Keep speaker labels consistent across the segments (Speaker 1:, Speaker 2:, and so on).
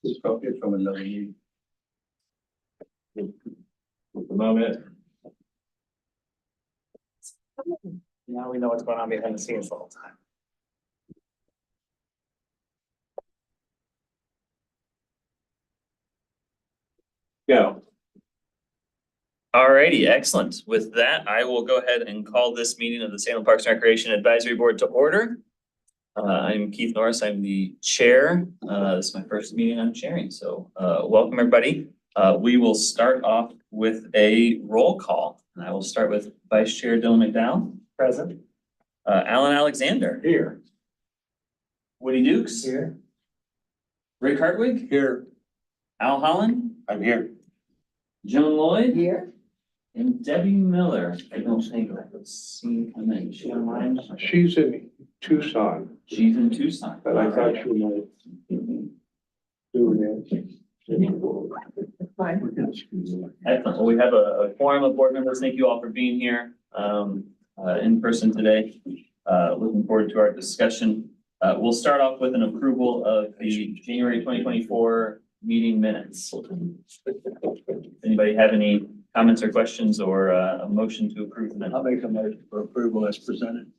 Speaker 1: It's probably from another meeting. For the moment.
Speaker 2: Now we know what's going on behind the scenes the whole time.
Speaker 1: Go.
Speaker 3: Alrighty, excellent. With that, I will go ahead and call this meeting of the Salem Parks and Recreation Advisory Board to order. I'm Keith Norris. I'm the chair. This is my first meeting I'm chairing, so welcome everybody. We will start off with a roll call. And I will start with Vice Chair Dylan McDowell.
Speaker 2: Present.
Speaker 3: Alan Alexander.
Speaker 1: Here.
Speaker 3: Woody Dukes.
Speaker 2: Here.
Speaker 3: Rick Hartwig.
Speaker 1: Here.
Speaker 3: Al Holland.
Speaker 1: I'm here.
Speaker 3: Joan Lloyd.
Speaker 2: Here.
Speaker 3: And Debbie Miller. I don't think I've seen come in. She online?
Speaker 1: She's in Tucson,
Speaker 3: She's in Tucson.
Speaker 1: but I thought she might do it.
Speaker 3: Excellent. Well, we have a quorum of board members. Thank you all for being here in person today. Looking forward to our discussion. We'll start off with an approval of the January 2024 meeting minutes. Anybody have any comments or questions or a motion to approve them?
Speaker 1: I'll make a motion for approval as presented.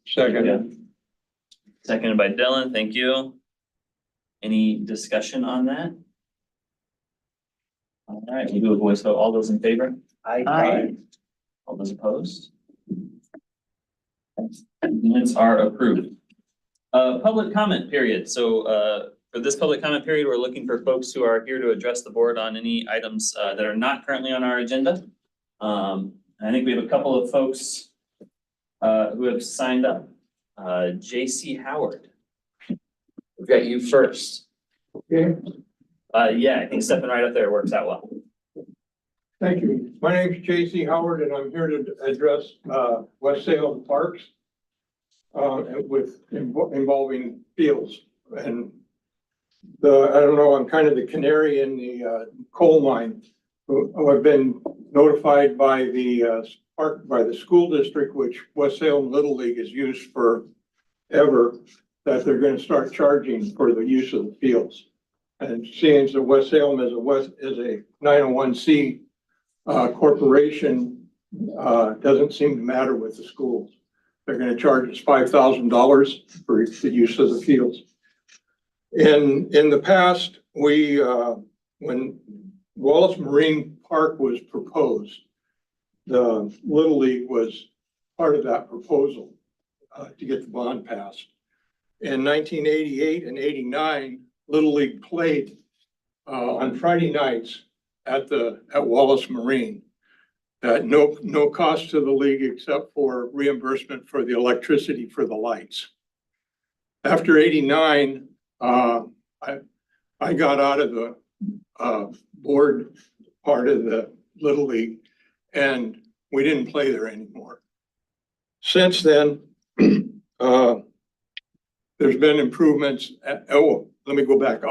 Speaker 3: Seconded by Dylan. Thank you. Any discussion on that? All right, we'll do a voice vote. All those in favor?
Speaker 2: Aye.
Speaker 3: All those opposed? Minutes are approved. Public comment period. So for this public comment period, we're looking for folks who are here to address the board on any items that are not currently on our agenda. I think we have a couple of folks who have signed up. JC Howard. We've got you first.
Speaker 1: Okay,
Speaker 3: Yeah, I think stepping right up there works out well.
Speaker 4: Thank you. My name is J.C. Howard, and I'm here to address West Salem Parks involving fields. And I don't know, I'm kind of the canary in the coal mine. I've been notified by the school district, which West Salem Little League has used forever, that they're going to start charging for the use of the fields. And seeing that West Salem is a 901C corporation, doesn't seem to matter with the schools. They're going to charge us $5,000 for the use of the fields. In the past, when Wallace Marine Park was proposed, the Little League was part of that proposal to get the bond passed. In 1988 and 89, Little League played on Friday nights at Wallace Marine at no cost to the league except for reimbursement for the electricity for the lights. After 89, I got out of the board part of the Little League, and we didn't play there anymore. Since then, there's been improvements. Let me go back.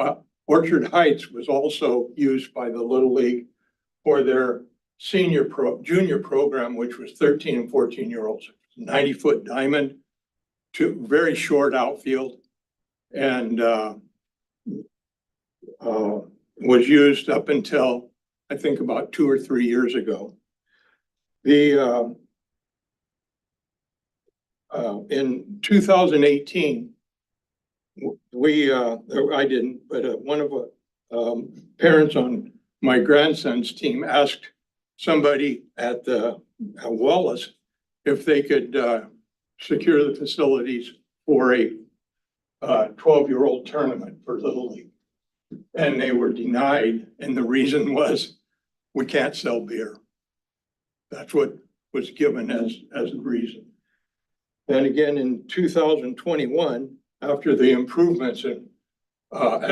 Speaker 4: Orchard Heights was also used by the Little League for their junior program, which was 13 and 14-year-olds, 90-foot diamond, very short outfield, and was used up until I think about 2 or 3 years ago. In 2018, I didn't, but one of the parents on my grandson's team asked somebody at Wallace if they could secure the facilities for a 12-year-old tournament for Little League. And they were denied, and the reason was, we can't sell beer. That's what was given as the reason. Then again, in 2021, after the improvements at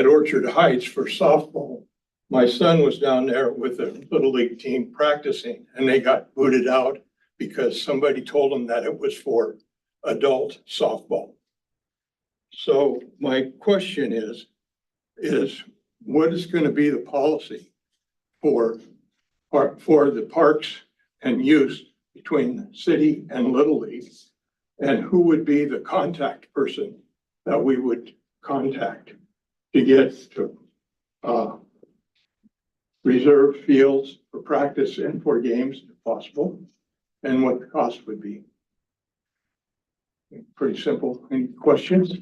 Speaker 4: Orchard Heights for softball, my son was down there with the Little League team practicing, and they got booted out because somebody told them that it was for adult softball. So my question is what is going to be the policy for the parks and use between the city and Little League? And who would be the contact person that we would contact to get to reserve fields for practice and for games if possible, and what the cost would be. Pretty simple. Any questions?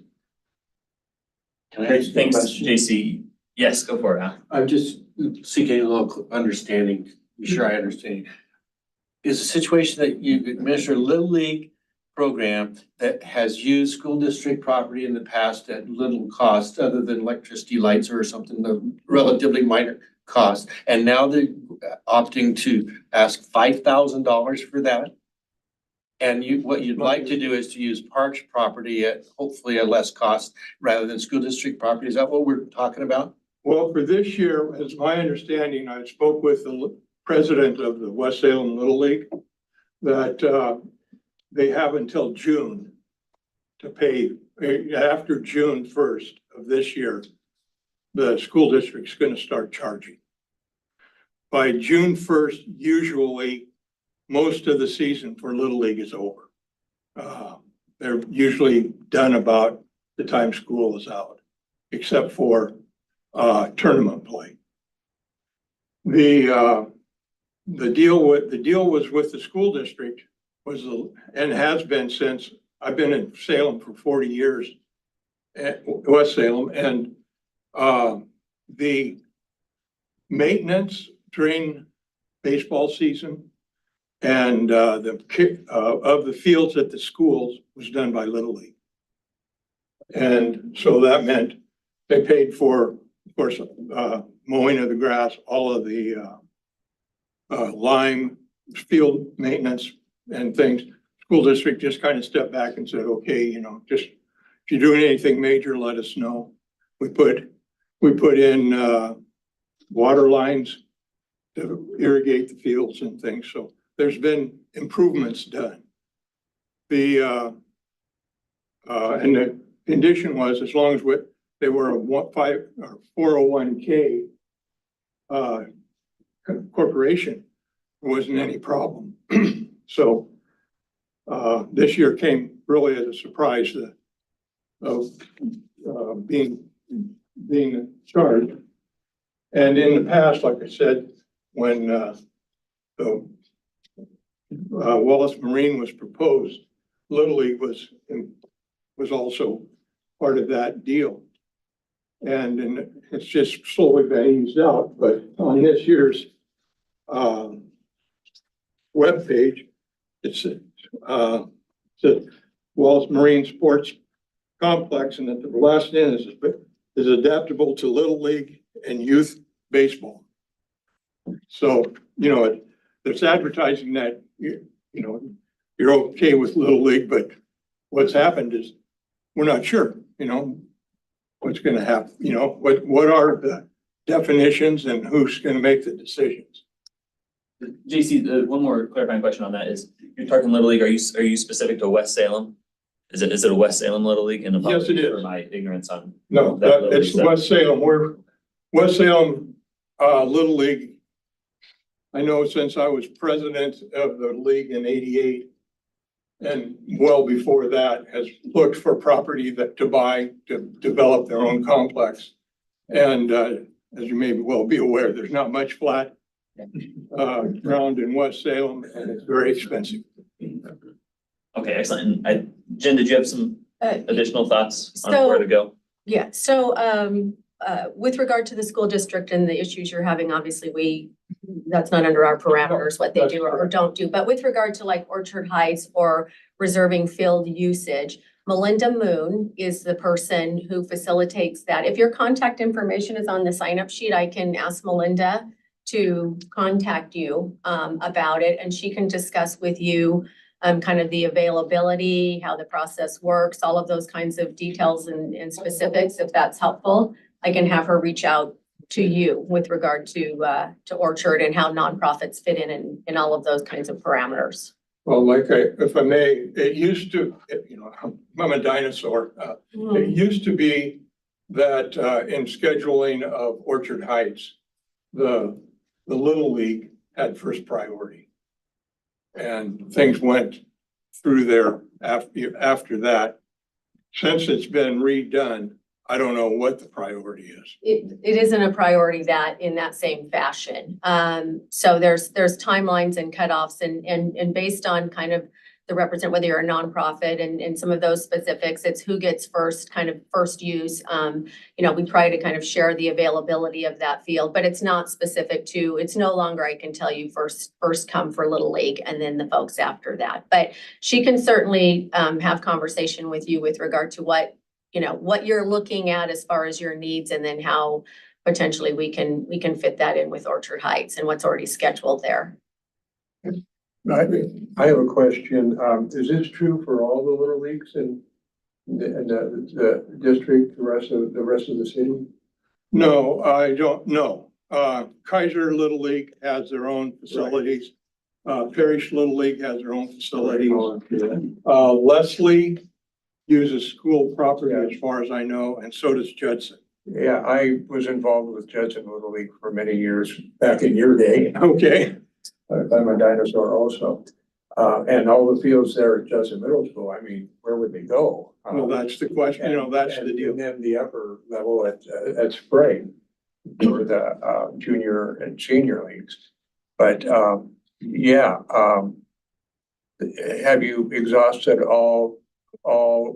Speaker 1: Can I ask you a
Speaker 3: Thanks,
Speaker 1: question?
Speaker 3: JC. Yes, go for it, Al.
Speaker 1: I'm just seeking a little understanding, be sure I understand. Is a situation that you administer a Little League program that has used school district property in the past at little cost other than electricity lights or something, the relatively minor cost, and now they're opting to ask $5,000 for that? And what you'd like to do is to use parks property at hopefully a less cost rather than school district property. Is that what we're talking about?
Speaker 4: Well, for this year, as my understanding, I spoke with the president of the West Salem Little League, that they have until June to pay. After June 1st of this year, the school district's going to start charging. By June 1st, usually, most of the season for Little League is over. They're usually done about the time school is out, except for tournament play. The deal was with the school district and has been since I've been in Salem for 40 years, at West Salem, and the maintenance during baseball season and of the fields at the schools was done by Little League. And so that meant they paid for, of course, mowing of the grass, all of the lime field maintenance and things. School district just kind of stepped back and said, okay, just if you're doing anything major, let us know. We put in water lines to irrigate the fields and things. So there's been improvements done. And the condition was, as long as they were a 401k corporation, there wasn't any problem. So this year came really as a surprise of being charged. And in the past, like I said, when the Wallace Marine was proposed, Little League was also part of that deal. And it's just slowly been eased out, but on this year's webpage, it says Wallace Marine Sports Complex, and at the last end is adaptable to Little League and youth baseball. So, there's advertising that, you're okay with Little League, but what's happened is we're not sure, what's going to happen, what are the definitions and who's going to make the decisions.
Speaker 3: JC, one more clarifying question on that is, you're talking Little League, are you specific to West Salem? Is it a West Salem Little League? And
Speaker 4: Yes, it is.
Speaker 3: for my ignorance on.
Speaker 4: No, it's West Salem. We're West Salem Little League. I know since I was president of the league in '88, and well before that, has looked for property to buy to develop their own complex. And as you may well be aware, there's not much flat ground in West Salem, and it's very expensive.
Speaker 3: Okay, excellent. And Jen, did you have some additional thoughts on
Speaker 5: So-
Speaker 3: where to go?
Speaker 5: Yeah, so with regard to the school district and the issues you're having, obviously that's not under our parameters, what they do or don't do. But with regard to like Orchard Heights or reserving field usage, Melinda Moon is the person who facilitates that. If your contact information is on the sign-up sheet, I can ask Melinda to contact you about it, and she can discuss with you kind of the availability, how the process works, all of those kinds of details and specifics, if that's helpful. I can have her reach out to you with regard to Orchard and how nonprofits fit in all of those kinds of parameters.
Speaker 4: Well, if I may, it used to, I'm a dinosaur. It used to be that in scheduling of Orchard Heights, the Little League had first priority. And things went through there after that. Since it's been redone, I don't know what the priority is.
Speaker 5: It isn't a priority that in that same fashion. So there's timelines and cutoffs and based on kind of whether you're a nonprofit and some of those specifics, it's who gets first use. We try to kind of share the availability of that field, but it's not specific to, it's no longer, I can tell you first come for Little League and then the folks after that. But she can certainly have conversation with you with regard to what you're looking at as far as your needs and then how potentially we can fit that in with Orchard Heights and what's already scheduled there.
Speaker 6: I have a question. Is this true for all the little leagues in the district, the rest of the city?
Speaker 4: No, I don't know. Kaiser Little League has their own facilities. Parish Little League has their own facilities. Leslie uses school property as far as I know, and so does Judson.
Speaker 6: Yeah, I was involved with Judson Little League for many years back in your day.
Speaker 4: Okay.
Speaker 6: I'm a dinosaur also. And all the fields there at Judson Middle School, I mean, where would they go?
Speaker 4: Well, that's the question, that's the deal.
Speaker 6: And then the upper level at Spring for the junior and senior leagues. But have you exhausted all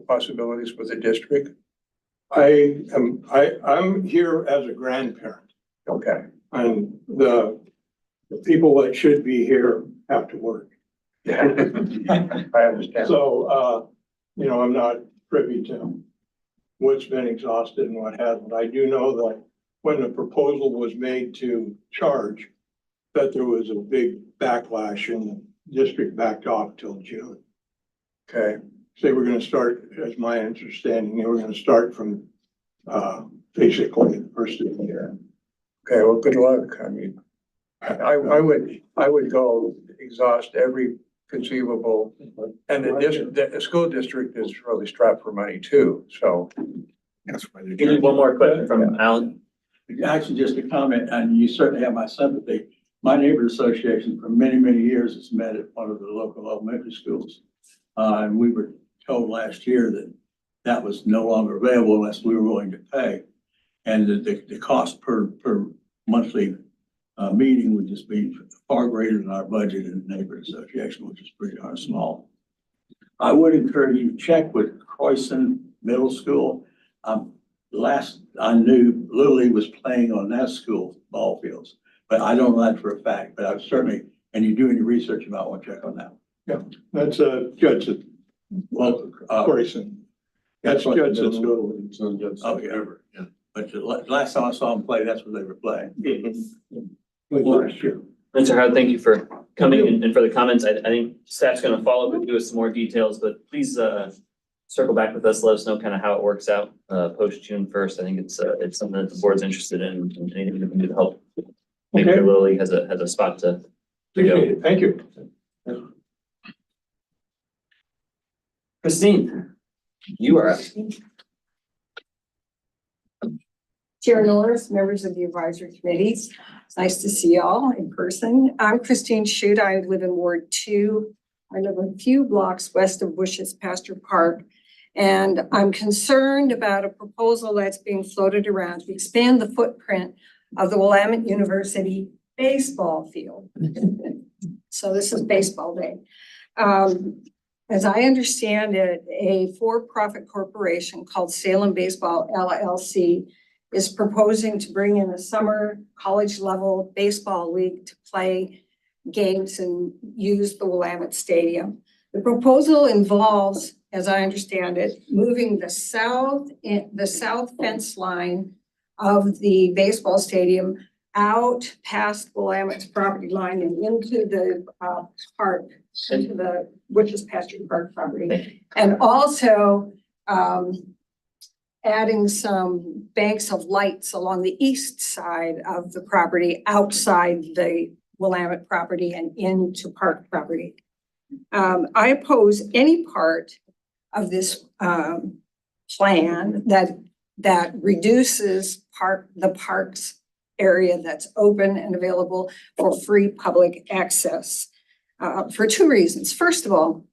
Speaker 6: possibilities with the district?
Speaker 4: I'm here as a grandparent,
Speaker 6: Okay.
Speaker 4: and the people that should be here have to work.
Speaker 6: Yeah, I understand.
Speaker 4: So, I'm not privy to what's been exhausted and what hasn't. I do know that when the proposal was made to charge, that there was a big backlash and the district backed off till June.
Speaker 6: Okay.
Speaker 4: So they were gonna start, as my understanding, they were gonna start from, basically the first of the year.
Speaker 6: Okay, well, good luck. I mean, I would go exhaust every conceivable, and the school district is really strapped for money too, so.
Speaker 1: That's why
Speaker 3: We need one more question from Alan.
Speaker 7: Actually, just a comment, and you certainly have my sympathy. My neighborhood association for many, many years has met at one of the local elementary schools. And we were told last year that that was no longer available unless we were willing to pay. And the cost per monthly meeting would just be far greater than our budget in the neighborhood association, which is pretty darn small. I would encourage you to check with Croyson Middle School. Last I knew, Little League was playing on that school ball fields, but I don't know that for a fact, but I've certainly, and you do any research about, want to check on that.
Speaker 4: That's Judson,
Speaker 7: Well,
Speaker 4: Coreyson. That's Judson's school.
Speaker 7: oh, yeah. But the last time I saw them play, that's what they were playing.
Speaker 4: Last year.
Speaker 3: Mr. Howard, thank you for coming and for the comments. I think staff's gonna follow up with you with some more details, but please circle back with us, let us know kind of how it works out post June 1st. I think it's something that the board's interested in and anything we can do to help make sure Little League has a spot to go.
Speaker 4: Appreciate it. Thank you.
Speaker 3: Christine, you are up.
Speaker 8: Chair Norris, members of the advisory committees, it's nice to see y'all in person. I'm Christine Shute. I live in Ward 2. I live a few blocks west of Bush's Pasture Park. And I'm concerned about a proposal that's being floated around to expand the footprint of the Willamette University baseball field. So this is baseball day. As I understand it, a for-profit corporation called Salem Baseball LLC is proposing to bring in a summer college level baseball league to play games and use the Willamette Stadium. The proposal involves, as I understand it, moving the south fence line of the baseball stadium out past Willamette's property line and into the park, into the Bush's Pasture Park property. And also adding some banks of lights along the east side of the property outside the Willamette property and into park property. I oppose any part of this plan that reduces the parks area that's open and available for free public access for two reasons. First of all,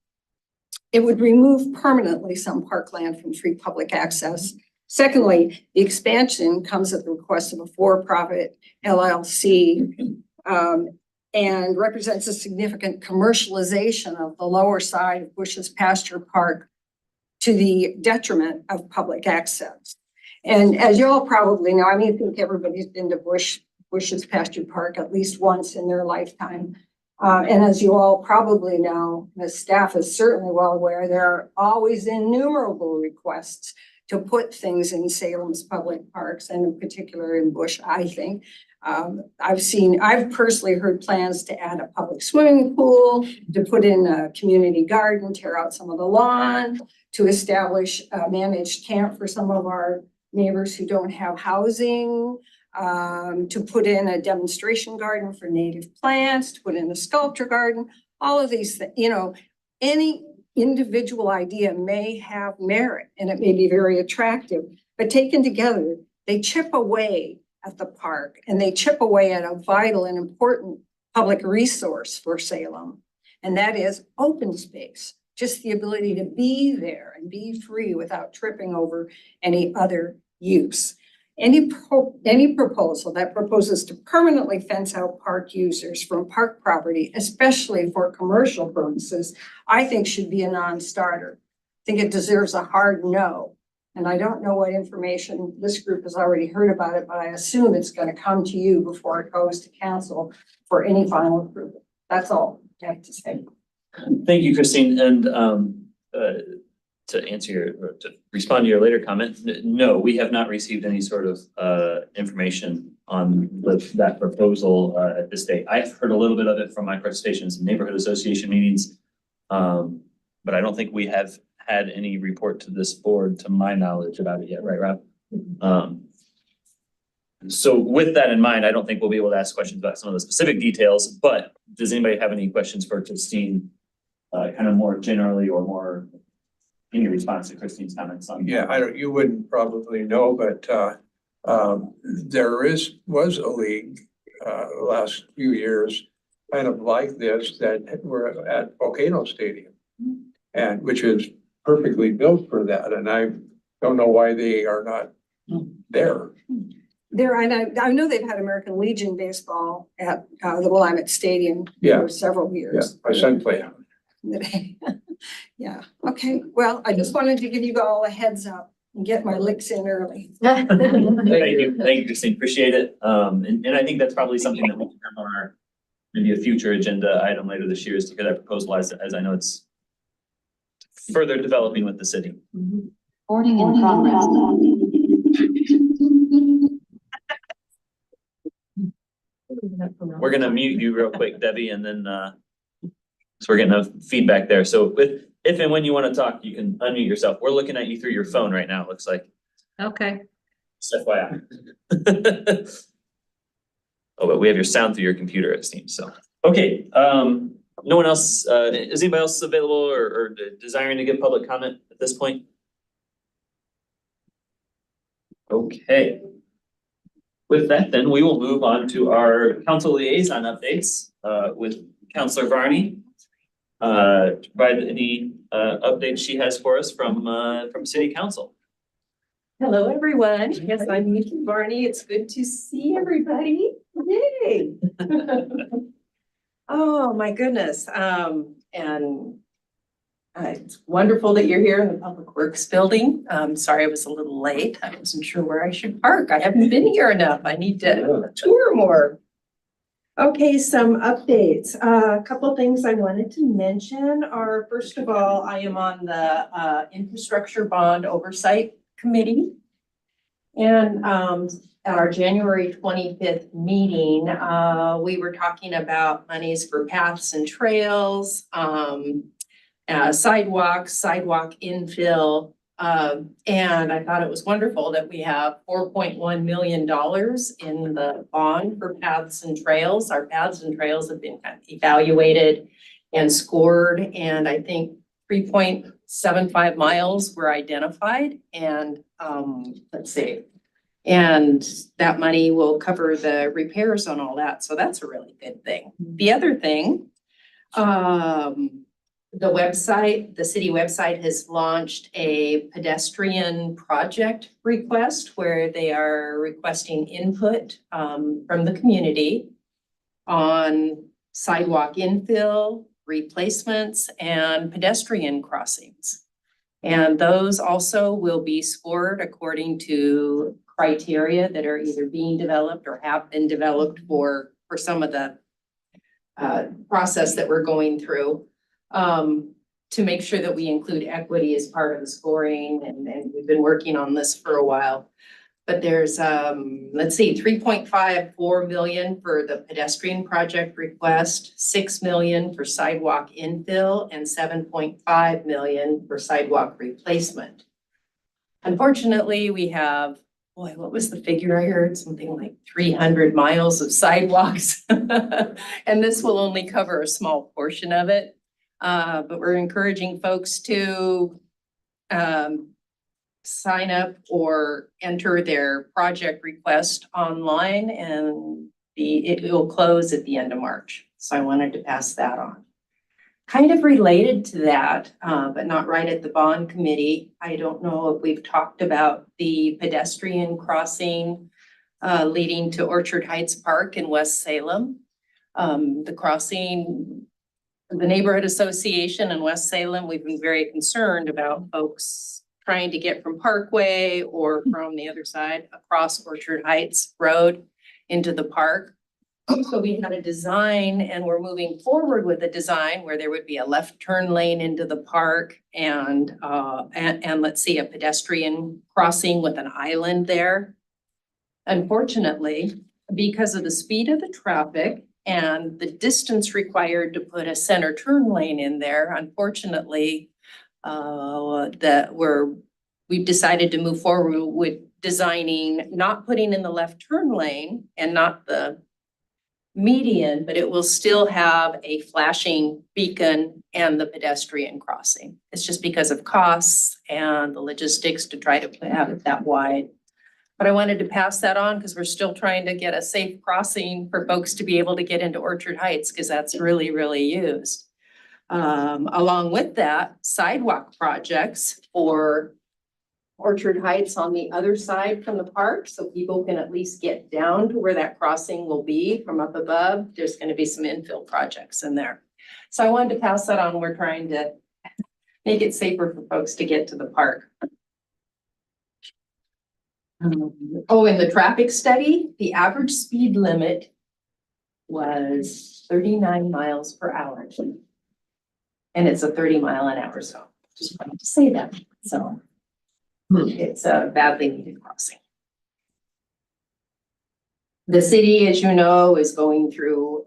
Speaker 8: it would remove permanently some parkland from free public access. Secondly, the expansion comes at the request of a for-profit LLC and represents a significant commercialization of the lower side of Bush's Pasture Park to the detriment of public access. And as you all probably know, I mean, I think everybody's been to Bush's Pasture Park at least once in their lifetime. And as you all probably know, the staff is certainly well aware, there are always innumerable requests to put things in Salem's public parks, and in particular in Bush, I think. I've personally heard plans to add a public swimming pool, to put in a community garden, tear out some of the lawn, to establish a managed camp for some of our neighbors who don't have housing, to put in a demonstration garden for native plants, to put in a sculpture garden, all of these things, you know, any individual idea may have merit and it may be very attractive, but taken together, they chip away at the park and they chip away at a vital and important public resource for Salem. And that is open space, just the ability to be there and be free without tripping over any other use. Any proposal that proposes to permanently fence out park users from park property, especially for commercial purposes, I think should be a non-starter. I think it deserves a hard no. And I don't know what information this group has already heard about it, but I assume it's going to come to you before it goes to council for any final approval. That's all I have to say.
Speaker 3: Thank you, Christine. And to answer your, or to respond to your later comment, no, we have not received any sort of information on that proposal at this date. I've heard a little bit of it from my participations in neighborhood association meetings, but I don't think we have had any report to this board, to my knowledge, about it yet, right, Rob? So with that in mind, I don't think we'll be able to ask questions about some of the specific details, but does anybody have any questions for Christine, kind of more generally or more in your response to Christine's comments on?
Speaker 6: Yeah, you wouldn't probably know, but there was a league the last few years kind of like this that were at Volcano Stadium, and which is perfectly built for that. And I don't know why they are not there.
Speaker 8: And I know they've had American Legion baseball at the Willamette Stadium for several
Speaker 6: Yeah,
Speaker 8: years.
Speaker 6: my son played.
Speaker 8: Yeah, okay. Well, I just wanted to give you all a heads up and get my licks in early.
Speaker 3: Thank you, Christine, appreciate it. And I think that's probably something that we can have on our, maybe a future agenda item later this year, is to get that proposal as I know it's further developing with the city.
Speaker 9: Boarding in progress.
Speaker 3: We're gonna mute you real quick, Debbie, and then, so we're getting enough feedback there. So if and when you want to talk, you can unmute yourself. We're looking at you through your phone right now, it looks like.
Speaker 9: Okay.
Speaker 3: Just FYI. Oh, but we have your sound through your computer, it seems, so. Okay, no one else, is anybody else available or desiring to give public comment at this point? Okay. With that, then we will move on to our council liaison updates with Councilor Varney. To provide any updates she has for us from City Council.
Speaker 10: Hello, everyone. Yes, I'm Nikki Varney. It's good to see everybody. Yay. Oh, my goodness. It's wonderful that you're here in the Public Works Building. Sorry I was a little late. I wasn't sure where I should park. I haven't been here enough. I need to tour more. Okay, some updates. A couple things I wanted to mention are, first of all, I am on the Infrastructure Bond Oversight Committee. And at our January 25th meeting, we were talking about monies for paths and trails, sidewalks, sidewalk infill. And I thought it was wonderful that we have $4.1 million in the bond for paths and trails. Our paths and trails have been kind of evaluated and scored, and I think 3.75 miles were identified. And let's see, and that money will cover the repairs on all that. So that's a really good thing. The other thing, the city website has launched a pedestrian project request where they are requesting input from the community on sidewalk infill, replacements, and pedestrian crossings. And those also will be scored according to criteria that are either being developed or have been developed for some of the process that we're going through. To make sure that we include equity as part of the scoring, and we've been working on this for a while. But there's, let's see, 3.54 million for the pedestrian project request, 6 million for sidewalk infill, and 7.5 million for sidewalk replacement. Unfortunately, we have, boy, what was the figure I heard? Something like 300 miles of sidewalks. And this will only cover a small portion of it. But we're encouraging folks to sign up or enter their project request online, and it will close at the end of March. So I wanted to pass that on. Kind of related to that, but not right at the bond committee. I don't know if we've talked about the pedestrian crossing leading to Orchard Heights Park in West Salem. The crossing, the neighborhood association in West Salem, we've been very concerned about folks trying to get from Parkway or from the other side across Orchard Heights Road into the park. So we had a design, and we're moving forward with a design where there would be a left turn lane into the park and let's see, a pedestrian crossing with an island there. Unfortunately, because of the speed of the traffic and the distance required to put a center turn lane in there, unfortunately, we've decided to move forward with designing, not putting in the left turn lane and not the median, but it will still have a flashing beacon and the pedestrian crossing. It's just because of costs and the logistics to try to have it that wide. But I wanted to pass that on because we're still trying to get a safe crossing for folks to be able to get into Orchard Heights, because that's really, really used. Along with that, sidewalk projects for Orchard Heights on the other side from the park, so people can at least get down to where that crossing will be from up above. There's going to be some infill projects in there. So I wanted to pass that on. We're trying to make it safer for folks to get to the park. Oh, in the traffic study, the average speed limit was 39 miles per hour. And it's a 30-mile-an-hour zone. Just wanted to say that. So it's a badly needed crossing. The city, as you know, is going through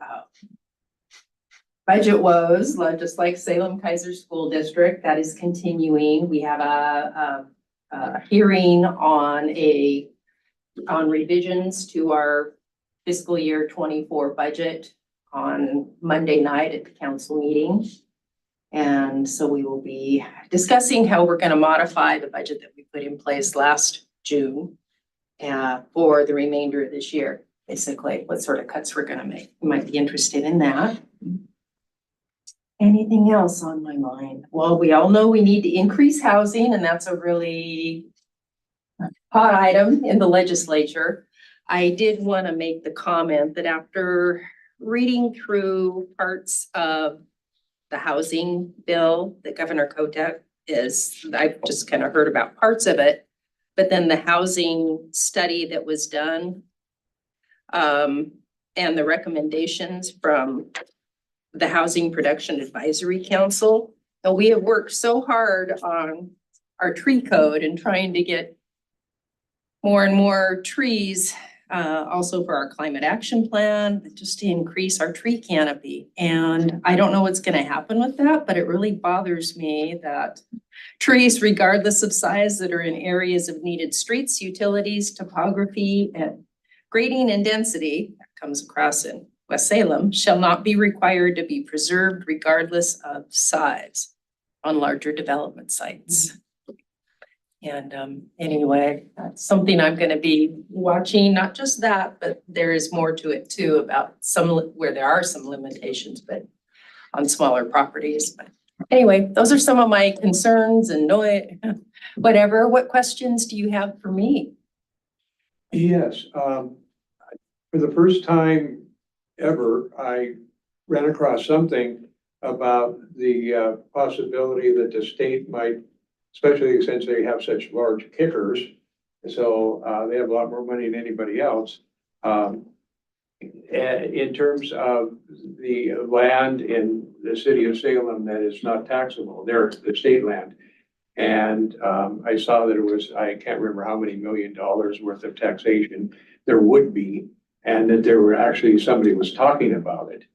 Speaker 10: budget woes, just like Salem Kaiser School District. That is continuing. We have a hearing on revisions to our fiscal year 24 budget on Monday night at the council meeting. And so we will be discussing how we're going to modify the budget that we put in place last June for the remainder of this year. Basically, what sort of cuts we're going to make. You might be interested in that. Anything else on my mind? Well, we all know we need to increase housing, and that's a really hot item in the legislature. I did want to make the comment that after reading through parts of the housing bill that Governor Kotek I've just kind of heard about parts of it, but then the housing study that was done and the recommendations from the Housing Production Advisory Council. And we have worked so hard on our tree code and trying to get more and more trees, also for our climate action plan, just to increase our tree canopy. And I don't know what's going to happen with that, but it really bothers me that trees, regardless of size, that are in areas of needed streets, utilities, topography, and grading and density that comes across in West Salem shall not be required to be preserved regardless of size on larger development sites. And anyway, that's something I'm going to be watching. Not just that, but there is more to it too, about some where there are some limitations, but on smaller properties. But Anyway, those are some of my concerns and whatever. What questions do you have for me?
Speaker 6: Yes, for the first time ever, I ran across something about the possibility that the state might, especially since they have such large kickers, so they have a lot more money than anybody else. In terms of the land in the city of Salem that is not taxable, they're the state land. And I saw that it was, I can't remember how many $1 million worth of taxation there would be, and that there were actually, somebody was talking about it.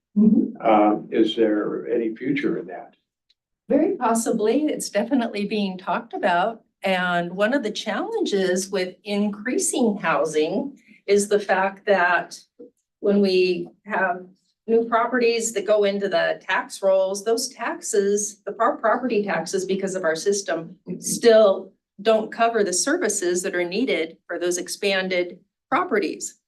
Speaker 6: Is there any future in that?
Speaker 10: Very possibly. It's definitely being talked about. And one of the challenges with increasing housing is the fact that when we have new properties that go into the tax rolls, those taxes, the property taxes, because of our system, still don't cover the services that are needed for those expanded properties.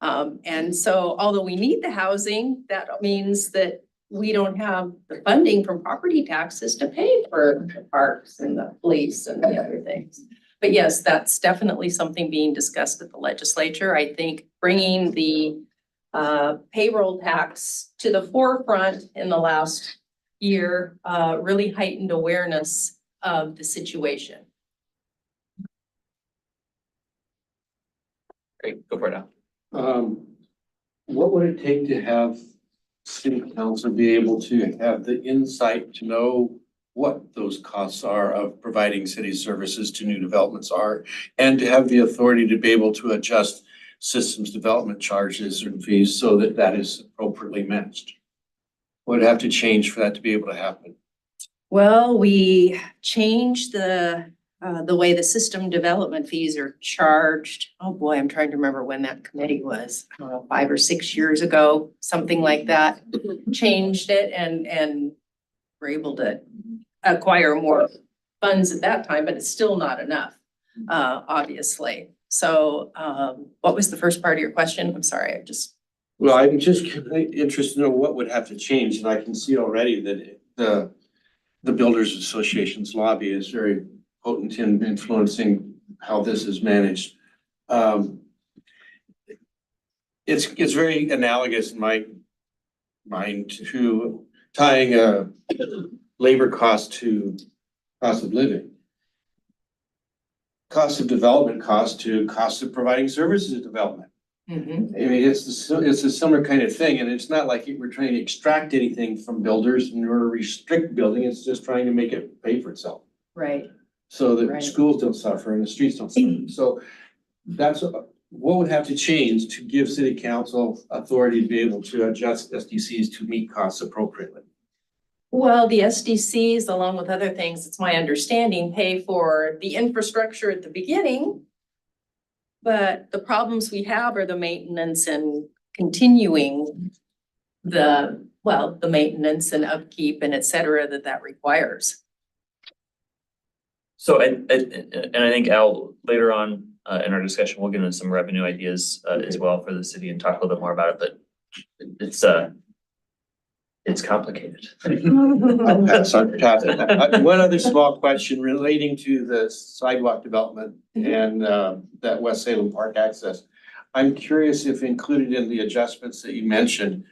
Speaker 10: And so although we need the housing, that means that we don't have the funding from property taxes to pay for the parks and the police and the other things. But yes, that's definitely something being discussed at the legislature. I think bringing the payroll tax to the forefront in the last year really heightened awareness of the situation.
Speaker 3: Great, go for it, Al.
Speaker 1: What would it take to have city council be able to have the insight to know what those costs are of providing city services to new developments are, and to have the authority to be able to adjust systems development charges and fees so that that is appropriately matched? What would have to change for that to be able to happen?
Speaker 10: Well, we changed the way the system development fees are charged. Oh boy, I'm trying to remember when that committee was. I don't know, 5 or 6 years ago, something like that. Changed it and were able to acquire more funds at that time, but it's still not enough, obviously. So what was the first part of your question? I'm sorry, I just.
Speaker 1: Well, I'm just interested to know what would have to change, and I can see already that the Builders Association's lobby is very potent in influencing how this is managed. It's very analogous in my mind to tying a labor cost to cost of living. Cost of development cost to cost of providing services development. I mean, it's a similar kind of thing, and it's not like we're trying to extract anything from builders nor restrict building, it's just trying to make it pay for itself.
Speaker 10: Right.
Speaker 1: So that
Speaker 10: Right.
Speaker 1: schools don't suffer and the streets don't suffer. So that's what would have to change to give city council authority to be able to adjust SDCs to meet costs appropriately.
Speaker 10: Well, the SDCs, along with other things, it's my understanding, pay for the infrastructure at the beginning. But the problems we have are the maintenance and continuing the maintenance and upkeep and et cetera that requires.
Speaker 3: So and I think Al, later on in our discussion, we'll get into some revenue ideas as well for the city and talk a little bit more about it, but it's complicated.
Speaker 1: That's sarcastic. One other small question relating to the sidewalk development and that West Salem Park access. I'm curious if included in the adjustments that you mentioned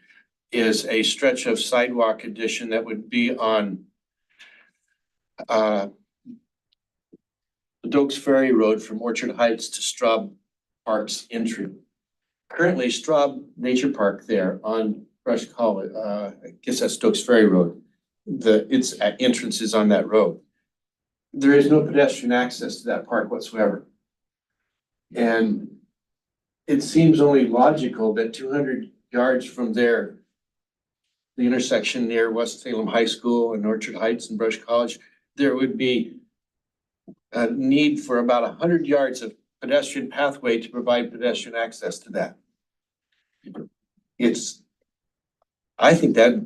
Speaker 1: is a stretch of sidewalk addition that would be on Dokes Ferry Road from Orchard Heights to Straub Park's entry. Currently, Straub Nature Park there on Brush College, I guess that's Stokes Ferry Road. Its entrance is on that road. There is no pedestrian access to that park whatsoever. And it seems only logical that 200 yards from there, the intersection near West Salem High School and Orchard Heights and Brush College, there would be a need for about 100 yards of pedestrian pathway to provide pedestrian access to that. I think that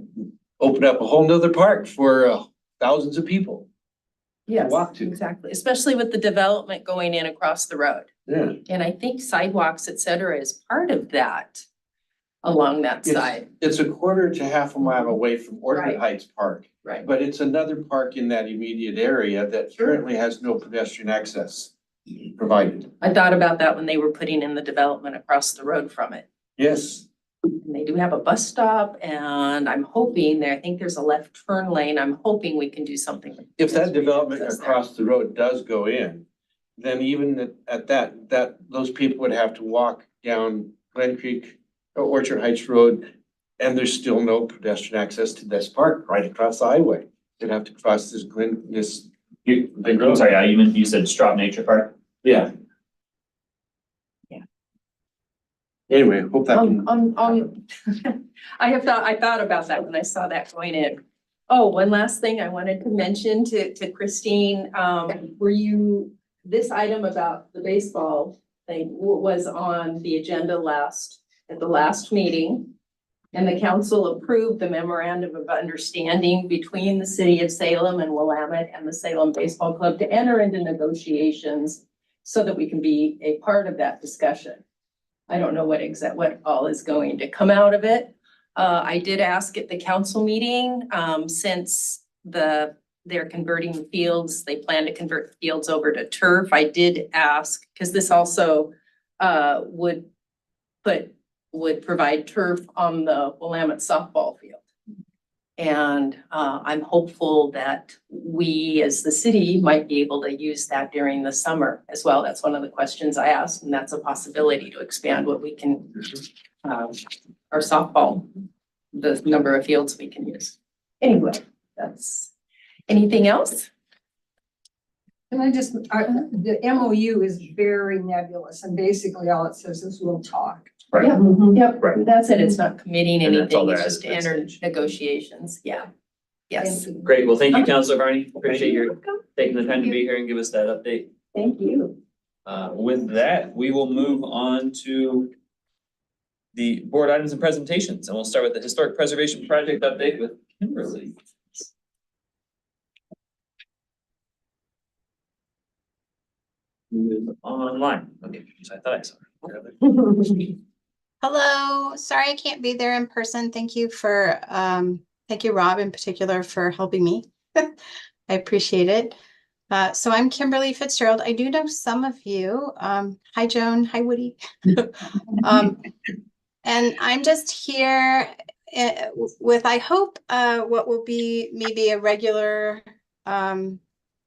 Speaker 1: opened up a whole nother park for thousands of people.
Speaker 10: Yes,
Speaker 1: Walk to.
Speaker 10: exactly, especially with the development going in across the road.
Speaker 1: Yeah.
Speaker 10: And I think sidewalks, et cetera, is part of that. along that
Speaker 1: It's-
Speaker 10: side.
Speaker 1: It's a quarter to half a mile away from Orchard
Speaker 10: Right.
Speaker 1: Heights Park.
Speaker 10: Right.
Speaker 1: But it's another park in that immediate area that
Speaker 10: Sure.
Speaker 1: currently has no pedestrian access provided.
Speaker 10: I thought about that when they were putting in the development across the road from it.
Speaker 1: Yes,
Speaker 10: And they do have a bus stop and I'm hoping there, I think there's a left turn lane. I'm hoping we can do something.
Speaker 1: if that development
Speaker 10: Access there.
Speaker 1: across the road does go in, then even at that, those people would have to walk down Glen Creek or Orchard Heights Road. And there's still no pedestrian access to this park right across the highway. They'd have to cross this
Speaker 3: I'm sorry, you said Straub Nature Park?
Speaker 1: Yeah.
Speaker 10: Yeah.
Speaker 1: Anyway, hope that can.
Speaker 10: I thought about that when I saw that going in. Oh, one last thing I wanted to mention to Christine, this item about the baseball thing was on the agenda at the last meeting. And the council approved the memorandum of understanding between the city of Salem and Willamette and the Salem Baseball Club to enter into negotiations so that we can be a part of that discussion. I don't know what all is going to come out of it. I did ask at the council meeting, since they're converting the fields, they plan to convert the fields over to turf. I did ask, because this also would provide turf on the Willamette softball field. And I'm hopeful that we as the city might be able to use that during the summer as well. That's one of the questions I asked, and that's a possibility to expand what we can, our softball, the number of fields we can use. Anyway, anything else?
Speaker 8: And the MOU is very nebulous and basically all it says is we'll talk.
Speaker 3: Right.
Speaker 10: Yep, yep,
Speaker 3: Right.
Speaker 10: that's it. It's not committing
Speaker 3: And that's all
Speaker 10: anything.
Speaker 3: there
Speaker 10: It's
Speaker 3: is
Speaker 10: just
Speaker 3: at this
Speaker 10: enter
Speaker 3: stage.
Speaker 10: negotiations. Yeah. Yes.
Speaker 8: Thank you.
Speaker 3: Great, well, thank you, Counselor Varney, appreciate your
Speaker 10: Welcome.
Speaker 3: taking the time to be here and give us that update.
Speaker 10: Thank you.
Speaker 3: With that, we will move on to the board items and presentations, and we'll start with the Historic Preservation Project update with Kimberly. Who is online, okay, so I thought I saw her.
Speaker 11: Hello, sorry I can't be there in person. Thank you thank you, Rob, in particular, for helping me. I appreciate it. So I'm Kimberly Fitzgerald. I do know some of you. Hi, Joan. Hi, Woody. And I'm just here with, I hope, what will be maybe a regular,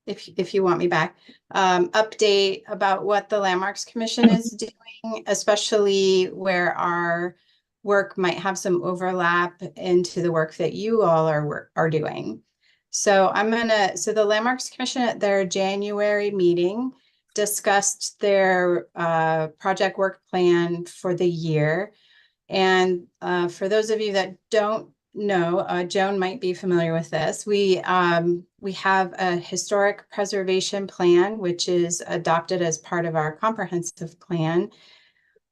Speaker 11: if you want me back, update about what the Landmarks Commission is doing, especially where our work might have some overlap into the work that you all are doing. So so the Landmarks Commission at their January meeting discussed their project work plan for the year. And for those of you that don't know, Joan might be familiar with this. We have a historic preservation plan, which is adopted as part of our comprehensive plan.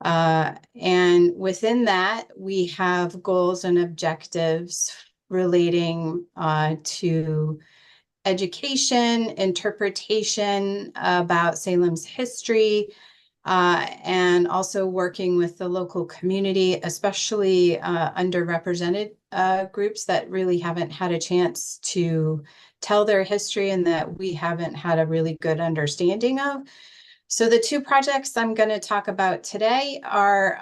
Speaker 11: And within that, we have goals and objectives relating to education, interpretation about Salem's history, and also working with the local community, especially underrepresented groups that really haven't had a chance to tell their history and that we haven't had a really good understanding of. So the two projects I'm going to talk about today are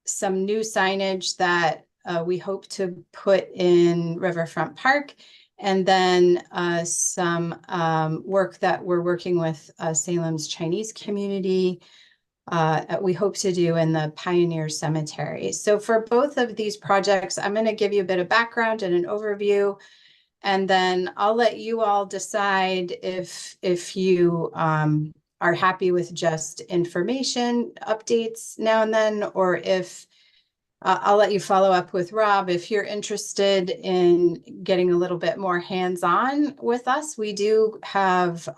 Speaker 11: some new signage that we hope to put in Riverfront Park, and then some work that we're working with Salem's Chinese community we hope to do in the Pioneer Cemetery. So for both of these projects, I'm going to give you a bit of background and an overview, and then I'll let you all decide if you are happy with just information updates now and then, or if I'll let you follow up with Rob if you're interested in getting a little bit more hands-on with us. We do have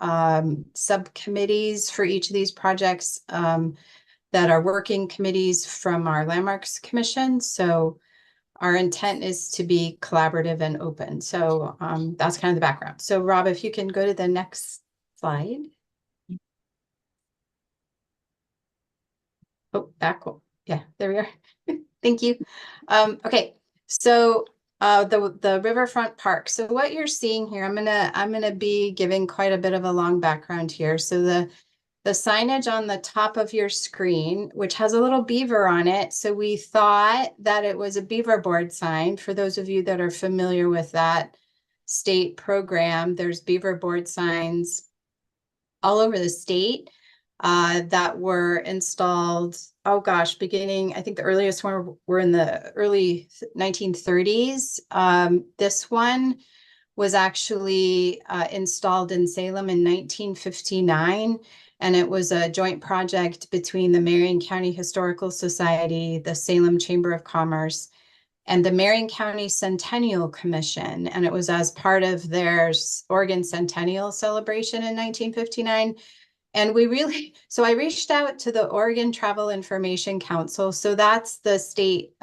Speaker 11: subcommittees for each of these projects that are working committees from our Landmarks Commission. So our intent is to be collaborative and open. So that's kind of the background. So Rob, if you can go to the next slide. Oh, back. Yeah, there we are. Thank you. Okay, so the Riverfront Park. So what you're seeing here, I'm gonna be giving quite a bit of a long background here. So the signage on the top of your screen, which has a little beaver on it. So we thought that it was a beaver board sign. For those of you that are familiar with that state program, there's beaver board signs all over the state that were installed, oh gosh, beginning, I think the earliest one were in the early 1930s. This one was actually installed in Salem in 1959. And it was a joint project between the Marion County Historical Society, the Salem Chamber of Commerce, and the Marion County Centennial Commission. And it was as part of their Oregon Centennial celebration in 1959. And so I reached out to the Oregon Travel Information Council. So that's the state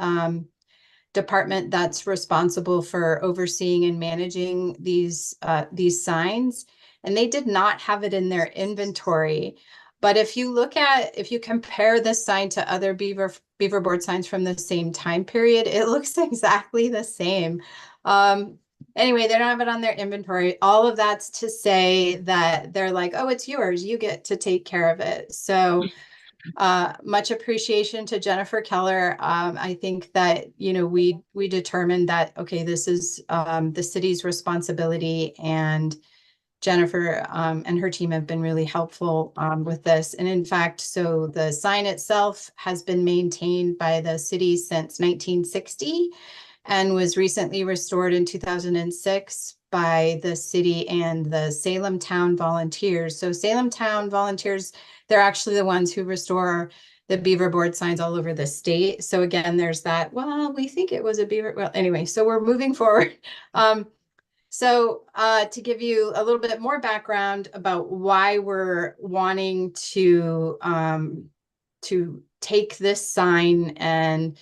Speaker 11: department that's responsible for overseeing and managing these signs. And they did not have it in their inventory. But if you compare this sign to other beaver board signs from the same time period, it looks exactly the same. Anyway, they don't have it on their inventory. All of that's to say that they're like, oh, it's yours. You get to take care of it. So much appreciation to Jennifer Keller. I think that, we determined that, okay, this is the city's responsibility, and Jennifer and her team have been really helpful with this. And in fact, so the sign itself has been maintained by the city since 1960 and was recently restored in 2006 by the city and the Salem Town Volunteers. So Salem Town Volunteers, they're actually the ones who restore the beaver board signs all over the state. So again, there's that, well, we think it was a beaver. Well, anyway, so we're moving forward. So to give you a little bit more background about why we're wanting to take this sign and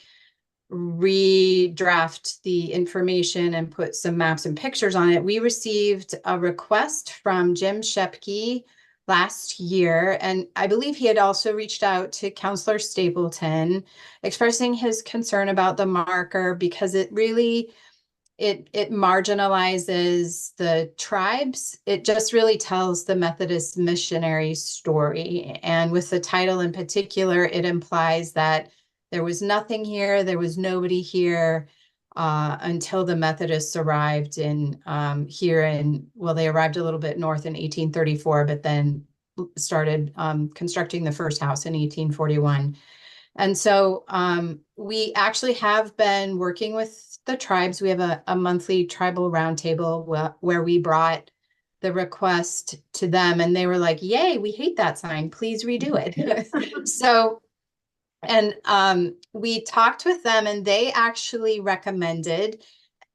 Speaker 11: redraft the information and put some maps and pictures on it, we received a request from Jim Shepke last year. And I believe he had also reached out to Councillor Stapleton, expressing his concern about the marker because it really it marginalizes the tribes. It just really tells the Methodist missionary story. And with the title in particular, it implies that there was nothing here, there was nobody here until the Methodists arrived in they arrived a little bit north in 1834, but then started constructing the first house in 1841. And so we actually have been working with the tribes. We have a monthly tribal roundtable where we brought the request to them, and they were like, yay, we hate that sign, please redo it. So, and we talked with them, and they actually recommended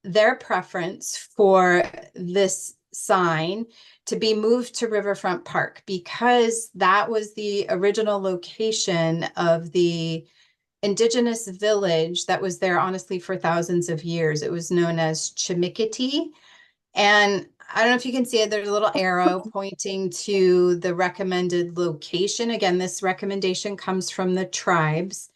Speaker 11: their preference for this sign to be moved to Riverfront Park because that was the original location of the indigenous village that was there, honestly, for thousands of years. It was known as Chimiquity. And I don't know if you can see it, there's a little arrow pointing to the recommended location. Again, this recommendation comes from the tribes.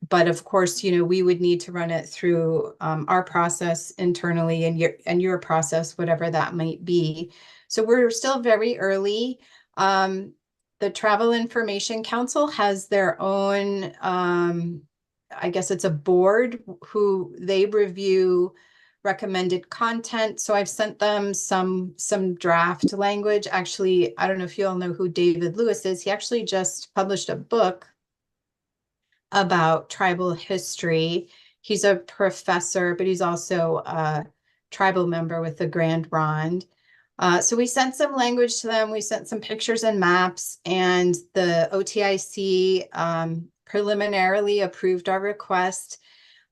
Speaker 11: But of course, we would need to run it through our process internally and your process, whatever that might be. So we're still very early. The Travel Information Council has their own, I guess it's a board who they review recommended content. So I've sent them some draft language. Actually, I don't know if you all know who David Lewis is. He actually just published a book about tribal history. He's a professor, but he's also a tribal member with the Grand Ronde. So we sent some language to them. We sent some pictures and maps, and the OTIC preliminarily approved our request.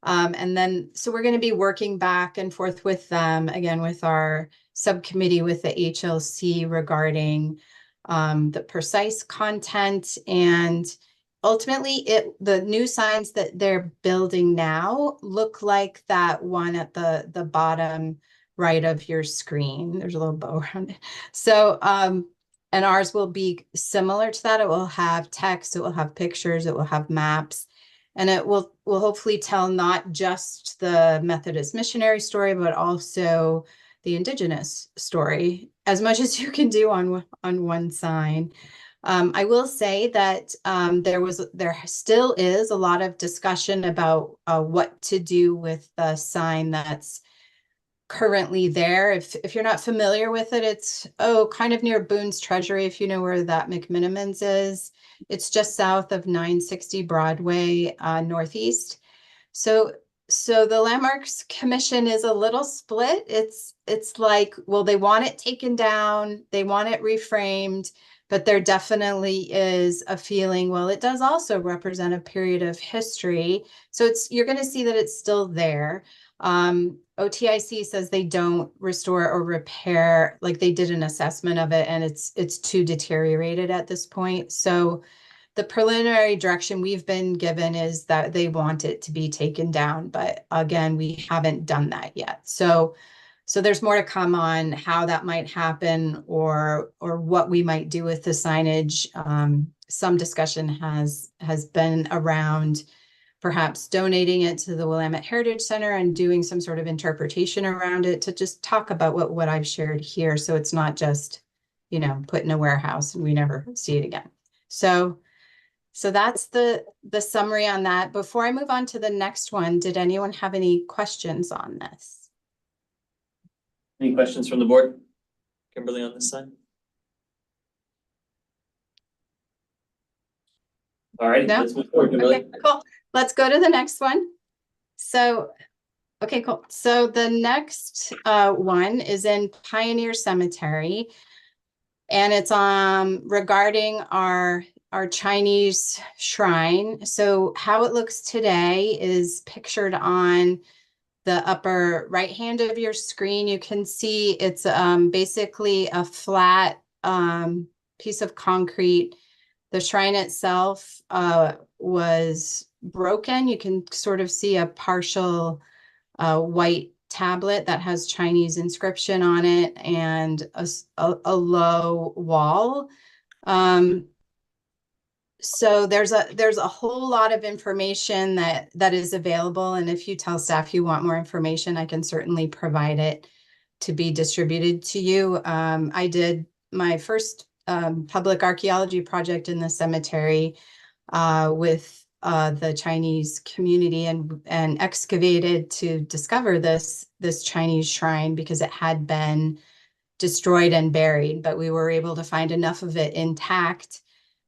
Speaker 11: And then, so we're going to be working back and forth with them, again, with our subcommittee with the HLC regarding the precise content. And ultimately, the new signs that they're building now look like that one at the bottom right of your screen. There's a little bow around it. So, and ours will be similar to that. It will have text, it will have pictures, it will have maps. And it will hopefully tell not just the Methodist missionary story, but also the Indigenous story, as much as you can do on one sign. I will say that there still is a lot of discussion about what to do with the sign that's currently there. If you're not familiar with it, it's kind of near Boone's Treasury, if you know where that McMinimans is. It's just south of 960 Broadway, Northeast. So the Landmarks Commission is a little split. It's like, well, they want it taken down, they want it reframed, but there definitely is a feeling, well, it does also represent a period of history. So you're going to see that it's still there. OTIC says they don't restore or repair, like they did an assessment of it and it's too deteriorated at this point. So the preliminary direction we've been given is that they want it to be taken down, but again, we haven't done that yet. So there's more to come on how that might happen or what we might do with the signage. Some discussion has been around perhaps donating it to the Willamette Heritage Center and doing some sort of interpretation around it to just talk about what I've shared here. So it's not just, put in a warehouse and we never see it again. So that's the summary on that. Before I move on to the next one, did anyone have any questions on this?
Speaker 3: Any questions from the board? Kimberly on this side? All right,
Speaker 11: No?
Speaker 3: let's move forward, Kimberly.
Speaker 11: Okay, cool. Let's go to the next one. So, okay, cool. So the next one is in Pioneer Cemetery. And it's regarding our Chinese shrine. So how it looks today is pictured on the upper right hand of your screen. You can see it's basically a flat piece of concrete. The shrine itself was broken. You can sort of see a partial white tablet that has Chinese inscription on it and a low wall. So there's a whole lot of information that is available. And if you tell staff you want more information, I can certainly provide it to be distributed to you. I did my first public archaeology project in the cemetery with the Chinese community and excavated to discover this Chinese shrine because it had been destroyed and buried, but we were able to find enough of it intact.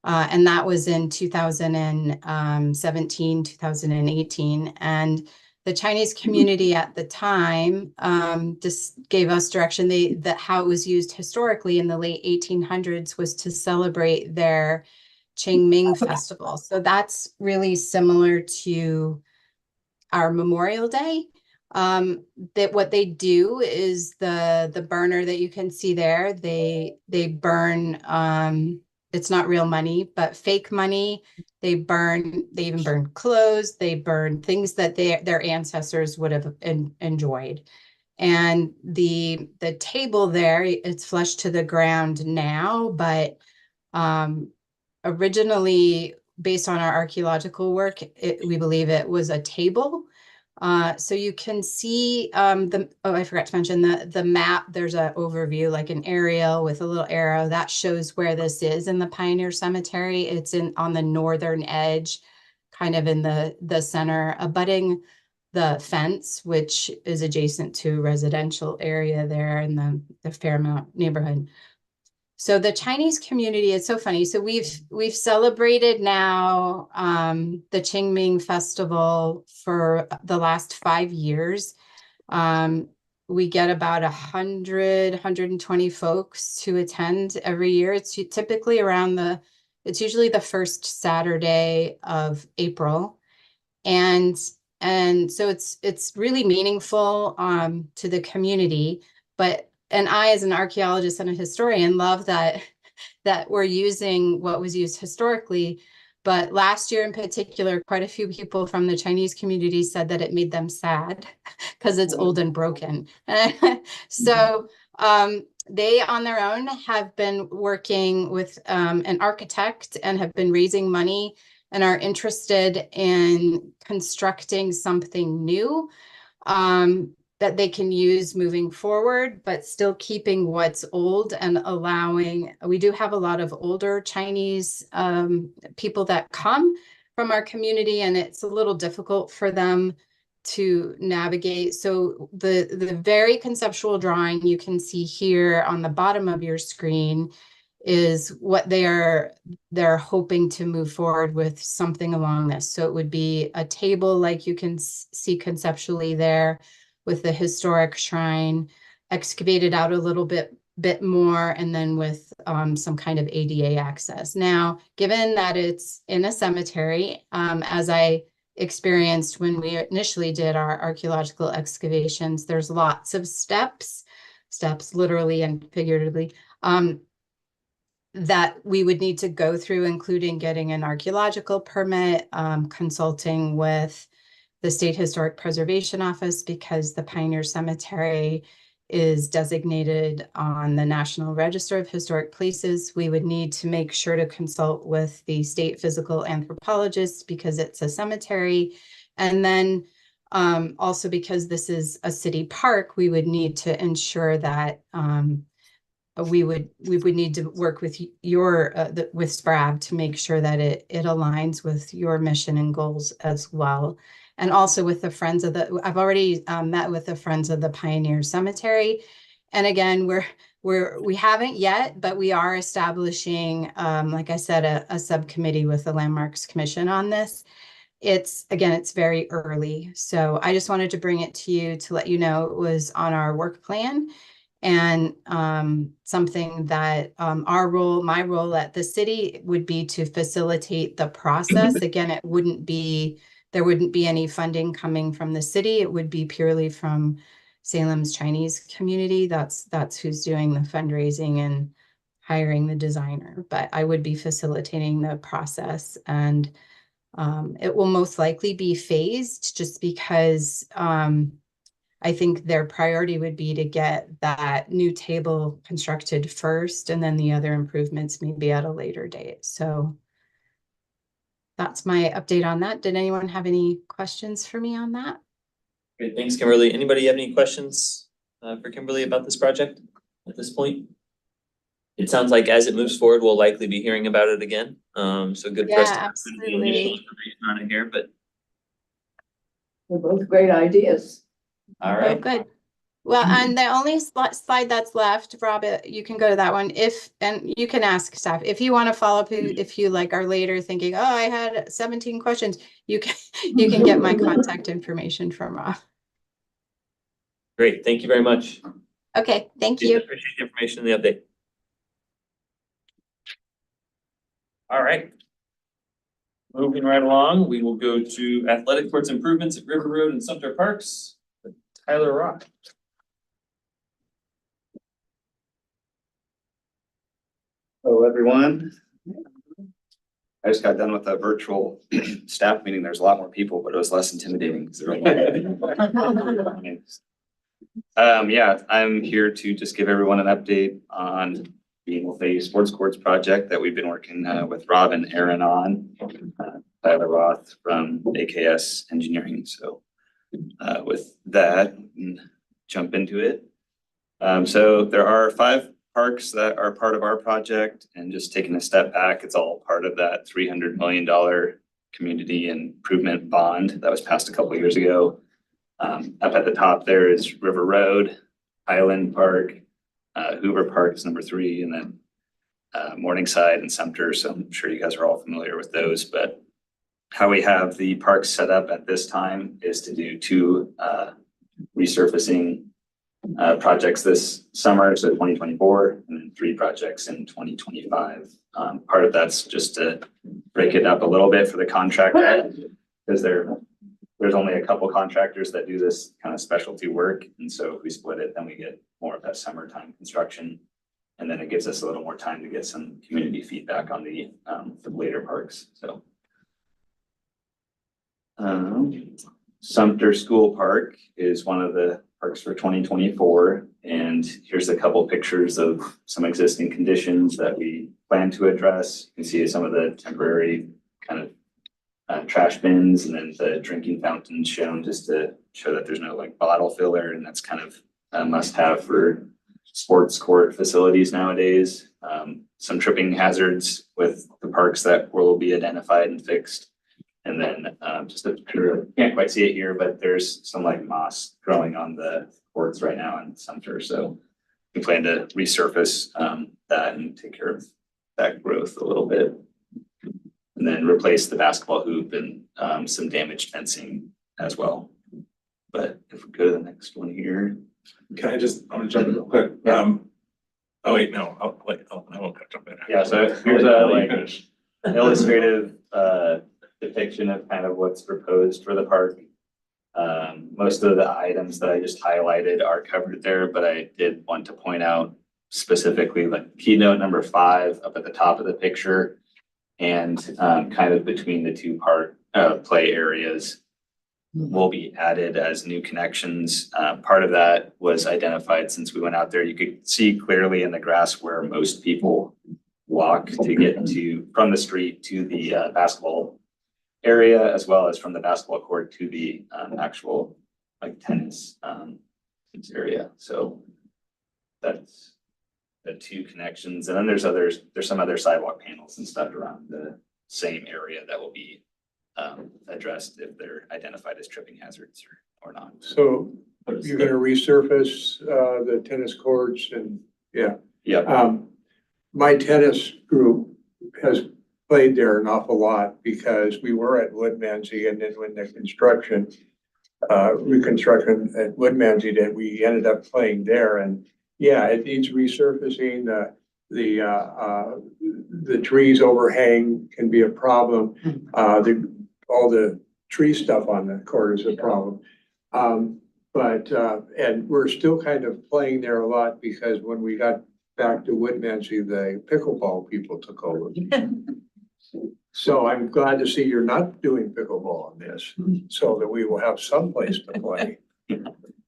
Speaker 11: And that was in 2017, 2018. And the Chinese community at the time just gave us direction. That how it was used historically in the late 1800s was to celebrate their Qingming festival. So that's really similar to our Memorial Day. That what they do is the burner that you can see there, they burn it's not real money, but fake money. They even burn clothes, they burn things that their ancestors would have enjoyed. And the table there, it's flush to the ground now, but originally, based on our archaeological work, we believe it was a table. So you can see I forgot to mention the map. There's an overview, like an aerial with a little arrow that shows where this is in the Pioneer Cemetery. It's on the northern edge, kind of in the center, abutting the fence, which is adjacent to residential area there in the Fairmount neighborhood. So the Chinese community is so funny. So we've celebrated now the Qingming Festival for the last 5 years. We get about 120 folks to attend every year. It's typically it's usually the first Saturday of April. And so it's really meaningful to the community, and I, as an archaeologist and a historian, love that we're using what was used historically. But last year in particular, quite a few people from the Chinese community said that it made them sad because it's old and broken. So they on their own have been working with an architect and have been raising money and are interested in constructing something new that they can use moving forward, but still keeping what's old and allowing, we do have a lot of older Chinese people that come from our community, and it's a little difficult for them to navigate. So the very conceptual drawing you can see here on the bottom of your screen is what they're hoping to move forward with, something along this. So it would be a table like you can see conceptually there, with the historic shrine excavated out a little bit more, and then with some kind of ADA access. Now, given that it's in a cemetery, as I experienced when we initially did our archaeological excavations, there's lots of steps literally and figuratively, that we would need to go through, including getting an archaeological permit, consulting with the State Historic Preservation Office, because the Pioneer Cemetery is designated on the National Register of Historic Places. We would need to make sure to consult with the state physical anthropologist because it's a cemetery. And then also because this is a city park, we would need to ensure that we would need to work with with SPRAB to make sure that it aligns with your mission and goals as well. And also with the Friends of the, I've already met with the Friends of the Pioneer Cemetery. And again, we haven't yet, but we are establishing, like I said, a subcommittee with the Landmarks Commission on this. It's very early. So I just wanted to bring it to you to let you know it was on our work plan, and something that my role at the city would be to facilitate the process. Again, there wouldn't be any funding coming from the city. It would be purely from Salem's Chinese community. That's who's doing the fundraising and hiring the designer. But I would be facilitating the process, and it will most likely be phased, just because I think their priority would be to get that new table constructed first, and then the other improvements maybe at a later date. So that's my update on that. Did anyone have any questions for me on that?
Speaker 3: Great, thanks, Kimberly. Anybody have any questions for Kimberly about this project at this point? It sounds like as it moves forward, we'll likely be hearing about it again. So good for us to have the initial information on it here, but.
Speaker 10: They're both great ideas.
Speaker 3: All
Speaker 11: Oh,
Speaker 3: right.
Speaker 11: good. Well, and the only slide that's left, Rob, you can go to that one. And you can ask staff if you want to follow up. If you are later thinking, oh, I had 17 questions, you can get my contact information from Rob.
Speaker 3: Great, thank you very much.
Speaker 11: Okay, thank you.
Speaker 3: Appreciate the information and the update. All right. Moving right along, we will go to athletic courts improvements at River Road and Sumter Parks. Tyler Rock.
Speaker 12: Hello, everyone. I just got done with a virtual staff meeting. There's a lot more people, but it was less intimidating. Yeah, I'm here to just give everyone an update on the Multi Sports Courts project that we've been working with Rob and Aaron on. Tyler Roth from AKS Engineering. So with that, jump into it. So there are 5 parks that are part of our project, and just taking a step back, it's all part of that $300 million community improvement bond that was passed a couple of years ago. Up at the top there is River Road, Highland Park, Hoover Park is number 3, and then Morningside and Sumter. So I'm sure you guys are all familiar with those, but how we have the parks set up at this time is to do 2 resurfacing projects this summer, so 2024, and then 3 projects in 2025. Part of that's just to break it up a little bit for the contractor, because there's only a couple contractors that do this kind of specialty work, and so if we split it, then we get more of that summertime construction, and then it gives us a little more time to get some community feedback on the later parks. So Sumter School Park is one of the parks for 2024. And here's a couple pictures of some existing conditions that we plan to address. You can see some of the temporary kind of trash bins, and then the drinking fountain shown just to show that there's no like bottle filler, and that's kind of a must have for sports court facilities nowadays. Some tripping hazards with the parks that will be identified and fixed. And then just a picture, can't quite see it here, but there's some like moss growing on the courts right now in Sumter. So we plan to resurface that and take care of that growth a little bit. And then replace the basketball hoop and some damaged fencing as well. But if we go to the next one here.
Speaker 13: Can I just, I'm gonna jump in real quick. Oh wait, no, I won't jump in.
Speaker 12: Yeah, so here's a like illustrative depiction of kind of what's proposed for the park. Most of the items that I just highlighted are covered there, but I did want to point out specifically like keynote number 5 up at the top of the picture and kind of between the two play areas will be added as new connections. Part of that was identified since we went out there. You could see clearly in the grass where most people walk to get to from the street to the basketball area, as well as from the basketball court to the actual like tennis area. So that's the 2 connections. And then there's some other sidewalk panels and stuff around the same area that will be addressed if they're identified as tripping hazards or not.
Speaker 6: So you're gonna resurface the tennis courts and, yeah.
Speaker 12: Yeah.
Speaker 6: My tennis group has played there an awful lot because we were at Woodmansey, and then when the reconstruction at Woodmansey did, we ended up playing there, and yeah, it needs resurfacing. The trees overhang can be a problem. All the tree stuff on the court is a problem. And we're still kind of playing there a lot because when we got back to Woodmansey, the pickleball people took over. So I'm glad to see you're not doing pickleball on this, so that we will have some place to play.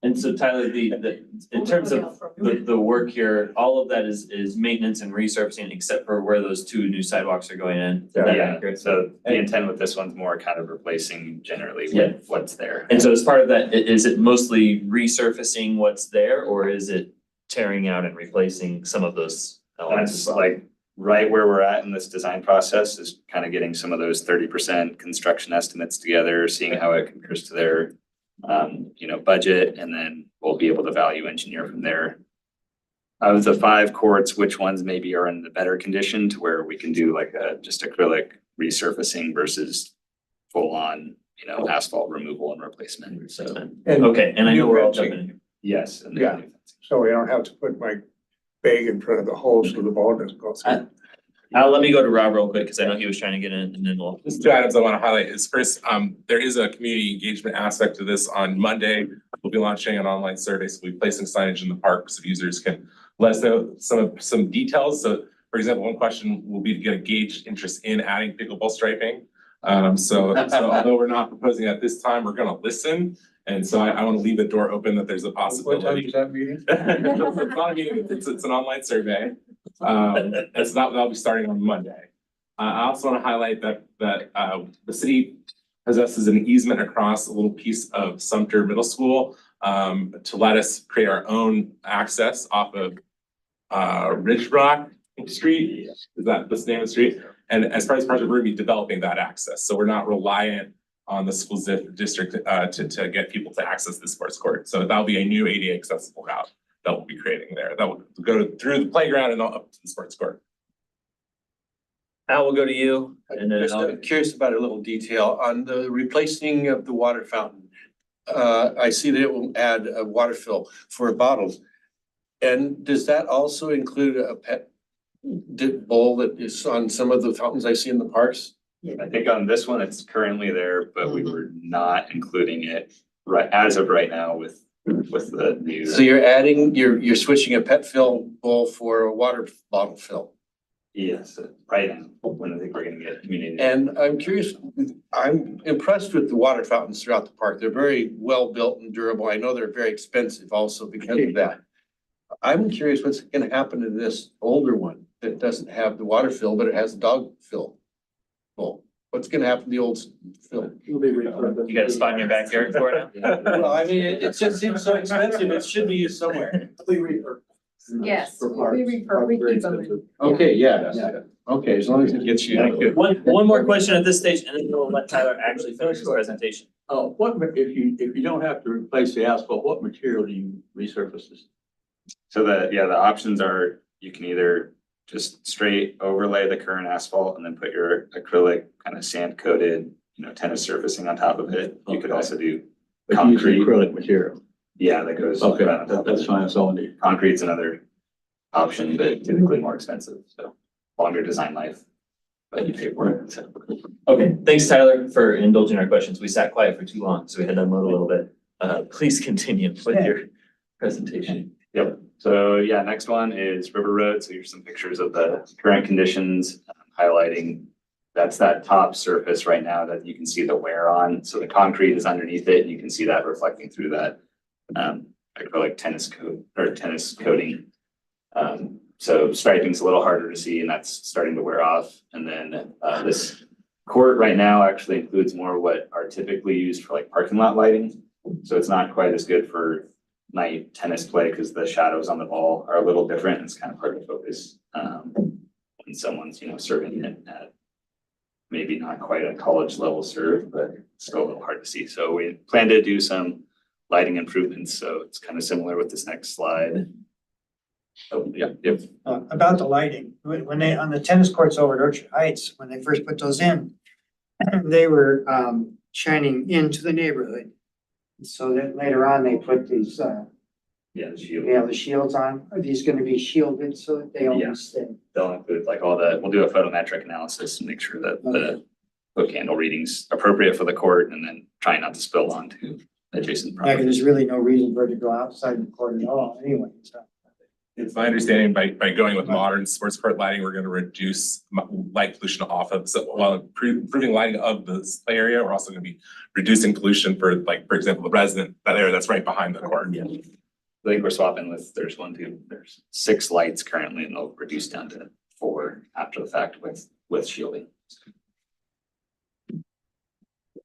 Speaker 3: And so Tyler, in terms of the work here, all of that is maintenance and resurfacing except for where those 2 new sidewalks are going in. Is that accurate?
Speaker 12: So the intent with this one's more kind of replacing generally what's there.
Speaker 3: And so as part of that, is it mostly resurfacing what's there, or is it tearing out and replacing some of those elements as
Speaker 12: That's
Speaker 3: well?
Speaker 12: like right where we're at in this design process is kind of getting some of those 30% construction estimates together, seeing how it compares to their budget, and then we'll be able to value engineer from there. Out of the 5 courts, which ones maybe are in the better condition to where we can do like just acrylic resurfacing versus full on, asphalt removal and replacement. So,
Speaker 3: Okay, and I know
Speaker 6: new
Speaker 3: we're all
Speaker 6: fencing.
Speaker 3: jumping in.
Speaker 12: yes. And
Speaker 6: Yeah. So we don't have to put my bag in front of the hole so the ball doesn't go through.
Speaker 3: Let me go to Rob real quick, because I know he was trying to get in, and then we'll.
Speaker 13: Just 2 items I want to highlight is first, there is a community engagement aspect to this. On Monday, we'll be launching an online survey. So we'll be placing signage in the park so users can let us know some details. So for example, one question will be to get a gauge interest in adding pickleball striping. So although we're not proposing at this time, we're gonna listen. And so I want to leave the door open that there's a
Speaker 6: What time
Speaker 13: possibility.
Speaker 6: is that meeting?
Speaker 13: It's not a meeting, it's an online survey. That'll be starting on Monday. I also want to highlight that the city possesses an easement across a little piece of Sumter Middle School to let us create our own access off of Ridge Rock Street. Is that the name of the street? And as part of this project, we're gonna be developing that access. So we're not reliant on the school district to get people to access the sports court. So that'll be a new ADA accessible route that we'll be creating there. That will go through the playground and up to the sports court.
Speaker 3: Al, we'll go to you, and then
Speaker 1: I'm curious about a little detail on the replacing of the water fountain. I see that it will add a water fill for bottles. And does that also include a pet bowl that is on some of the fountains I see in the parks?
Speaker 12: I think on this one, it's currently there, but we were not including it as of right now with the new.
Speaker 1: So you're switching a pet fill bowl for a water bottle fill.
Speaker 12: Yes, right now, when I think we're gonna get community.
Speaker 1: And I'm curious, I'm impressed with the water fountains throughout the park. They're very well built and durable. I know they're very expensive also because of that. I'm curious what's gonna happen to this older one that doesn't have the water fill, but it has the dog fill bowl. What's gonna happen to the old field?
Speaker 3: You got a spot in your backyard for it now?
Speaker 1: Well, I mean, it just seems so expensive. It should be used somewhere.
Speaker 5: Yes, we keep them.
Speaker 1: Okay, yeah, okay, as long as it gets you.
Speaker 3: One more question at this stage, and then we'll let Tyler actually finish his presentation.
Speaker 7: Oh, if you don't have to replace the asphalt, what material do you resurface this?
Speaker 12: So the options are, you can either just straight overlay the current asphalt and then put your acrylic kind of sand coated, tennis surfacing on top of it. You could also do
Speaker 7: But you use
Speaker 12: concrete.
Speaker 7: acrylic material.
Speaker 12: Yeah, that goes.
Speaker 7: Okay,
Speaker 12: right on top of
Speaker 7: that's
Speaker 12: it.
Speaker 7: fine, that's all I need.
Speaker 12: Concrete's another option, but typically more expensive, so longer design life, but you pay for it, so.
Speaker 3: Okay, thanks, Tyler, for indulging our questions. We sat quiet for too long, so we had to unload a little bit. Please continue with your presentation.
Speaker 12: Yep, so yeah, next one is River Road, so here's some pictures of the current conditions, highlighting that's that top surface right now that you can see the wear on, so the concrete is underneath it, and you can see that reflecting through that acrylic tennis coat or tennis coating. So striping's a little harder to see, and that's starting to wear off. And then this court right now actually includes more what are typically used for like parking lot lighting. So it's not quite as good for night tennis play because the shadows on the ball are a little different. It's kind of hard to focus when someone's, serving it at maybe not quite a college level serve, but still a little hard to see. So we plan to do some lighting improvements. So it's kind of similar with this next slide. Oh, yeah, yep.
Speaker 2: About the lighting, when they, on the tennis courts over at Orchard Heights, when they first put those in, they were shining into the neighborhood. So that later on, they put these,
Speaker 12: Yeah, the shield.
Speaker 2: the shields on. Are these gonna be shielded so that they
Speaker 12: Yeah.
Speaker 2: always stay?
Speaker 12: They'll include like we'll do a photometric analysis and make sure that the hook handle reading's appropriate for the court and then try not to spill onto adjacent
Speaker 2: Yeah, 'cause
Speaker 12: property.
Speaker 2: there's really no reason for it to go outside the court at all anyway, so.
Speaker 13: It's my understanding by going with modern sports court lighting, we're gonna reduce light pollution off of, so while improving lighting of this play area, we're also gonna be reducing pollution for like, for example, the resident, that area that's right behind the court.
Speaker 12: Yeah. I think we're swapping with, there's 6 lights currently and they'll reduce down to 4 after the fact with shielding. I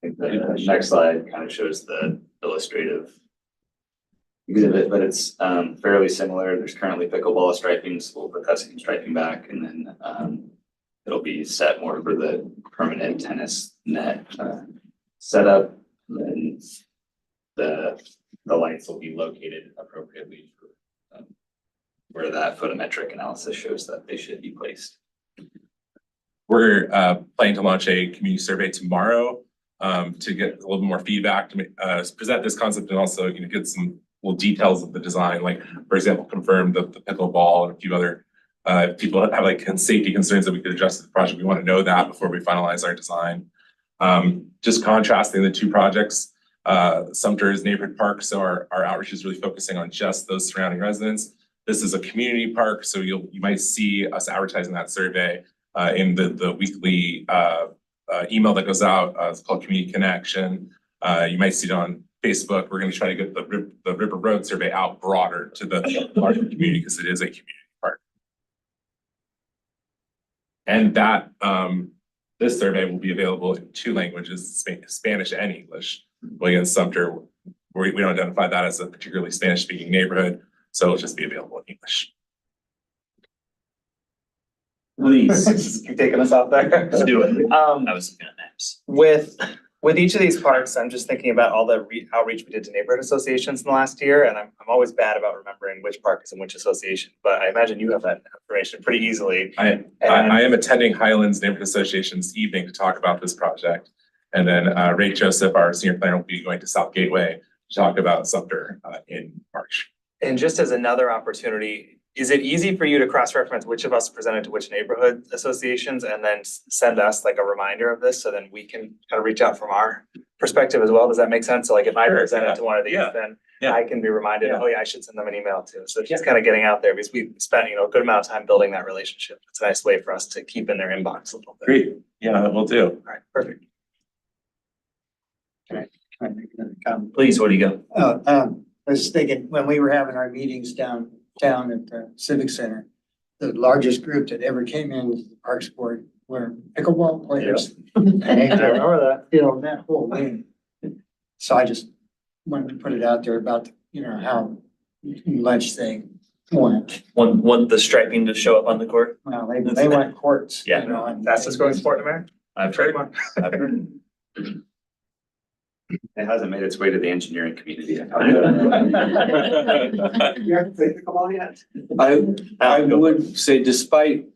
Speaker 12: think the next slide kind of shows the illustrative exhibit, but it's fairly similar. There's currently pickleball striping, so we'll put that same striping back, and then it'll be set more for the permanent tennis net setup. And then the lights will be located appropriately for where that photometric analysis shows that they should be placed.
Speaker 13: We're planning to launch a community survey tomorrow to get a little more feedback to present this concept and also get some little details of the design, like for example, confirm the pickleball and a few other people have like safety concerns that we could adjust to the project. We want to know that before we finalize our design. Just contrasting the two projects, Sumter is neighborhood park, so our outreach is really focusing on just those surrounding residents. This is a community park, so you might see us advertising that survey in the weekly email that goes out. It's called Community Connection. You might see it on Facebook. We're going to try to get the River Road survey out broader to the larger community because it is a community park. And that this survey will be available in 2 languages, Spanish and English. Well, again, Sumter, we don't identify that as a particularly Spanish-speaking neighborhood, so it'll just be available in English.
Speaker 3: Please,
Speaker 2: Just keep taking us out there.
Speaker 3: let's do it. I was looking at maps.
Speaker 2: With each of these parks, I'm just thinking about all the outreach we did to neighborhood associations in the last year, and I'm always bad about remembering which park is in which association, but I imagine you have that information pretty easily.
Speaker 13: I am attending Highlands Neighborhood Association's evening to talk about this project. And then Ray Joseph, our senior planner, will be going to South Gateway to talk about Sumter in March.
Speaker 2: And just as another opportunity, is it easy for you to cross-reference which of us presented to which neighborhood associations and then send us like a reminder of this so then we can kind of reach out from our perspective as well? Does that make sense? So like if I
Speaker 13: Sure,
Speaker 2: present
Speaker 13: yeah.
Speaker 2: it to one of these,
Speaker 13: Yeah.
Speaker 2: then
Speaker 13: Yeah.
Speaker 2: I can be reminded,
Speaker 13: Yeah.
Speaker 2: oh yeah, I should send them an email too. So just kind of getting out there because we spent, a good amount of time building that relationship. It's a nice way for us to keep in their inbox a little bit.
Speaker 13: Great. Yeah, that will do.
Speaker 2: All right, perfect.
Speaker 3: Please, where do you go?
Speaker 2: I was thinking, when we were having our meetings downtown at the Civic Center, the largest group that ever came in was the Parks Board
Speaker 6: We're pickleball players.
Speaker 2: I remember that.
Speaker 6: You know, that whole thing. So I just wanted to put it out there about, you know, how much they want.
Speaker 3: Want the striping to show up on the court?
Speaker 6: Well, they want courts.
Speaker 3: Yeah.
Speaker 6: you know, and-
Speaker 2: Fastest growing sport in America.
Speaker 3: I've
Speaker 2: Trademark.
Speaker 3: I've heard.
Speaker 12: It hasn't made its way to the engineering community.
Speaker 7: You haven't played pickleball yet?
Speaker 1: I would say despite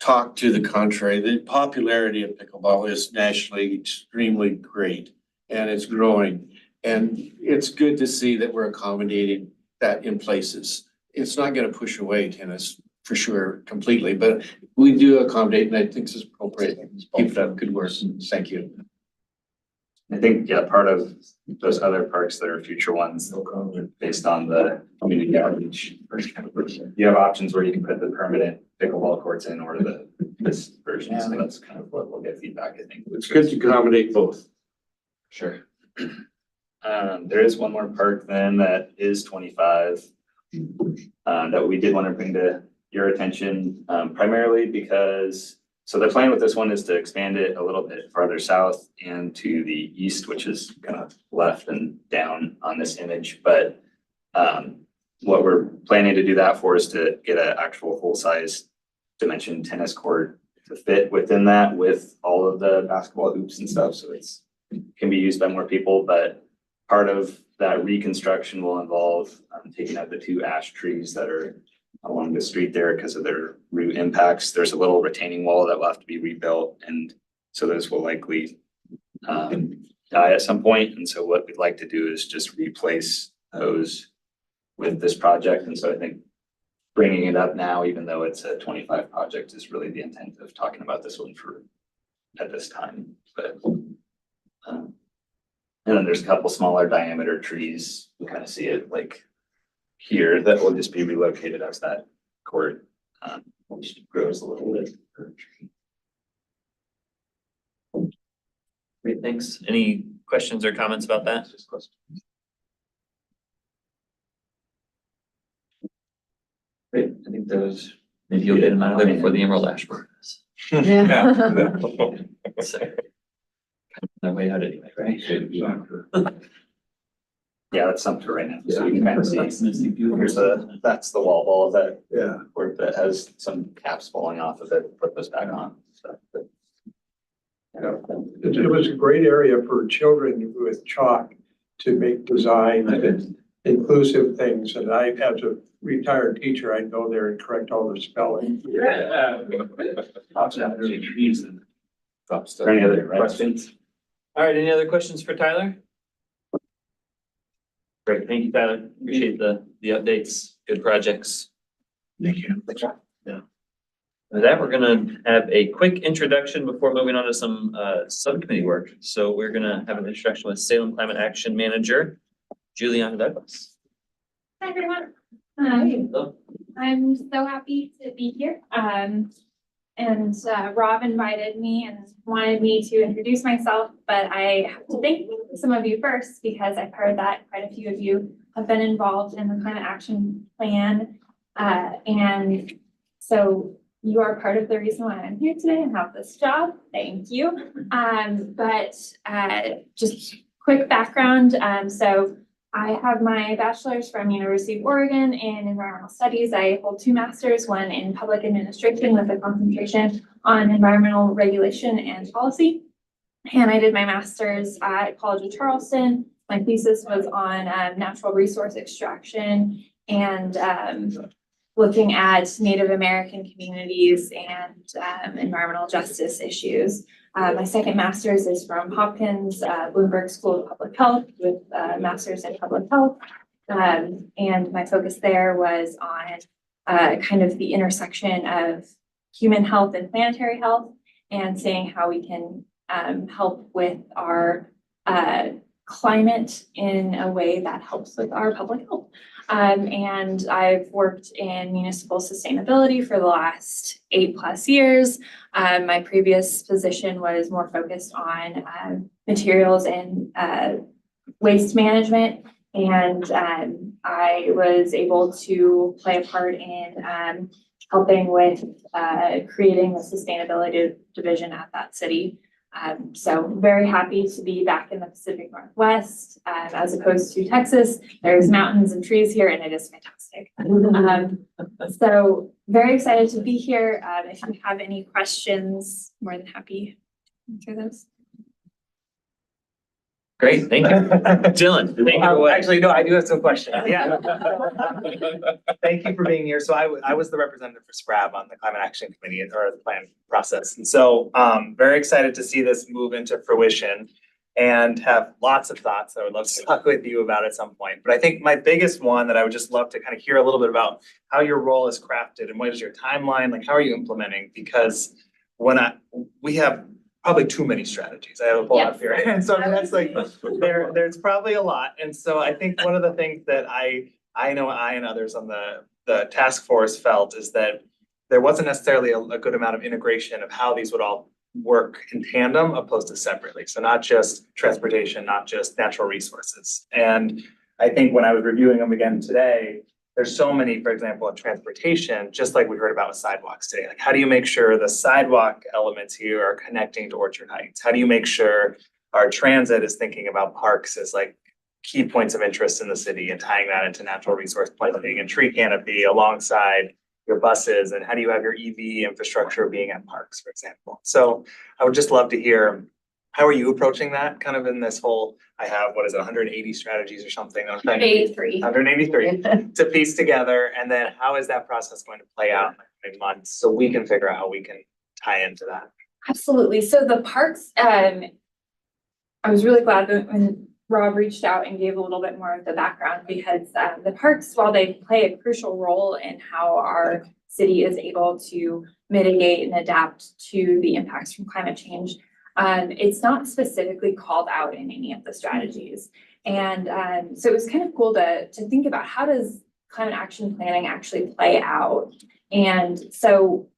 Speaker 1: talk to the contrary, the popularity of pickleball is nationally extremely great and it's growing. And it's good to see that we're accommodating that in places. It's not gonna push away tennis for sure completely, but we do accommodate and I think this is appropriate. Keep it up, good work. Thank you.
Speaker 12: I think, yeah, part of those other parks that are future ones, based on the community outreach. You have options where you can put the permanent pickleball courts in or this version, so that's kind of what we'll get feedback, I think.
Speaker 1: It's good to accommodate both.
Speaker 12: Sure. There is one more park then that is 25, that we did want to bring to your attention, primarily because, so the plan with this one is to expand it a little bit farther south and to the east, which is kind of left and down on this image. But what we're planning to do that for is to get an actual full-size dimension tennis court to fit within that with all of the basketball hoops and stuff. So it's can be used by more people, but part of that reconstruction will involve taking out the 2 ash trees that are along the street there because of their root impacts. There's a little retaining wall that will have to be rebuilt. And so those will likely die at some point. And so what we'd like to do is just replace those with this project. And so I think bringing it up now, even though it's a 25 project, is really the intent of talking about this one at this time. But and then there's a couple smaller diameter trees. You kind of see it like here that will just be relocated as that court, which grows a little bit.
Speaker 3: Great, thanks. Any questions or comments about that? Great, I think those, maybe you'll get them out of there before the Emerald Ash Borer does. So, no way out anyway, right?
Speaker 12: Yeah, that's Sumter right now. So you can kind of see, that's the wall ball of that.
Speaker 6: Yeah.
Speaker 12: Where that has some caps falling off of it, put those back on. So, but,
Speaker 6: It was a great area for children with chalk to make design and inclusive things. And I, as a retired teacher, I'd go there and correct all the spelling.
Speaker 12: Any other questions?
Speaker 3: All right, any other questions for Tyler? Great, thank you, Tyler. Appreciate the updates, good projects.
Speaker 1: Thank you.
Speaker 3: Yeah. With that, we're gonna have a quick introduction before moving on to some subcommittee work. So we're gonna have an introduction with Salem Climate Action Manager, Juliana Douglas.
Speaker 14: Hi, everyone.
Speaker 3: Hello.
Speaker 14: I'm so happy to be here. And Rob invited me and wanted me to introduce myself, but I have to thank some of you first because I've heard that quite a few of you have been involved in the climate action plan. And so you are part of the reason why I'm here today and have this job. Thank you. But just quick background. So I have my bachelor's from University of Oregon in environmental studies. I hold 2 masters, one in public administration with a concentration on environmental regulation and policy. And I did my master's at College of Charleston. My thesis was on natural resource extraction and looking at Native American communities and environmental justice issues. My second master's is from Hopkins Bloomberg School of Public Health with a master's in public health. And my focus there was on kind of the intersection of human health and planetary health and seeing how we can help with our climate in a way that helps with our public health. And I've worked in municipal sustainability for the last 8+ years. My previous position was more focused on materials and waste management. And I was able to play a part in helping with creating the sustainability division at that city. So very happy to be back in the Pacific Northwest, as opposed to Texas. There's mountains and trees here and it is fantastic. So very excited to be here. If you have any questions, more than happy to answer those.
Speaker 3: Great, thank you. Dylan, take it away.
Speaker 2: Actually, no, I do have some questions. Yeah. Thank you for being here. So I was the representative for SCRAB on the Climate Action Committee or the plan process. And so very excited to see this move into fruition and have lots of thoughts that I would love to talk with you about at some point. But I think my biggest one that I would just love to kind of hear a little bit about how your role is crafted and what is your timeline? Like, how are you implementing? Because we have probably too many strategies. I have a pull up here. And so that's like, there's probably a lot. And so I think one of the things that I know I and others on the task force felt is that there wasn't necessarily a good amount of integration of how these would all work in tandem opposed to separately. So not just transportation, not just natural resources. And I think when I was reviewing them again today, there's so many, for example, in transportation, just like we heard about with sidewalks today. Like, how do you make sure the sidewalk elements here are connecting to Orchard Heights? How do you make sure our transit is thinking about parks as like key points of interest in the city and tying that into natural resource planning and tree canopy alongside your buses? And how do you have your EV infrastructure being at parks, for example? So I would just love to hear, how are you approaching that kind of in this whole, I have, 180 strategies or something?
Speaker 5: 183.
Speaker 2: 183 to piece together. And then how is that process going to play out in the coming months so we can figure out how we can tie into that?
Speaker 14: Absolutely. So the parks, I was really glad that when Rob reached out and gave a little bit more of the background, because the parks, while they play a crucial role in how our city is able to mitigate and adapt to the impacts from climate change, it's not specifically called out in any of the strategies. And so it was kind of cool to think about, how does climate action planning actually play out? And so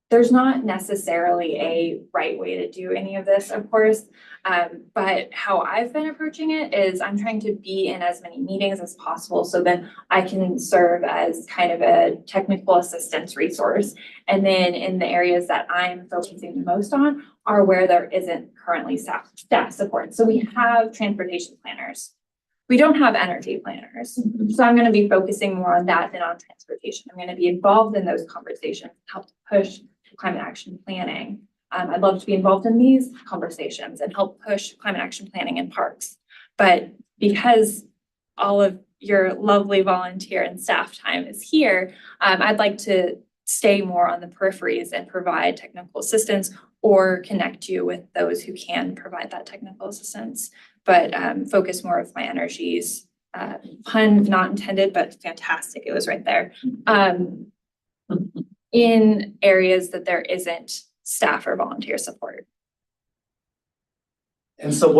Speaker 14: there's not necessarily a right way to do any of this, of course, but how I've been approaching it is I'm trying to be in as many meetings as possible so that I can serve as kind of a technical assistance resource. And then in the areas that I'm focusing the most on are where there isn't currently staff support. So we have transportation planners. We don't have energy planners. So I'm going to be focusing more on that than on transportation. I'm going to be involved in those conversations, help push climate action planning. I'd love to be involved in these conversations and help push climate action planning in parks. But because all of your lovely volunteer and staff time is here, I'd like to stay more on the peripheries and provide technical assistance or connect you with those who can provide that technical assistance, but focus more of my energies, pun not intended, but fantastic, it was right there, in areas that there isn't staff or volunteer support.
Speaker 2: And so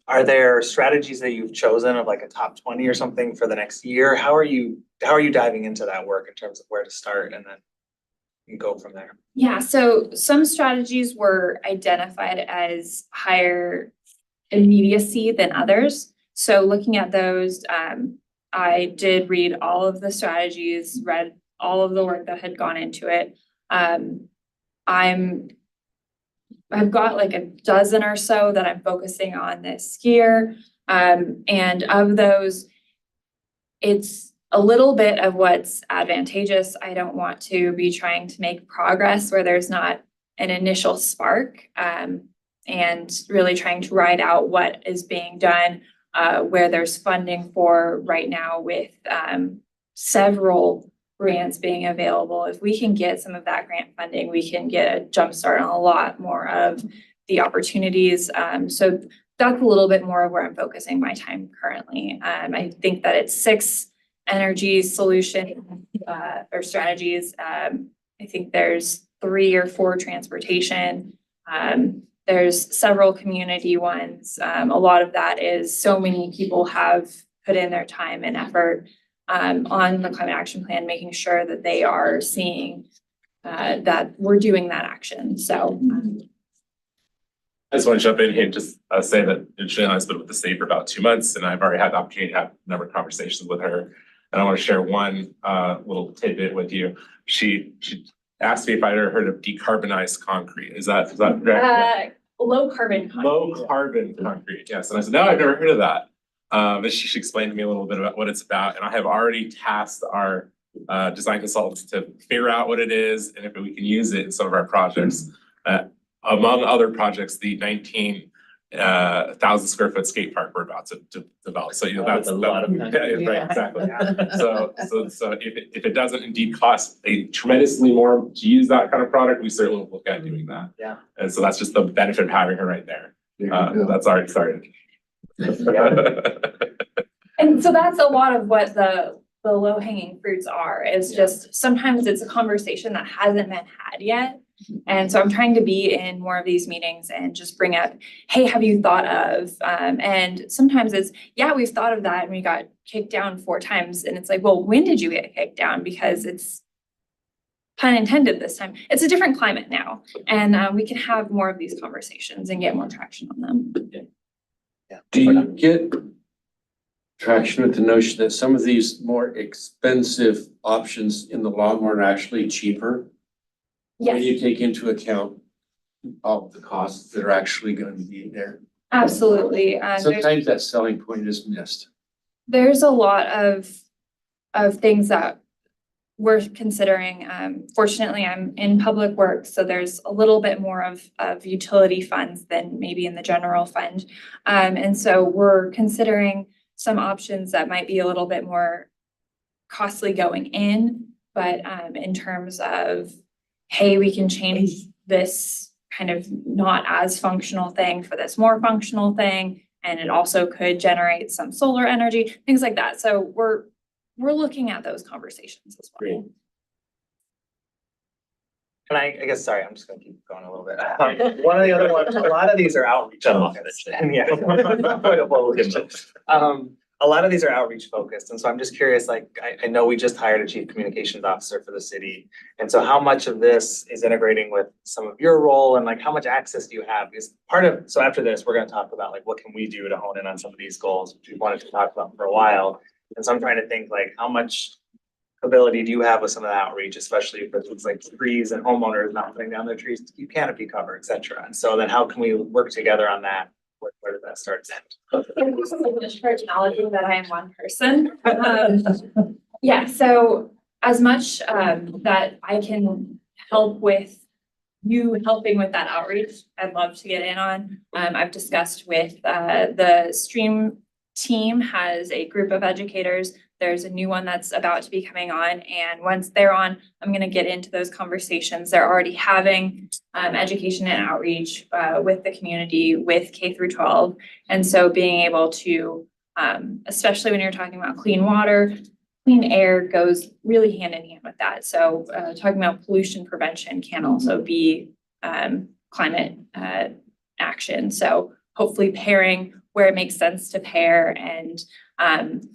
Speaker 2: are there strategies that you've chosen of like a top 20 or something for the next year? How are you diving into that work in terms of where to start and then you go from there?
Speaker 14: Yeah, so some strategies were identified as higher immediacy than others. So looking at those, I did read all of the strategies, read all of the work that had gone into it. I've got like a dozen or so that I'm focusing on this year. And of those, it's a little bit of what's advantageous. I don't want to be trying to make progress where there's not an initial spark, and really trying to ride out what is being done, where there's funding for right now with several grants being available. If we can get some of that grant funding, we can get a jump start on a lot more of the opportunities. So that's a little bit more of where I'm focusing my time currently. I think that it's 6 energy solution or strategies. I think there's 3 or 4 transportation. There's several community ones. A lot of that is so many people have put in their time and effort on the climate action plan, making sure that they are seeing that we're doing that action. So
Speaker 13: I just want to jump in here and just say that Shayla's been with the city for about 2 months, and I've already had the opportunity to have a number of conversations with her. And I want to share one little tidbit with you. She asked me if I'd ever heard of decarbonized concrete. Is that correct?
Speaker 14: Low carbon.
Speaker 13: Low carbon concrete, yes. And I said, no, I've never heard of that. And she explained to me a little bit about what it's about. And I have already tasked our design consultants to figure out what it is and if we can use it in some of our projects. Among other projects, the 19,000 square foot skate park we're about to develop. So, that's
Speaker 3: a lot of
Speaker 13: yeah, right, exactly. So if it doesn't indeed cost tremendously more to use that kind of product, we certainly will look at doing that.
Speaker 2: Yeah.
Speaker 13: And so that's just the benefit of having her right there. That's already started.
Speaker 14: And so that's a lot of what the low hanging fruits are, is just sometimes it's a conversation that hasn't been had yet. And so I'm trying to be in more of these meetings and just bring up, hey, have you thought of, and sometimes it's, yeah, we've thought of that and we got kicked down 4 times. And it's like, well, when did you get kicked down? Because it's pun intended this time. It's a different climate now. And we can have more of these conversations and get more traction on them.
Speaker 2: Yeah.
Speaker 1: Do you get traction with the notion that some of these more expensive options in the long run are actually cheaper? When
Speaker 14: Yes,
Speaker 1: you take into account all of the costs that are actually going to be there.
Speaker 14: absolutely.
Speaker 1: Sometimes that selling point is missed.
Speaker 14: There's a lot of things that we're considering. Fortunately, I'm in public works, so there's a little bit more of utility funds than maybe in the general fund. And so we're considering some options that might be a little bit more costly going in, but in terms of, hey, we can change this kind of not as functional thing for this more functional thing. And it also could generate some solar energy, things like that. So we're looking at those conversations as well.
Speaker 2: Great. And I guess, sorry, I'm just gonna keep going a little bit. One of the other ones, a lot of these are outreach focused. And yeah. A lot of these are outreach focused. And so I'm just curious, like, I know we just hired a chief communications officer for the city. And so how much of this is integrating with some of your role, and like, how much access do you have? Because so after this, we're gonna talk about like, what can we do to hone in on some of these goals, which we wanted to talk about for a while. And so I'm trying to think like, how much ability do you have with some of the outreach, especially for things like trees and homeowners not putting down their trees to keep canopy cover, et cetera. And so then how can we work together on that? Where does that start?
Speaker 14: Just for acknowledging that I am one person. Yeah, so as much that I can help with you helping with that outreach, I'd love to get in on. I've discussed with the stream team has a group of educators. There's a new one that's about to be coming on, and once they're on, I'm going to get into those conversations. They're already having education and outreach with the community, with K through 12. And so being able to, especially when you're talking about clean water, clean air goes really hand in hand with that. So talking about pollution prevention can also be climate action. So hopefully pairing where it makes sense to pair, and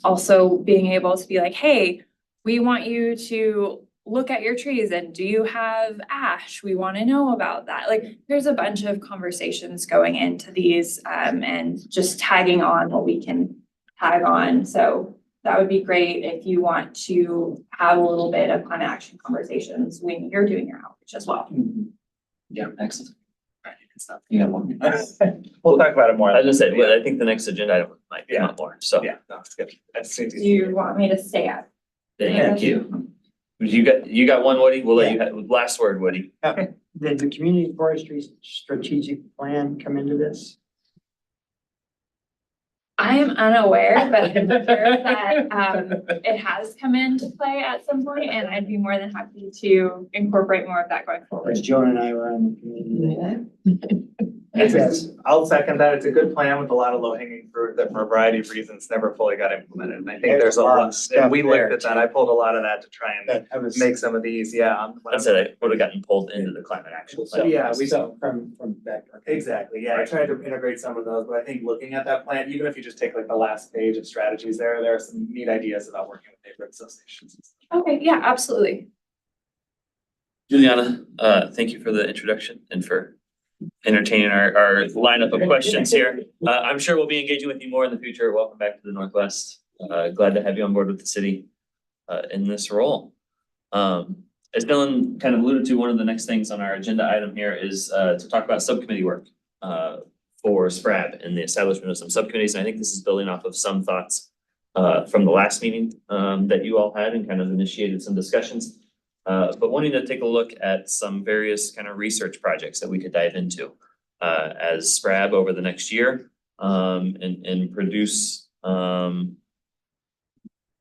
Speaker 14: also being able to be like, hey, we want you to look at your trees, and do you have ash? We want to know about that. Like, there's a bunch of conversations going into these and just tagging on what we can tag on. So that would be great if you want to have a little bit of climate action conversations when you're doing your outreach as well.
Speaker 3: Yeah, excellent. You got one.
Speaker 2: We'll talk about it more.
Speaker 3: I was gonna say, but I think the next agenda item might be a lot more, so.
Speaker 2: Yeah, no, it's good.
Speaker 14: Do you want me to stay at?
Speaker 3: Thank you. You got one, Woody? We'll let you have last word, Woody.
Speaker 15: Did the community forestry strategic plan come into this?
Speaker 14: I am unaware, but I'm sure that it has come into play at some point, and I'd be more than happy to incorporate more of that going forward.
Speaker 15: Because Joan and I were on the community.
Speaker 2: I'll second that. It's a good plan with a lot of low hanging fruit that for a variety of reasons never fully got implemented. And I think there's a lot, and we looked at that. I pulled a lot of that to try and make some of these,
Speaker 3: I said I would have gotten pulled into the climate action plan.
Speaker 2: Yeah, we
Speaker 15: So from back.
Speaker 2: exactly. Yeah, I tried to integrate some of those, but I think looking at that plan, even if you just take like the last page of strategies there are some neat ideas about working with neighborhood associations.
Speaker 14: Okay, yeah, absolutely.
Speaker 3: Juliana, thank you for the introduction and for entertaining our lineup of questions here. I'm sure we'll be engaging with you more in the future. Welcome back to the Northwest. Glad to have you on board with the city in this role. As Dylan kind of alluded to, one of the next things on our agenda item here is to talk about subcommittee work for SPRAB and the establishment of some subcommittees. And I think this is building off of some thoughts from the last meeting that you all had and kind of initiated some discussions. But wanting to take a look at some various kind of research projects that we could dive into as SPRAB over the next year and produce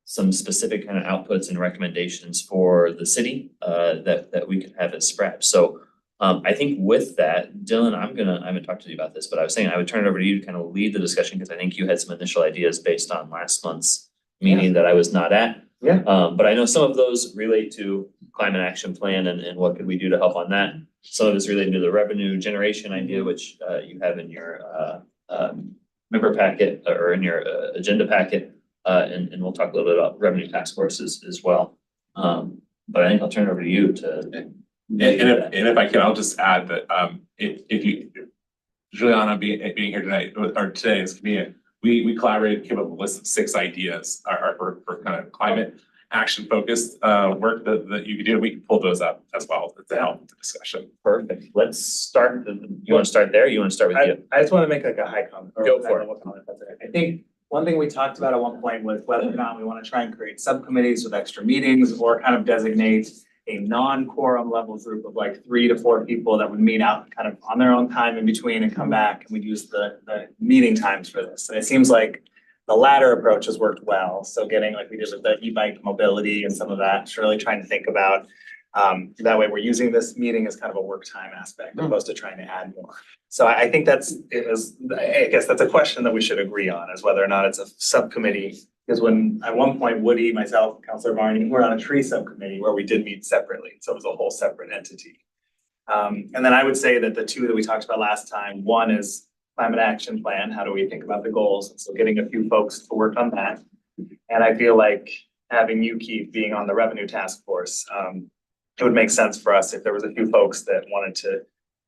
Speaker 3: some specific kind of outputs and recommendations for the city that we could have as SPRAB. So I think with that, Dylan, I haven't talked to you about this, but I was saying I would turn it over to you to kind of lead the discussion because I think you had some initial ideas based on last month's meeting that I was not at.
Speaker 2: Yeah.
Speaker 3: But I know some of those relate to climate action plan and what could we do to help on that. Some of it's related to the revenue generation idea, which you have in your member packet or in your agenda packet. And we'll talk a little bit about revenue task forces as well. But I think I'll turn it over to you to.
Speaker 13: And if I can, I'll just add that if you, Juliana being here tonight or today as convenient, we collaborated, came up with a list of 6 ideas for kind of climate action focused work that you could do. We can pull those up as well to help with the discussion.
Speaker 3: Perfect. Let's start. You want to start there? You want to start with you?
Speaker 2: I just want to make like a high comment.
Speaker 3: Go for it.
Speaker 2: I think one thing we talked about at one point was whether or not we want to try and create subcommittees with extra meetings or kind of designate a non-quorum level group of like 3 to 4 people that would meet out kind of on their own time in between and come back, and we'd use the meeting times for this. And it seems like the latter approach has worked well. So getting like we did with the e-bike mobility and some of that, just really trying to think about that way we're using this meeting as kind of a work time aspect opposed to trying to add more. So I think I guess that's a question that we should agree on, is whether or not it's a subcommittee. Because when at one point Woody, myself, Councilor Barney, we're on a tree subcommittee where we did meet separately. So it was a whole separate entity. And then I would say that the 2 that we talked about last time, one is climate action plan. How do we think about the goals? And so getting a few folks to work on that. And I feel like having you, Keith, being on the revenue task force, it would make sense for us if there was a few folks that wanted to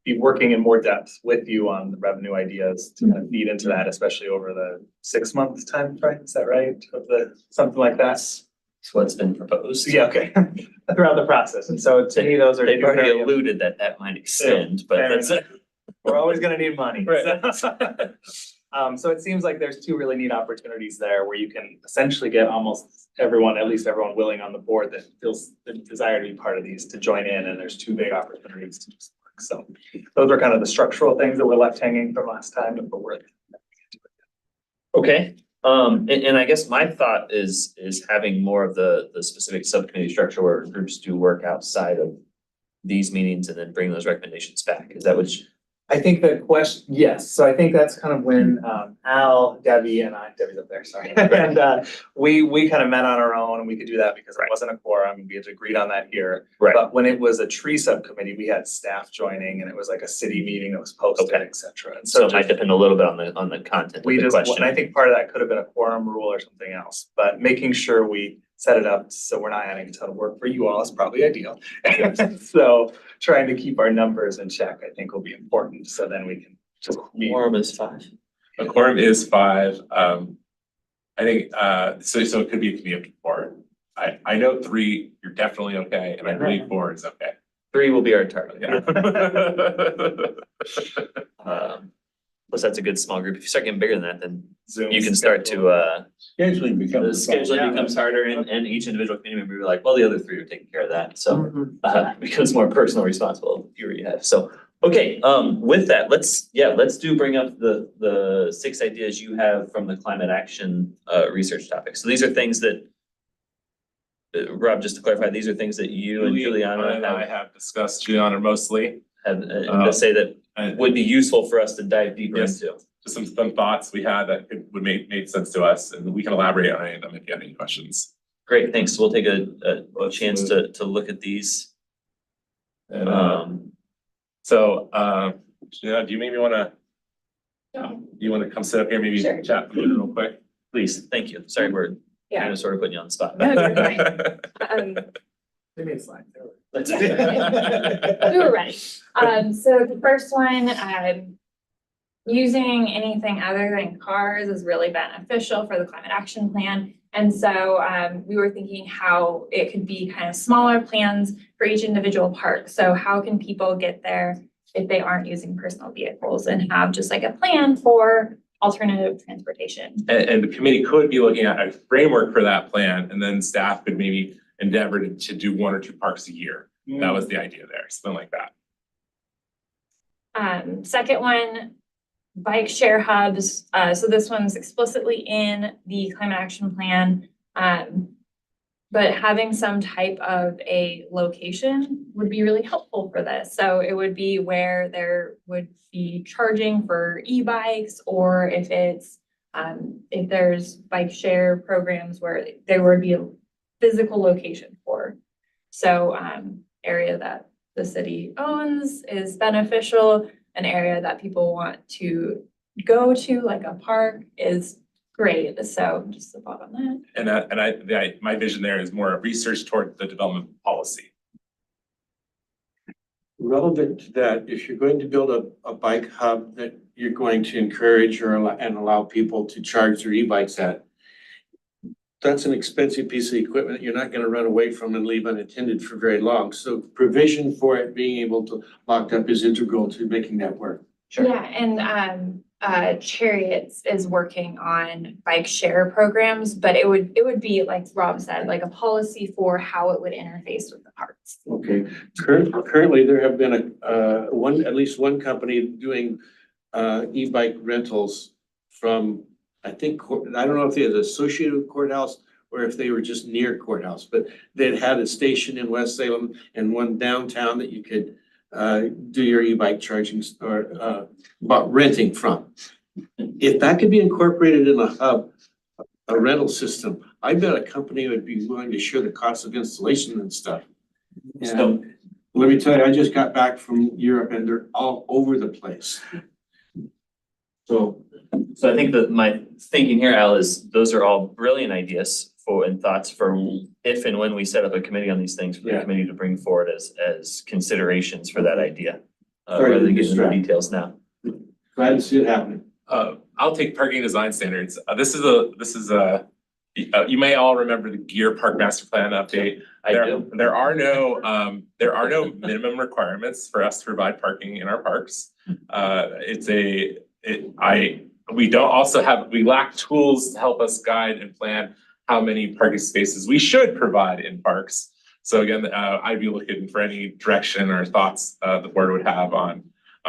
Speaker 2: be working in more depth with you on the revenue ideas to kind of feed into that, especially over the 6 months time frame. Is that right? Something like that.
Speaker 3: That's what's been proposed.
Speaker 2: Yeah, okay. Throughout the process. And so to me, those are.
Speaker 3: They've already alluded that might extend, but that's it.
Speaker 2: We're always gonna need money.
Speaker 3: Right.
Speaker 2: So it seems like there's 2 really neat opportunities there where you can essentially get almost everyone, at least everyone willing on the board that feels the desire to be part of these to join in, and there's 2 big opportunities to just work. So those are kind of the structural things that were left hanging from last time, but we're.
Speaker 3: Okay. And I guess my thought is having more of the specific subcommittee structure where groups do work outside of these meetings and then bring those recommendations back. Is that which?
Speaker 2: I think the question, yes. So I think that's kind of when Al, Debbie and Debbie's up there, sorry. And we kind of met on our own, and we could do that because it wasn't a quorum. We had agreed on that here.
Speaker 3: Right.
Speaker 2: But when it was a tree subcommittee, we had staff joining, and it was like a city meeting that was posted, et cetera. And
Speaker 3: So it might depend a little bit on the content of the question.
Speaker 2: And I think part of that could have been a quorum rule or something else, but making sure we set it up so we're not adding a ton of work for you all is probably ideal. So trying to keep our numbers in check, I think, will be important. So then we can just.
Speaker 3: Quorum is 5.
Speaker 13: A quorum is 5. I think so it could be up to 4. I know 3, you're definitely okay, and I believe 4 is okay.
Speaker 3: 3 will be our target.
Speaker 13: Yeah.
Speaker 3: Plus that's a good small group. If you start getting bigger than that, then
Speaker 2: Zoom
Speaker 3: you can start to
Speaker 7: Scheduling
Speaker 3: the
Speaker 7: becomes.
Speaker 3: scheduling becomes harder and each individual committee member will be like, well, the other 3 are taking care of that. So it becomes more personal responsible fewer you have. So, okay, with that, let's bring up the 6 ideas you have from the climate action research topic. So these are things that Rob, just to clarify, these are things that you and Juliana
Speaker 13: and I have discussed, Juliana mostly.
Speaker 3: have to say that would be useful for us to dive deeper
Speaker 13: Yes.
Speaker 3: into.
Speaker 13: Just some thoughts we had that would made sense to us, and we can elaborate on any of them if you have any questions.
Speaker 3: Great, thanks. We'll take a chance to look at these.
Speaker 13: And Juliana, do you maybe wanna come sit up here, maybe
Speaker 10: Sure.
Speaker 13: chat a little real quick?
Speaker 3: Please, thank you. Sorry, we're kind of sort of putting you on the spot.
Speaker 10: No, you're fine.
Speaker 2: Give me a slide.
Speaker 14: We were ready. So the first one, using anything other than cars is really beneficial for the climate action plan. And so we were thinking how it could be kind of smaller plans for each individual park. So how can people get there if they aren't using personal vehicles, and have just like a plan for alternative transportation?
Speaker 13: And the committee could be looking at a framework for that plan, and then staff could maybe endeavor to do 1 or 2 parks a year. That was the idea there, something like that.
Speaker 14: Second one, bike share hubs. So this one's explicitly in the climate action plan. But having some type of a location would be really helpful for this. So it would be where there would be charging for e-bikes, or if it's if there's bike share programs where there would be a physical location for. So area that the city owns is beneficial. An area that people want to go to, like a park, is great. So just a thought on that.
Speaker 13: And my vision there is more research toward the development policy.
Speaker 1: Relevant to that, if you're going to build a bike hub that you're going to encourage and allow people to charge their e-bikes at, that's an expensive piece of equipment you're not gonna run away from and leave unattended for very long. So provision for it being able to locked up is integral to making that work.
Speaker 14: Sure. Yeah, and Chariots is working on bike share programs, but it would be, like Rob said, like a policy for how it would interface with the parks.
Speaker 1: Okay, currently there have been at least one company doing e-bike rentals from, I think, I don't know if they was associated with courthouse or if they were just near courthouse, but they'd had a station in West Salem and one downtown that you could do your e-bike charging or renting from. If that could be incorporated in a hub, a rental system, I bet a company would be willing to share the cost of installation and stuff.
Speaker 3: So-
Speaker 1: And let me tell you, I just got back from Europe and they're all over the place. So
Speaker 3: So I think that my thinking here, Al, is those are all brilliant ideas and thoughts for if and when we set up a committee on these things for the
Speaker 1: Yeah.
Speaker 3: committee to bring forward as considerations for that idea.
Speaker 1: Sorry
Speaker 3: Rather
Speaker 1: to
Speaker 3: than getting into the
Speaker 1: distract.
Speaker 3: details now.
Speaker 1: glad to see it happening.
Speaker 13: I'll take parking design standards. This is a you may all remember the Gear Park Master Plan update. There are no minimum requirements for us to provide parking in our parks. We lack tools to help us guide and plan how many parking spaces we should provide in parks. So again, I'd be looking for any direction or thoughts the board would have on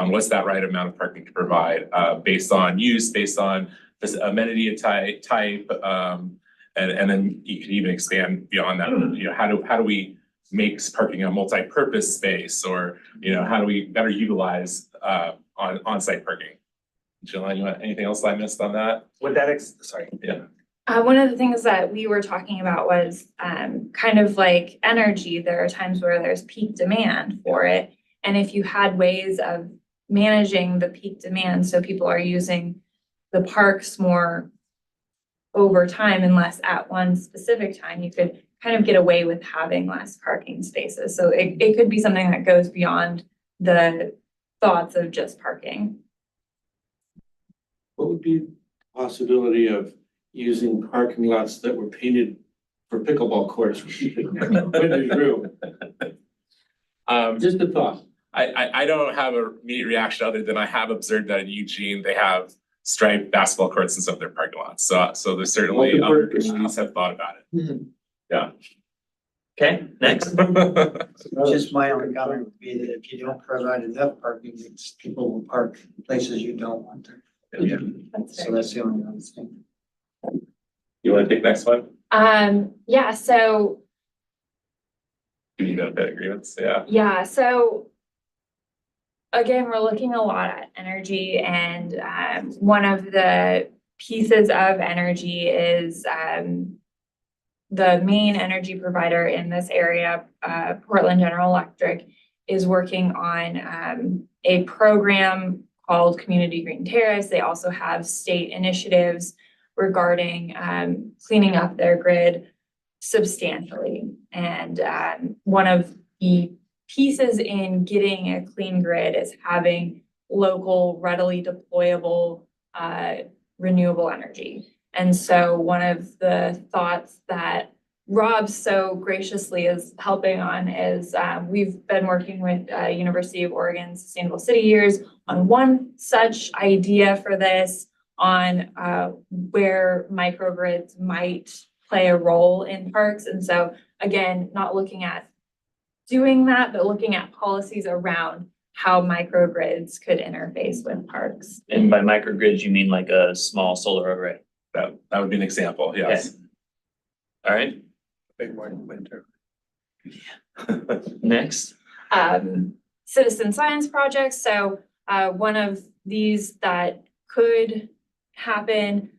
Speaker 13: what's that right amount of parking to provide, based on use, based on this amenity type, and then you can even expand beyond that. You know, how do we make parking a multi-purpose space, or how do we better utilize on-site parking? Jill, anything else I missed on that?
Speaker 2: Would that, sorry.
Speaker 13: Yeah.
Speaker 14: One of the things that we were talking about was kind of like energy. There are times where there's peak demand for it. And if you had ways of managing the peak demand, so people are using the parks more over time and less at one specific time, you could kind of get away with having less parking spaces. So it could be something that goes beyond the thoughts of just parking.
Speaker 1: What would be the possibility of using parking lots that were painted for pickleball courts? When there's room. Just a thought.
Speaker 13: I don't have an immediate reaction other than I have observed that in Eugene, they have striped basketball courts in some of their parking lots. So there's certainly other communities have thought about it. Yeah.
Speaker 3: Okay, next.
Speaker 15: Just my only comment would be that if you don't provide enough parking, people will park places you don't want to.
Speaker 13: Yeah.
Speaker 15: So that's the only other thing.
Speaker 13: You want to take next one?
Speaker 14: Yeah, so
Speaker 13: You know, that agreements, yeah.
Speaker 14: yeah, so again, we're looking a lot at energy, and one of the pieces of energy is the main energy provider in this area, Portland General Electric, is working on a program called Community Green Terrace. They also have state initiatives regarding cleaning up their grid. substantially. And one of the pieces in getting a clean grid is having local, readily deployable renewable energy. And so one of the thoughts that Rob so graciously is helping on is we've been working with University of Oregon Sustainable City Years on one such idea for this, on where microgrids might play a role in parks. And so again, not looking at doing that, but looking at policies around how microgrids could interface with parks.
Speaker 3: And by microgrids, you mean like a small solar array?
Speaker 13: That would be an example, yes.
Speaker 3: All right,
Speaker 6: Big one, winter.
Speaker 3: next.
Speaker 14: Citizen science projects. So one of these that could happen,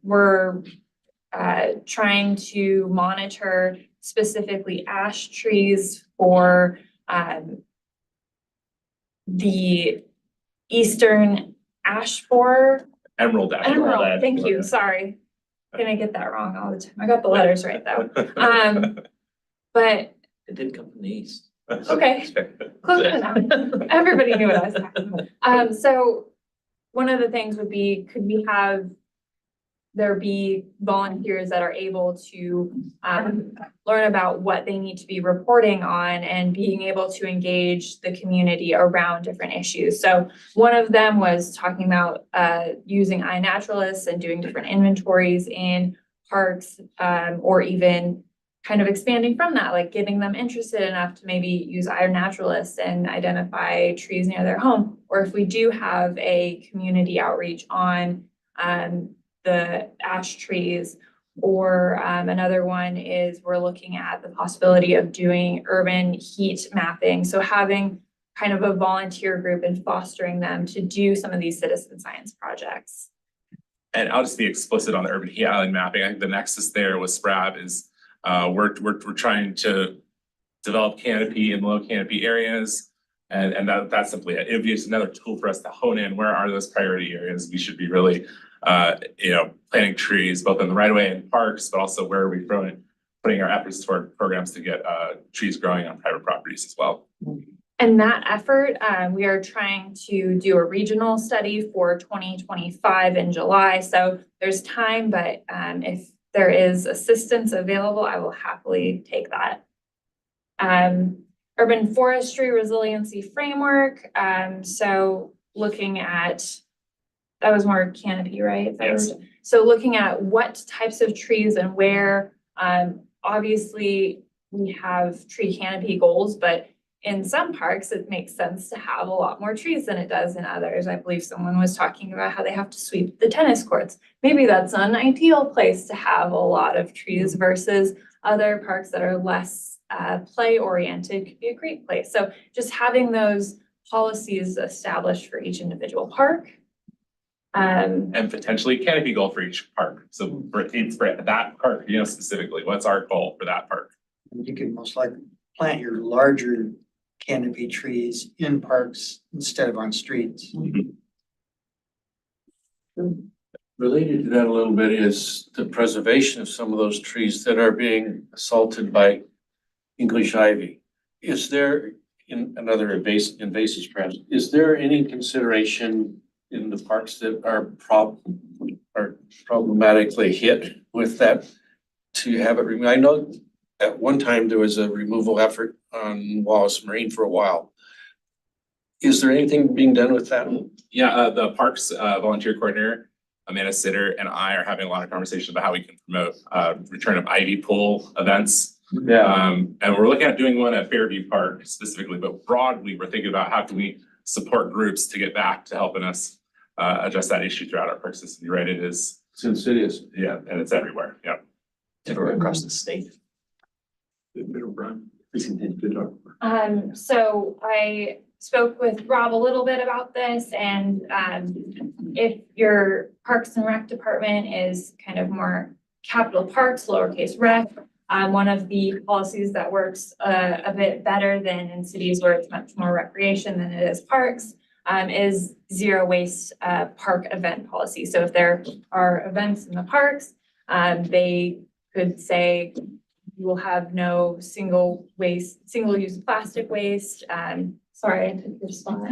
Speaker 14: we're trying to monitor specifically ash trees for the eastern ash borer.
Speaker 13: Emerald ash.
Speaker 14: Emerald, thank you, sorry. Gonna get that wrong all the time. I got the letters right though. But
Speaker 3: It did come from the east.
Speaker 14: okay, close enough. Everybody knew what I was talking about. So one of the things would be, could we have there be volunteers that are able to learn about what they need to be reporting on and being able to engage the community around different issues. So one of them was talking about using iNaturalists and doing different inventories in parks, or even kind of expanding from that, like getting them interested enough to maybe use iNaturalists and identify trees near their home. Or if we do have a community outreach on the ash trees, or another one is we're looking at the possibility of doing urban heat mapping. So having kind of a volunteer group and fostering them to do some of these citizen science projects.
Speaker 13: And I'll just be explicit on the urban heat island mapping. I think the nexus there with SPRAB is we're trying to develop canopy in low canopy areas. And that's simply it. It'd be just another tool for us to hone in where are those priority areas we should be really planting trees both in the right of way and parks, but also where are we putting our efforts toward programs to get trees growing on private properties as well.
Speaker 14: And that effort, we are trying to do a regional study for 2025 in July. So there's time, but if there is assistance available, I will happily take that. Urban forestry resiliency framework. So looking at, that was more canopy, right?
Speaker 13: Yes.
Speaker 14: So looking at what types of trees and where, obviously we have tree canopy goals, but in some parks, it makes sense to have a lot more trees than it does in others. I believe someone was talking about how they have to sweep the tennis courts. Maybe that's not an ideal place to have a lot of trees versus other parks that are less play-oriented could be a great place. So just having those policies established for each individual park.
Speaker 13: And potentially canopy goal for each park. So for that park, specifically, what's our goal for that park?
Speaker 15: You can most likely plant your larger canopy trees in parks instead of on streets.
Speaker 1: Related to that a little bit is the preservation of some of those trees that are being assaulted by English ivy. Is there, in another invasive perhaps, is there any consideration in the parks that are problematically hit with that to have it removed? I know at one time there was a removal effort on Wallace Marine for a while. Is there anything being done with that?
Speaker 13: Yeah, the parks volunteer coordinator, Amanda Sitter, and I are having a lot of conversations about how we can promote return of ivy pool events.
Speaker 1: Yeah.
Speaker 13: And we're looking at doing one at Fairview Park specifically, but broadly, we're thinking about how can we support groups to get back to helping us address that issue throughout our park system. You're right, it is.
Speaker 1: It's insidious.
Speaker 13: Yeah, and it's everywhere, yeah.
Speaker 3: Everywhere across the state.
Speaker 14: So I spoke with Rob a little bit about this, and if your Parks and Rec department is kind of more capital parks, lowercase rec, one of the policies that works a bit better than in cities where it's much more recreation than it is parks, is zero waste park event policy. So if there are events in the parks, they could say you will have no single-use plastic waste, sorry, I took your spot.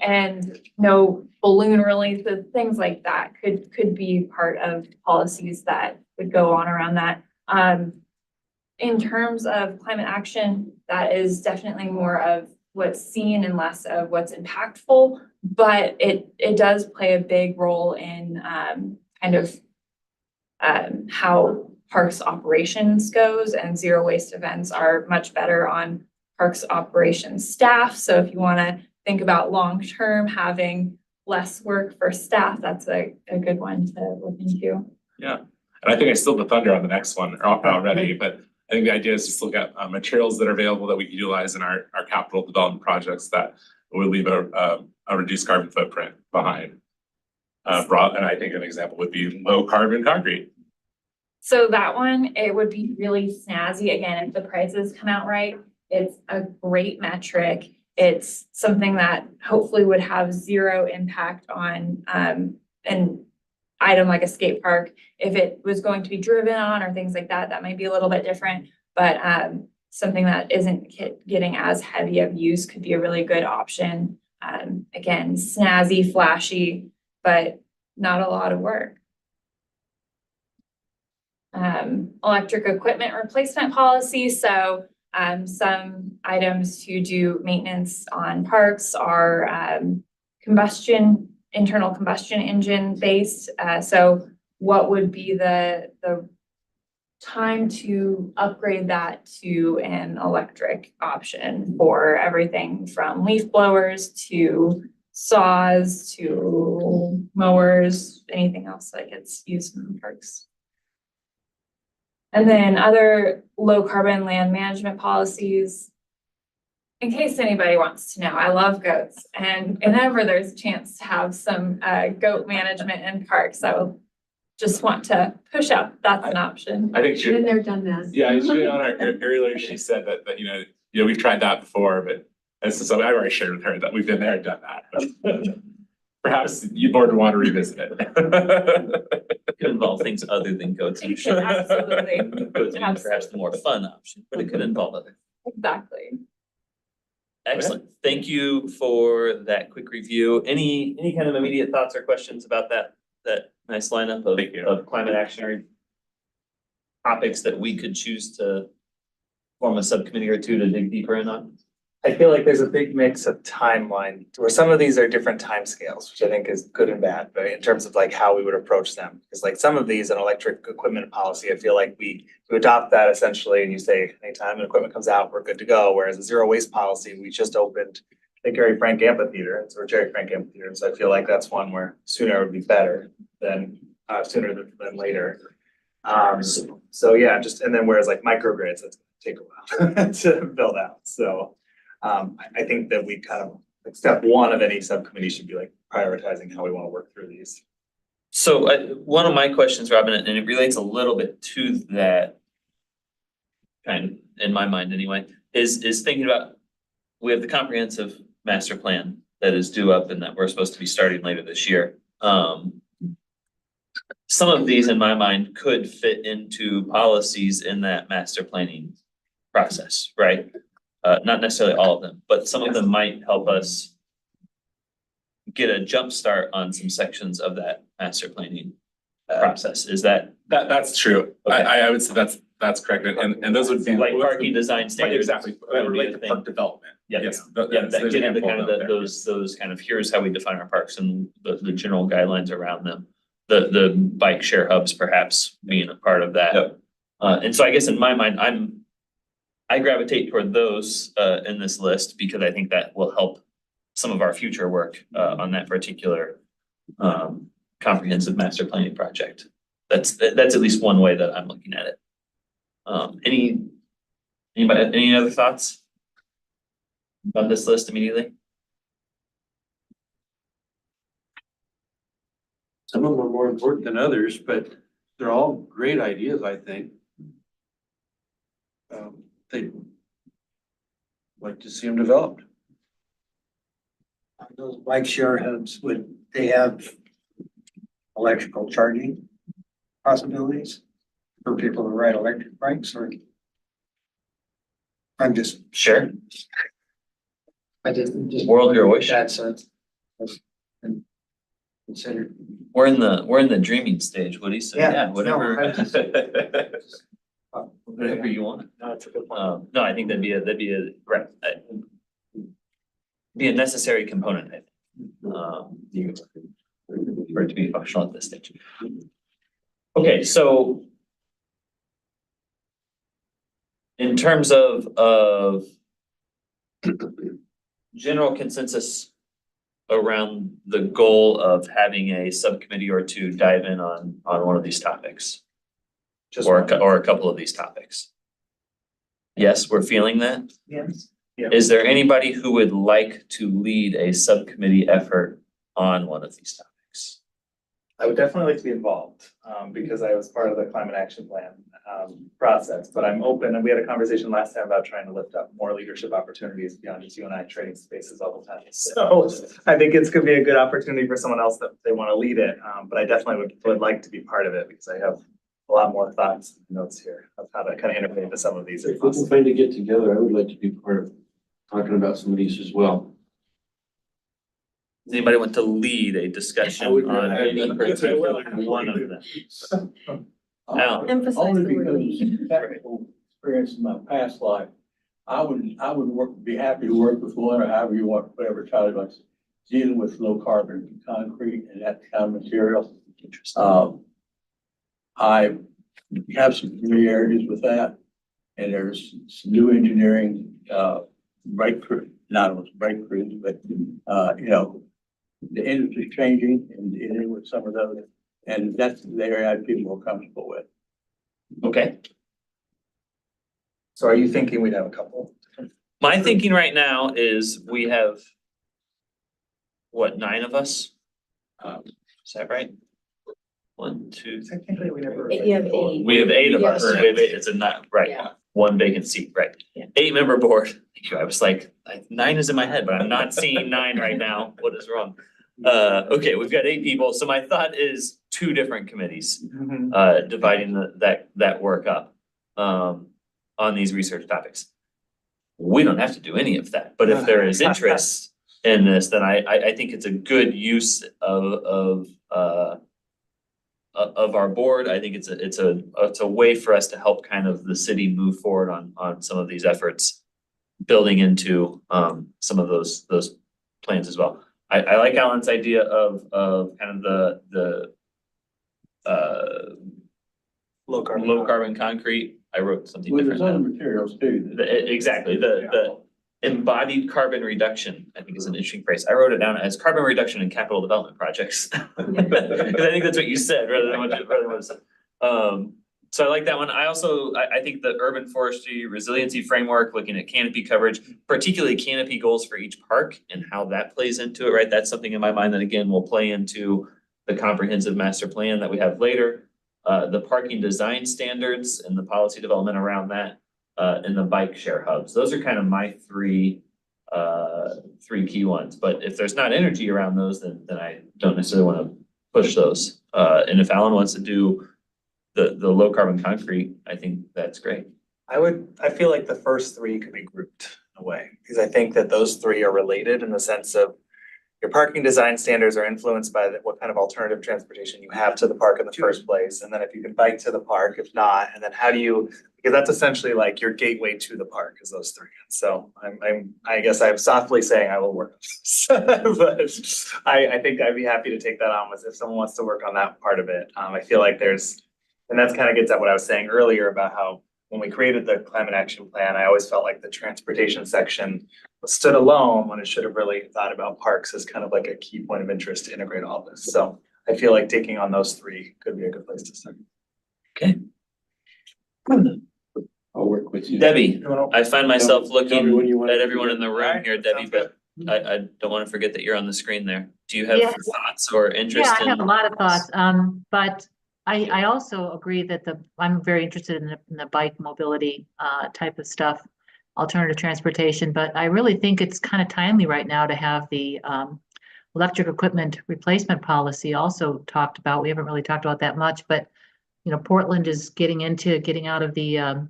Speaker 14: And no balloon releases, things like that could be part of policies that would go on around that. In terms of climate action, that is definitely more of what's seen and less of what's impactful, but it does play a big role in how parks operations goes, and zero waste events are much better on parks operations staff. So if you want to think about long-term having less work for staff, that's a good one to look into.
Speaker 13: Yeah, and I think I stole the thunder on the next one already, but I think the idea is just look at materials that are available that we can utilize in our capital development projects that will leave a reduced carbon footprint behind. And I think an example would be low carbon concrete.
Speaker 14: So that one, it would be really snazzy. Again, if the prices come out right, it's a great metric. It's something that hopefully would have zero impact on an item like a skate park. If it was going to be driven on or things like that, that might be a little bit different. But something that isn't getting as heavy of use could be a really good option. Again, snazzy, flashy, but not a lot of work. Electric equipment replacement policy. So some items to do maintenance on parks are internal combustion engine based. So what would be the time to upgrade that to an electric option for everything from leaf blowers to saws to mowers, anything else that gets used in parks. And then other low carbon land management policies. In case anybody wants to know, I love goats, and whenever there's a chance to have some goat management in parks, I will just want to push out, that's an option.
Speaker 13: I think she,
Speaker 5: Been there, done that.
Speaker 13: yeah, on our earlier, she said that we've tried that before, but this is something I already shared with her that we've been there and done that. Perhaps you'd more want to revisit it.
Speaker 3: Could involve things other than goats. I'm sure.
Speaker 14: Absolutely.
Speaker 3: Goats being perhaps the more fun option, but it could involve other.
Speaker 14: Exactly.
Speaker 3: Excellent. Thank you for that quick review. Any kind of immediate thoughts or questions about that nice lineup of climate action topics that we could choose to form a subcommittee or two to dig deeper in on?
Speaker 2: I feel like there's a big mix of timeline, where some of these are different timescales, which I think is good and bad, but in terms of like how we would approach them. Because like some of these, an electric equipment policy, I feel like we adopt that essentially, and you say, anytime an equipment comes out, we're good to go. Whereas a zero waste policy, we just opened the Gary Frank Amphitheater, or Jerry Frank Amphitheater. And so I feel like that's one where sooner would be better than sooner than later. So yeah, and then whereas like microgrids, that's gonna take a while to build out. So I think that we kind of, like step one of any subcommittee should be like prioritizing how we want to work through these.
Speaker 3: So one of my questions, Robin, and it relates a little bit to that, kind of in my mind anyway, is thinking about, we have the comprehensive master plan that is due up and that we're supposed to be starting later this year. Some of these in my mind could fit into policies in that master planning process, right? Not necessarily all of them, but some of them might help us get a jump start on some sections of that master planning process. Is that?
Speaker 13: That's true.
Speaker 3: Okay.
Speaker 13: I would say that's correct. And those would be
Speaker 3: like parking design standards.
Speaker 13: Exactly. That relate to park development.
Speaker 3: Yeah.
Speaker 13: Yes.
Speaker 3: That get into kind of those kind of, here's how we define our parks and the general guidelines around them. The bike share hubs perhaps being a part of that.
Speaker 13: Yep.
Speaker 3: And so I guess in my mind, I gravitate toward those in this list because I think that will help some of our future work on that particular comprehensive master planning project. That's at least one way that I'm looking at it. Any other thoughts on this list immediately?
Speaker 1: Some of them are more important than others, but they're all great ideas, I think. They'd like to see them developed.
Speaker 15: Those bike share hubs, would they have electrical charging possibilities? for people to ride electric bikes or? I'm just,
Speaker 3: Sure.
Speaker 15: I just.
Speaker 3: World your oyster.
Speaker 15: That's considered.
Speaker 3: We're in the dreaming stage, Woody, so
Speaker 15: Yeah,
Speaker 3: yeah,
Speaker 15: no,
Speaker 3: whatever.
Speaker 15: I just-
Speaker 3: Whatever you want.
Speaker 2: No, it's a good point.
Speaker 3: No, I think that'd be a be a necessary component, I think. For it to be functional at this stage. Okay, so in terms of general consensus around the goal of having a subcommittee or two dive in on one of these topics. Or a couple of these topics. Yes, we're feeling that.
Speaker 15: Yes.
Speaker 3: Is there anybody who would like to lead a subcommittee effort on one of these topics?
Speaker 2: I would definitely like to be involved, because I was part of the climate action plan, process, but I'm open, and we had a conversation last time about trying to lift up more leadership opportunities beyond just you and I trading spaces all the time. So I think it's gonna be a good opportunity for someone else that they want to lead it, but I definitely would like to be part of it because I have a lot more thoughts and notes here of how to kind of integrate into some of these.
Speaker 1: If we can find to get together, I would like to be part of talking about some of these as well.
Speaker 3: Does anybody want to lead a discussion
Speaker 1: I would-
Speaker 3: on
Speaker 1: I-
Speaker 3: any particular one of them? Al?
Speaker 6: Only because of technical experience in my past life, I would be happy to work with one or however you want, whatever Charlie likes, dealing with low carbon concrete and that kind of material. I have some familiarities with that, and there's some new engineering, breakthrough, not almost breakthroughs, but, the industry's changing and dealing with some of those, and that's the area I'd feel more comfortable with.
Speaker 3: Okay,
Speaker 2: So are you thinking we'd have a couple?
Speaker 3: my thinking right now is we have, what, 9 of us? Is that right? 1, 2, 3.
Speaker 2: Technically, we never.
Speaker 5: You have 8.
Speaker 3: We have 8 of us.
Speaker 5: Yes.
Speaker 3: We have 8, it's a not, right,
Speaker 5: Yeah.
Speaker 3: 1 vacant seat, right?
Speaker 5: Yeah.
Speaker 3: 8-member board. Thank you. I was like, 9 is in my head, but I'm not seeing 9 right now. What is wrong? Okay, we've got 8 people. So my thought is 2 different committees, dividing that work up, on these research topics. We don't have to do any of that, but if there is interest in this, then I think it's a good use of our board. I think it's a way for us to help kind of the city move forward on some of these efforts, building into some of those plans as well. I like Alan's idea of kind of the
Speaker 2: Low carbon.
Speaker 3: low carbon concrete. I wrote something
Speaker 6: Well, there's
Speaker 3: different.
Speaker 6: other materials too.
Speaker 3: Exactly, the embodied carbon reduction, I think is an interesting phrase. I wrote it down as carbon reduction in capital development projects. Cause I think that's what you said rather than what it said. So I like that one. I think the urban forestry resiliency framework, looking at canopy coverage, particularly canopy goals for each park and how that plays into it, right? That's something in my mind that again will play into the comprehensive master plan that we have later. The parking design standards and the policy development around that, and the bike share hubs. Those are kind of my 3 key ones. But if there's not energy around those, then I don't necessarily want to push those. And if Alan wants to do the low carbon concrete, I think that's great.
Speaker 2: I feel like the first 3 could be grouped in a way, because I think that those 3 are related in the sense of your parking design standards are influenced by what kind of alternative transportation you have to the park in the first place. And then if you can bike to the park, if not, and then how do you, because that's essentially like your gateway to the park is those 3. So I guess I'm softly saying I will work on this. But I think I'd be happy to take that on if someone wants to work on that part of it. I feel like and that's kind of gets at what I was saying earlier about how when we created the climate action plan, I always felt like the transportation section stood alone when it should have really thought about parks as kind of like a key point of interest to integrate all this. So I feel like taking on those 3 could be a good place to start.
Speaker 3: Okay.
Speaker 1: I'll work with you.
Speaker 3: Debbie, I find myself
Speaker 1: Tell me when
Speaker 3: looking
Speaker 1: you want
Speaker 3: at
Speaker 1: to
Speaker 3: everyone in the room here, Debbie, but I don't want to forget that you're on the screen there. Do you have
Speaker 9: Yes.
Speaker 3: thoughts or interest
Speaker 9: Yeah,
Speaker 3: in?
Speaker 9: I have a lot of thoughts, but I also agree that I'm very interested in the bike mobility type of stuff, alternative transportation, but I really think it's kind of timely right now to have the electric equipment replacement policy also talked about. We haven't really talked about that much, but Portland is getting out of the,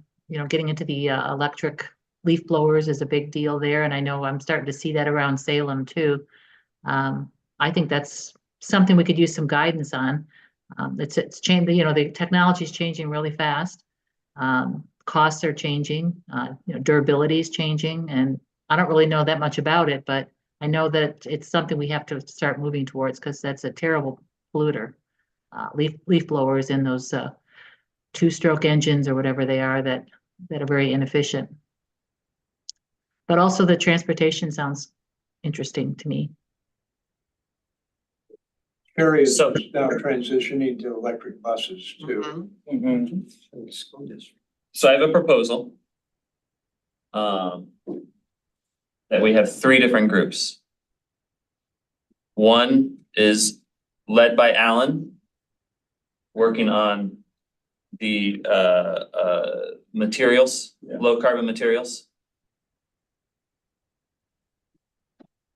Speaker 9: getting into the electric leaf blowers is a big deal there. And I know I'm starting to see that around Salem too. I think that's something we could use some guidance on. It's changed, the technology is changing really fast. Costs are changing, durability is changing, and I don't really know that much about it, but I know that it's something we have to start moving towards because that's a terrible polluter. Leaf blowers and those two-stroke engines or whatever they are that are very inefficient. But also the transportation sounds interesting to me.
Speaker 6: Area is
Speaker 3: So-
Speaker 6: now transitioning to electric buses too.
Speaker 15: School district.
Speaker 3: So I have a proposal. That we have 3 different groups. One is led by Alan, working on the materials, low carbon materials.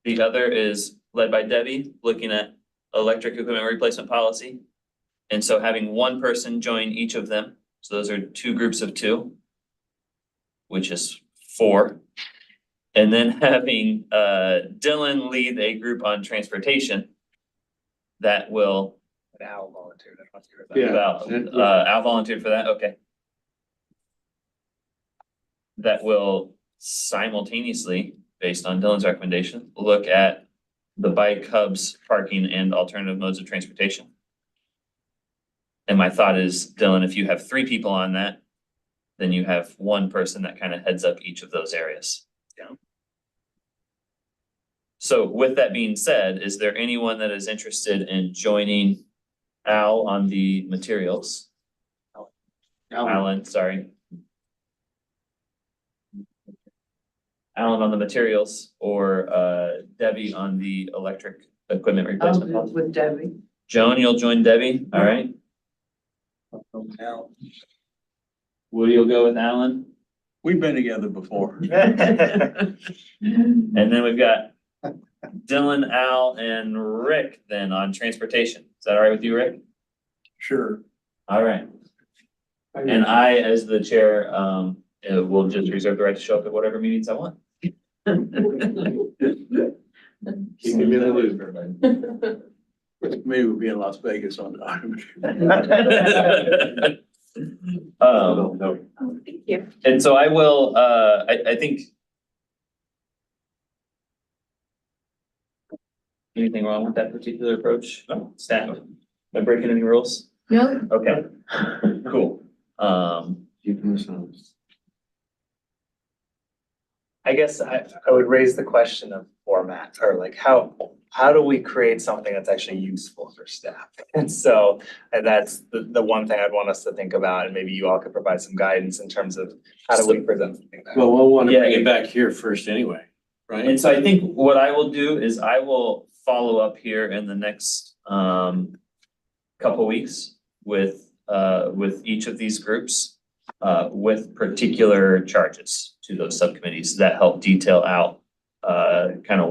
Speaker 3: The other is led by Debbie, looking at electric equipment replacement policy. And so having one person join each of them. So those are 2 groups of 2, which is 4. And then having Dylan lead a group on transportation that will.
Speaker 2: Al volunteered. I don't know if you heard that.
Speaker 1: Yeah.
Speaker 3: Al volunteered for that, okay. That will simultaneously, based on Dylan's recommendation, look at the bike hubs, parking, and alternative modes of transportation. And my thought is, Dylan, if you have 3 people on that, then you have one person that kind of heads up each of those areas. Yeah. So with that being said, is there anyone that is interested in joining Al on the materials? Alan, sorry. Alan on the materials, or Debbie on the electric equipment replacement policy?
Speaker 10: With Debbie.
Speaker 3: Joan, you'll join Debbie, all right? Woody will go with Alan.
Speaker 7: We've been together before.
Speaker 3: And then we've got Dylan, Al, and Rick then on transportation. Is that all right with you, Rick?
Speaker 6: Sure.
Speaker 3: All right. And I, as the chair, will just reserve the right to show up at whatever meetings I want.
Speaker 1: Keep me in the loop.
Speaker 7: Maybe we'll be in Las Vegas on time.
Speaker 10: Oh, thank you.
Speaker 3: And so I will, I think. Anything wrong with that particular approach? Staff, am I breaking any rules?
Speaker 5: No,
Speaker 3: Okay, cool.
Speaker 1: Keeping us honest.
Speaker 2: I guess I would raise the question of format, or like how do we create something that's actually useful for staff? And so, and that's the one thing I'd want us to think about, and maybe you all could provide some guidance in terms of how do we present something back?
Speaker 1: Well, we'll want to
Speaker 3: Yeah.
Speaker 1: bring it back here first anyway, right?
Speaker 3: And so I think what I will do is I will follow up here in the next couple weeks with each of these groups with particular charges to those subcommittees that help detail out kind of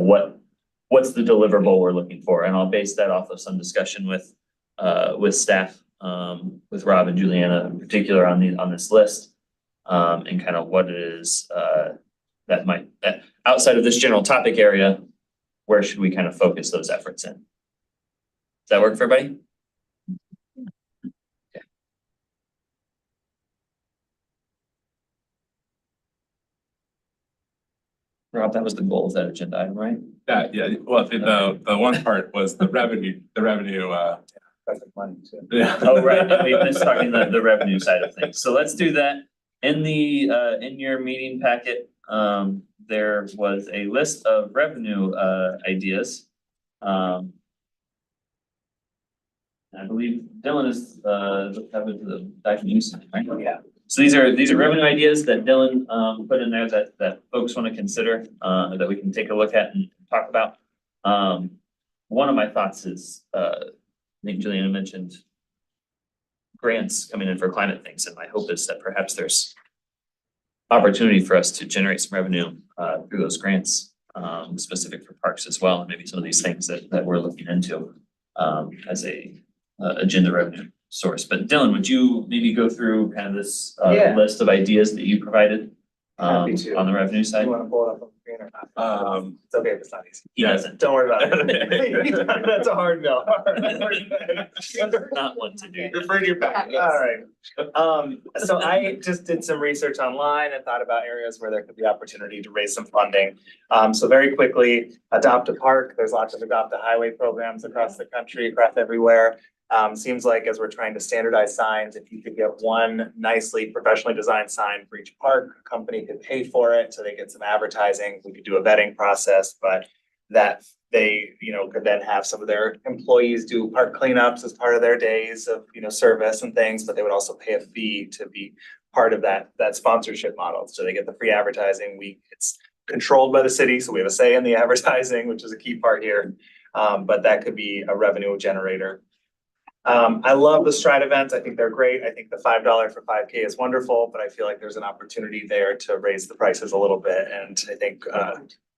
Speaker 3: what's the deliverable we're looking for. And I'll base that off of some discussion with staff, with Rob and Juliana in particular on this list. And kind of what it is that outside of this general topic area, where should we kind of focus those efforts in? Does that work for everybody? Okay. Rob, that was the goal of that agenda item, right?
Speaker 13: Yeah, well, the one part was the revenue,
Speaker 2: Money too.
Speaker 13: yeah.
Speaker 3: Oh, right, we missed talking the revenue side of things. So let's do that. In in your meeting packet, there was a list of revenue ideas. I believe Dylan is covered the document, right?
Speaker 2: Yeah.
Speaker 3: So these are revenue ideas that Dylan put in there that folks want to consider, that we can take a look at and talk about. One of my thoughts is, I think Juliana mentioned grants coming in for climate things, and my hope is that perhaps there's opportunity for us to generate some revenue through those grants, specific for parks as well, and maybe some of these things that we're looking into as a agenda revenue. source. But Dylan, would you maybe go through kind of this
Speaker 2: Yeah.
Speaker 3: list of ideas that you provided
Speaker 2: Happy to.
Speaker 3: on the revenue side?
Speaker 2: You wanna pull it up on the screen or not? It's okay if it's not easy.
Speaker 3: He doesn't.
Speaker 2: Don't worry about it. That's a hard no.
Speaker 3: Not one to do.
Speaker 2: Refer to your back. All right. So I just did some research online and thought about areas where there could be opportunity to raise some funding. So very quickly, Adopt a Park, there's lots of Adopt a Highway programs across the country, across everywhere. Seems like as we're trying to standardize signs, if you could get one nicely professionally designed sign for each park, a company could pay for it, so they get some advertising. We could do a vetting process, but that they, could then have some of their employees do park cleanups as part of their days of, service and things, but they would also pay a fee to be part of that sponsorship model. So they get the free advertising. It's controlled by the city, so we have a say in the advertising, which is a key part here. But that could be a revenue generator. I love the Stride events. I think they're great. I think the $5 for 5K is wonderful, but I feel like there's an opportunity there to raise the prices a little bit. And I think,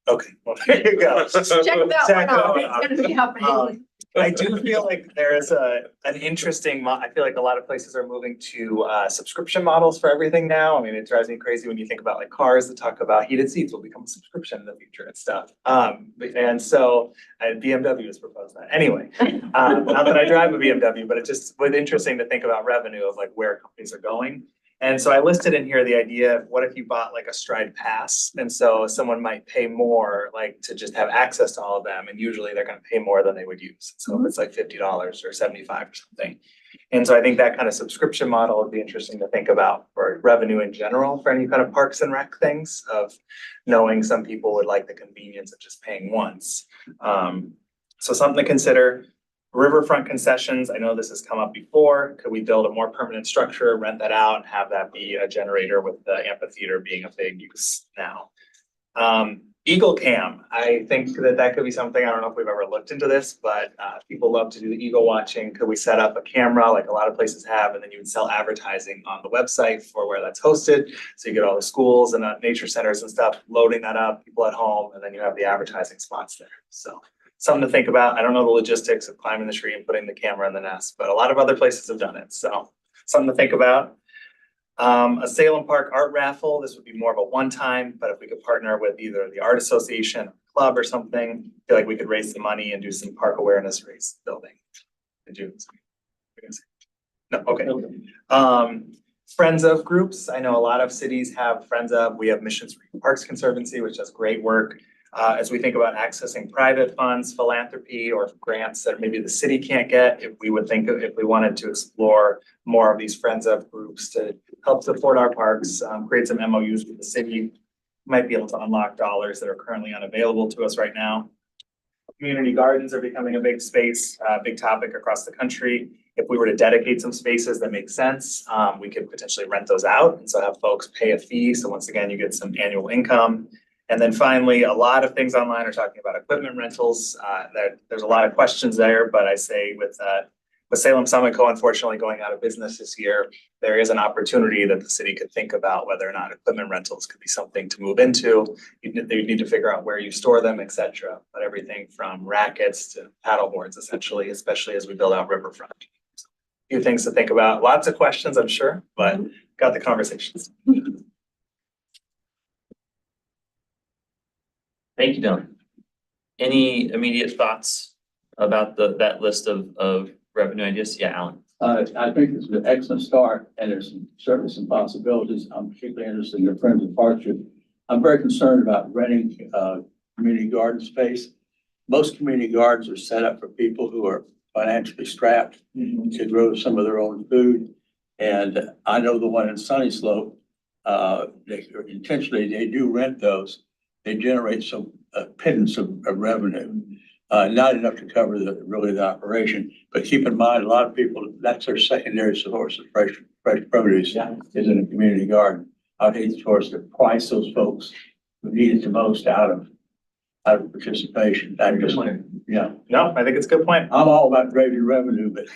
Speaker 2: okay, well, there you go.
Speaker 5: Check that one out. It's gonna be happening.
Speaker 2: I do feel like there is an interesting, I feel like a lot of places are moving to subscription models for everything now. I mean, it drives me crazy when you think about like cars that talk about heated seats will become a subscription in the future and stuff. And so BMW has proposed that. Anyway, not that I drive a BMW, but it just was interesting to think about revenue of like where companies are going. And so I listed in here the idea of what if you bought like a Stride pass? And so someone might pay more like to just have access to all of them. And usually they're going to pay more than they would use. So if it's like $50 or $75 or something. And so I think that kind of subscription model would be interesting to think about for revenue in general for any kind of parks and rec things of knowing some people would like the convenience of just paying once. So something to consider. Riverfront concessions, I know this has come up before. Could we build a more permanent structure, rent that out, and have that be a generator with the amphitheater being a big use now? Eagle Cam, I think that could be something, I don't know if we've ever looked into this, but people love to do the eagle watching. Could we set up a camera like a lot of places have, and then you would sell advertising on the website for where that's hosted? So you get all the schools and nature centers and stuff, loading that up, people at home, and then you have the advertising spots there. So something to think about. I don't know the logistics of climbing the tree and putting the camera in the nest, but a lot of other places have done it. So something to think about. A Salem Park art raffle. This would be more of a one-time, but if we could partner with either the art association, club or something, I feel like we could raise the money and do some park awareness race building. Did you? No, okay. Friends of groups. I know a lot of cities have friends of. We have Missions Free Parks Conservancy, which does great work. As we think about accessing private funds, philanthropy, or grants that maybe the city can't get, if we wanted to explore more of these friends of groups to help support our parks, create some MOUs with the city, might be able to unlock dollars that are currently unavailable to us right now. Community gardens are becoming a big space, big topic across the country. If we were to dedicate some spaces that make sense, we could potentially rent those out and so have folks pay a fee. So once again, you get some annual income. And then finally, a lot of things online are talking about equipment rentals. There's a lot of questions there, but I say with Salem Summit Co. unfortunately going out of business this year, there is an opportunity that the city could think about whether or not equipment rentals could be something to move into. They would need to figure out where you store them, et cetera. But everything from rackets to paddle boards, essentially, especially as we build out Riverfront. So, a few things to think about. Lots of questions, I'm sure, but got the conversations.
Speaker 3: Thank you, Dylan. Any immediate thoughts about that list of revenue ideas? Yeah, Alan.
Speaker 7: I think it's an excellent start, and there's certainly some possibilities. I'm particularly interested in the Friends of Partnership. I'm very concerned about renting community garden space. Most community gardens are set up for people who are financially strapped to grow some of their own food. And I know the one in Sunny Slope, they do rent those. They generate some pittance of revenue, not enough to cover the operation. But keep in mind, a lot of people, that's their secondary source of fresh produce is in a community garden. I'd hate for us to price those folks who need it the most out of participation. I just,
Speaker 2: No, I think it's a good point.
Speaker 7: I'm all about raising revenue, but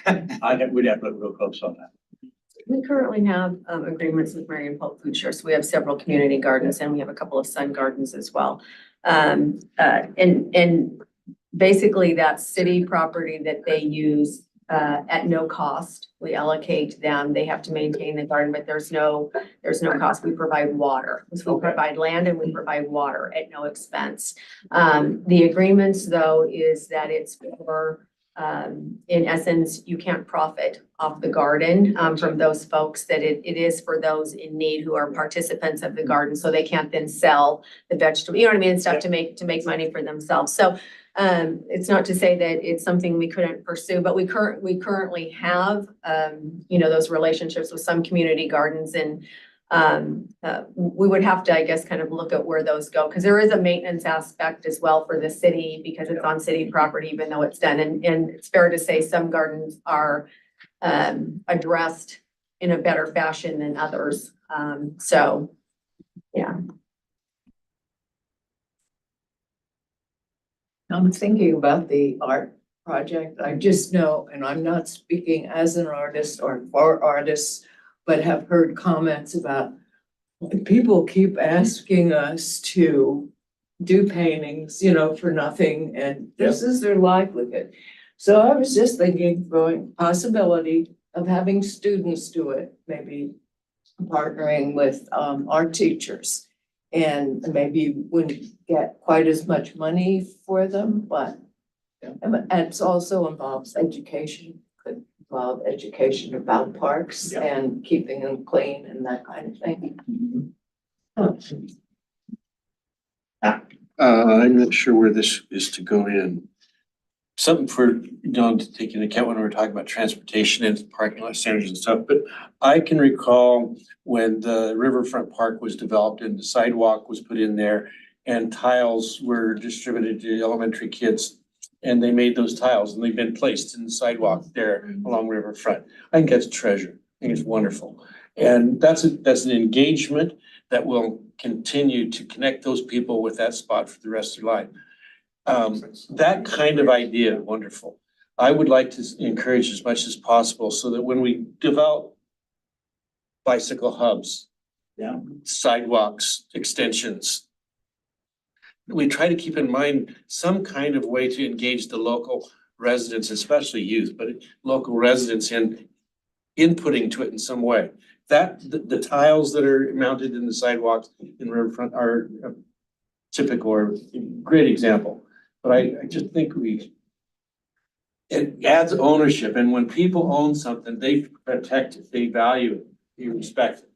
Speaker 7: we'd have to look real close on that.
Speaker 5: We currently have agreements with Marion Pulp Food Share, so we have several community gardens and we have a couple of sun gardens as well. And basically that's city property that they use at no cost. We allocate them. They have to maintain the garden, but there's no cost. We provide water. So we provide land and we provide water at no expense. The agreements though is that it's for, in essence, you can't profit off the garden, from those folks, that it is for those in need who are participants of the garden. So they can't then sell the vegetable, you know what I mean, and stuff to make money for themselves. So it's not to say that it's something we couldn't pursue, but we currently have, those relationships with some community gardens, and we would have to, I guess, kind of look at where those go, because there is a maintenance aspect as well for the city, because it's on city property, even though it's done. And it's fair to say some gardens are addressed in a better fashion than others. So, yeah.
Speaker 16: I'm thinking about the art project. I just know, and I'm not speaking as an artist or for artists, but have heard comments about people keep asking us to do paintings, for nothing, and this is their livelihood. So I was just thinking, throwing possibility of having students do it, maybe partnering with our teachers. And maybe wouldn't get quite as much money for them, but it also involves education, could involve education about parks and keeping them clean and that kind of thing.
Speaker 1: I'm not sure where this is to go in. Something for, to take into account when we're talking about transportation and parking lot standards and stuff, but I can recall when the Riverfront Park was developed and the sidewalk was put in there and tiles were distributed to elementary kids, and they made those tiles and they've been placed in the sidewalk there along Riverfront. I think that's a treasure. I think it's wonderful. And that's an engagement that will continue to connect those people with that spot for the rest of their life. That kind of idea, wonderful. I would like to encourage as much as possible so that when we develop bicycle hubs, sidewalks, extensions, we try to keep in mind some kind of way to engage the local residents, especially youth, but local residents in inputting to it in some way. That the tiles that are mounted in the sidewalks in Riverfront are typical or a great example. But I just think it adds ownership, and when people own something, they protect it, they value it, they respect it.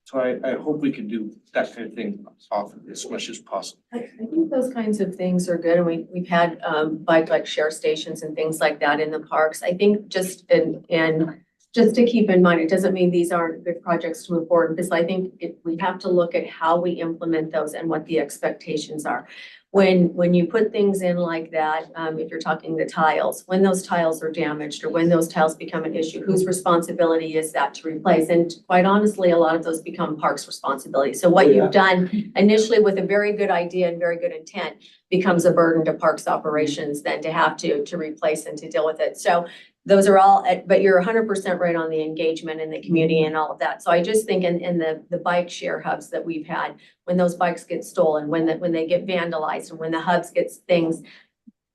Speaker 1: So I hope we can do that kind of thing often, as much as possible.
Speaker 5: I think those kinds of things are good, and we've had bike share stations and things like that in the parks. I think just to keep in mind, it doesn't mean these aren't good projects to move forward, because I think we have to look at how we implement those and what the expectations are. When you put things in like that, if you're talking the tiles, when those tiles are damaged or when those tiles become an issue, whose responsibility is that to replace? And quite honestly, a lot of those become parks' responsibility. So what you've done initially with a very good idea and very good intent becomes a burden to parks operations then to have to replace and to deal with it. So those are all, but you're 100% right on the engagement in the community and all of that. So I just think in the bike share hubs that we've had, when those bikes get stolen, when they get vandalized, and when the hubs gets things,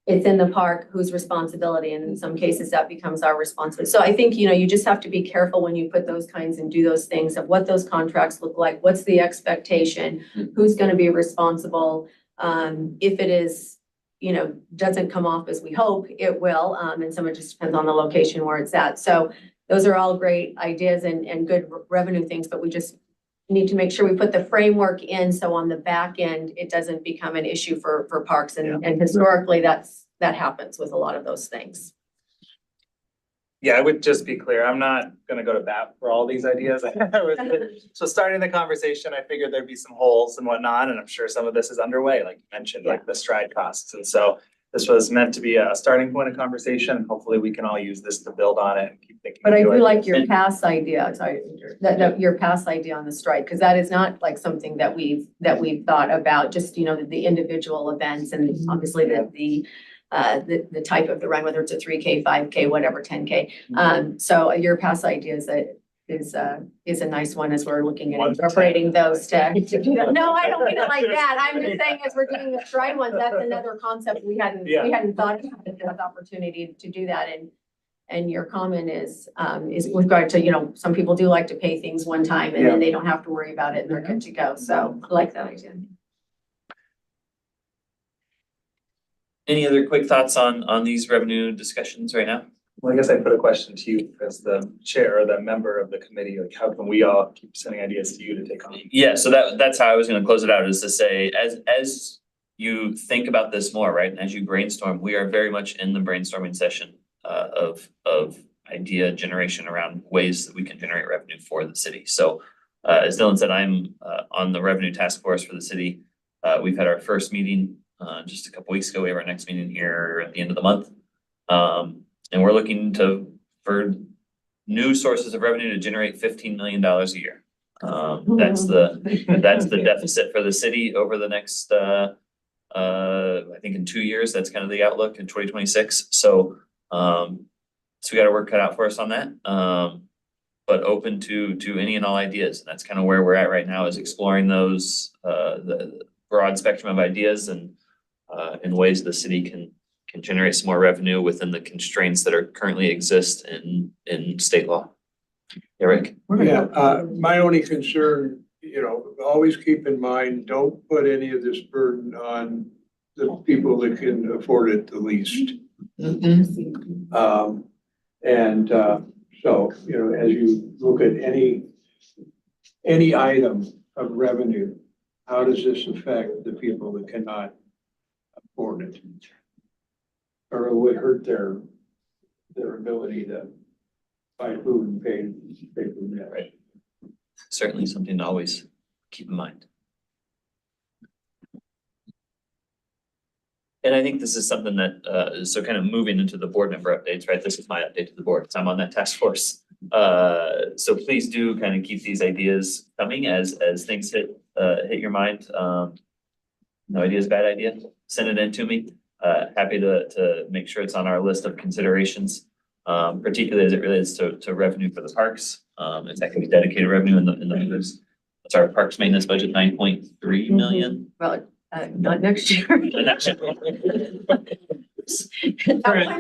Speaker 5: it's in the park, whose responsibility, and in some cases that becomes our responsibility. So I think, you just have to be careful when you put those kinds and do those things of what those contracts look like, what's the expectation, who's going to be responsible. If it is, doesn't come off as we hope it will, and some of it just depends on the location where it's at. So those are all great ideas and good revenue things, but we just need to make sure we put the framework in, so on the back end, it doesn't become an issue for parks. And historically, that happens with a lot of those things.
Speaker 2: Yeah, I would just be clear, I'm not gonna go to bat for all these ideas. So starting the conversation, I figured there'd be some holes and whatnot, and I'm sure some of this is underway, like you mentioned, like the stride costs. And so this was meant to be a starting point of conversation. Hopefully we can all use this to build on it and keep thinking.
Speaker 5: But I do like your past idea, your past idea on the strike, because that is not like something that we've thought about, just, the individual events and obviously the type of the run, whether it's a 3K, 5K, whatever, 10K. So your past idea is a nice one as we're looking at incorporating those to do that. No, I don't mean it like that. I'm just saying as we're doing the stride ones, that's another concept we hadn't thought about, this opportunity to do that And your comment is with regard to, you know, some people do like to pay things one time and then they don't have to worry about it and they're good to go. So I like that idea.
Speaker 3: Any other quick thoughts on these revenue discussions right now?
Speaker 2: Well, I guess I put a question to you as the chair or the member of the committee, like how can we all keep sending ideas to you to take on?
Speaker 3: Yeah, so that's how I was gonna close it out, is to say, as you think about this more, right, and as you brainstorm, we are very much in the brainstorming session of idea generation around ways that we can generate revenue for the city. So as Dylan said, I'm on the revenue task force for the city. We've had our first meeting just a couple weeks ago. We have our next meeting here at the end of the month. And we're looking for new sources of revenue to generate $15 million a year. That's the deficit for the city over the next I think in 2 years. That's kind of the outlook in 2026. So we got our work cut out for us on that. But open to any and all ideas. And that's kind of where we're at right now, is exploring those the broad spectrum of ideas and in ways the city can generate some more revenue within the constraints that are currently exist in state law. Eric?
Speaker 6: Yeah, my only concern, you know, always keep in mind, don't put any of this burden on the people that can afford it the least. So, you know, as you look at any item of revenue, how does this affect the people that cannot afford it? Or it would hurt their ability to buy food and pay for that.
Speaker 3: Right. Certainly something to always keep in mind. And I think this is something that, so kind of moving into the board member updates, right? This is my update to the board, because I'm on that task force. So please do kind of keep these ideas coming as things hit your mind. No idea is a bad idea. Send it in to me. Happy to make sure it's on our list of considerations, particularly as it relates to revenue for the parks. If that can be dedicated revenue in the numbers. That's our parks maintenance budget, 9.3 million.
Speaker 5: Well, not next year.
Speaker 3: Current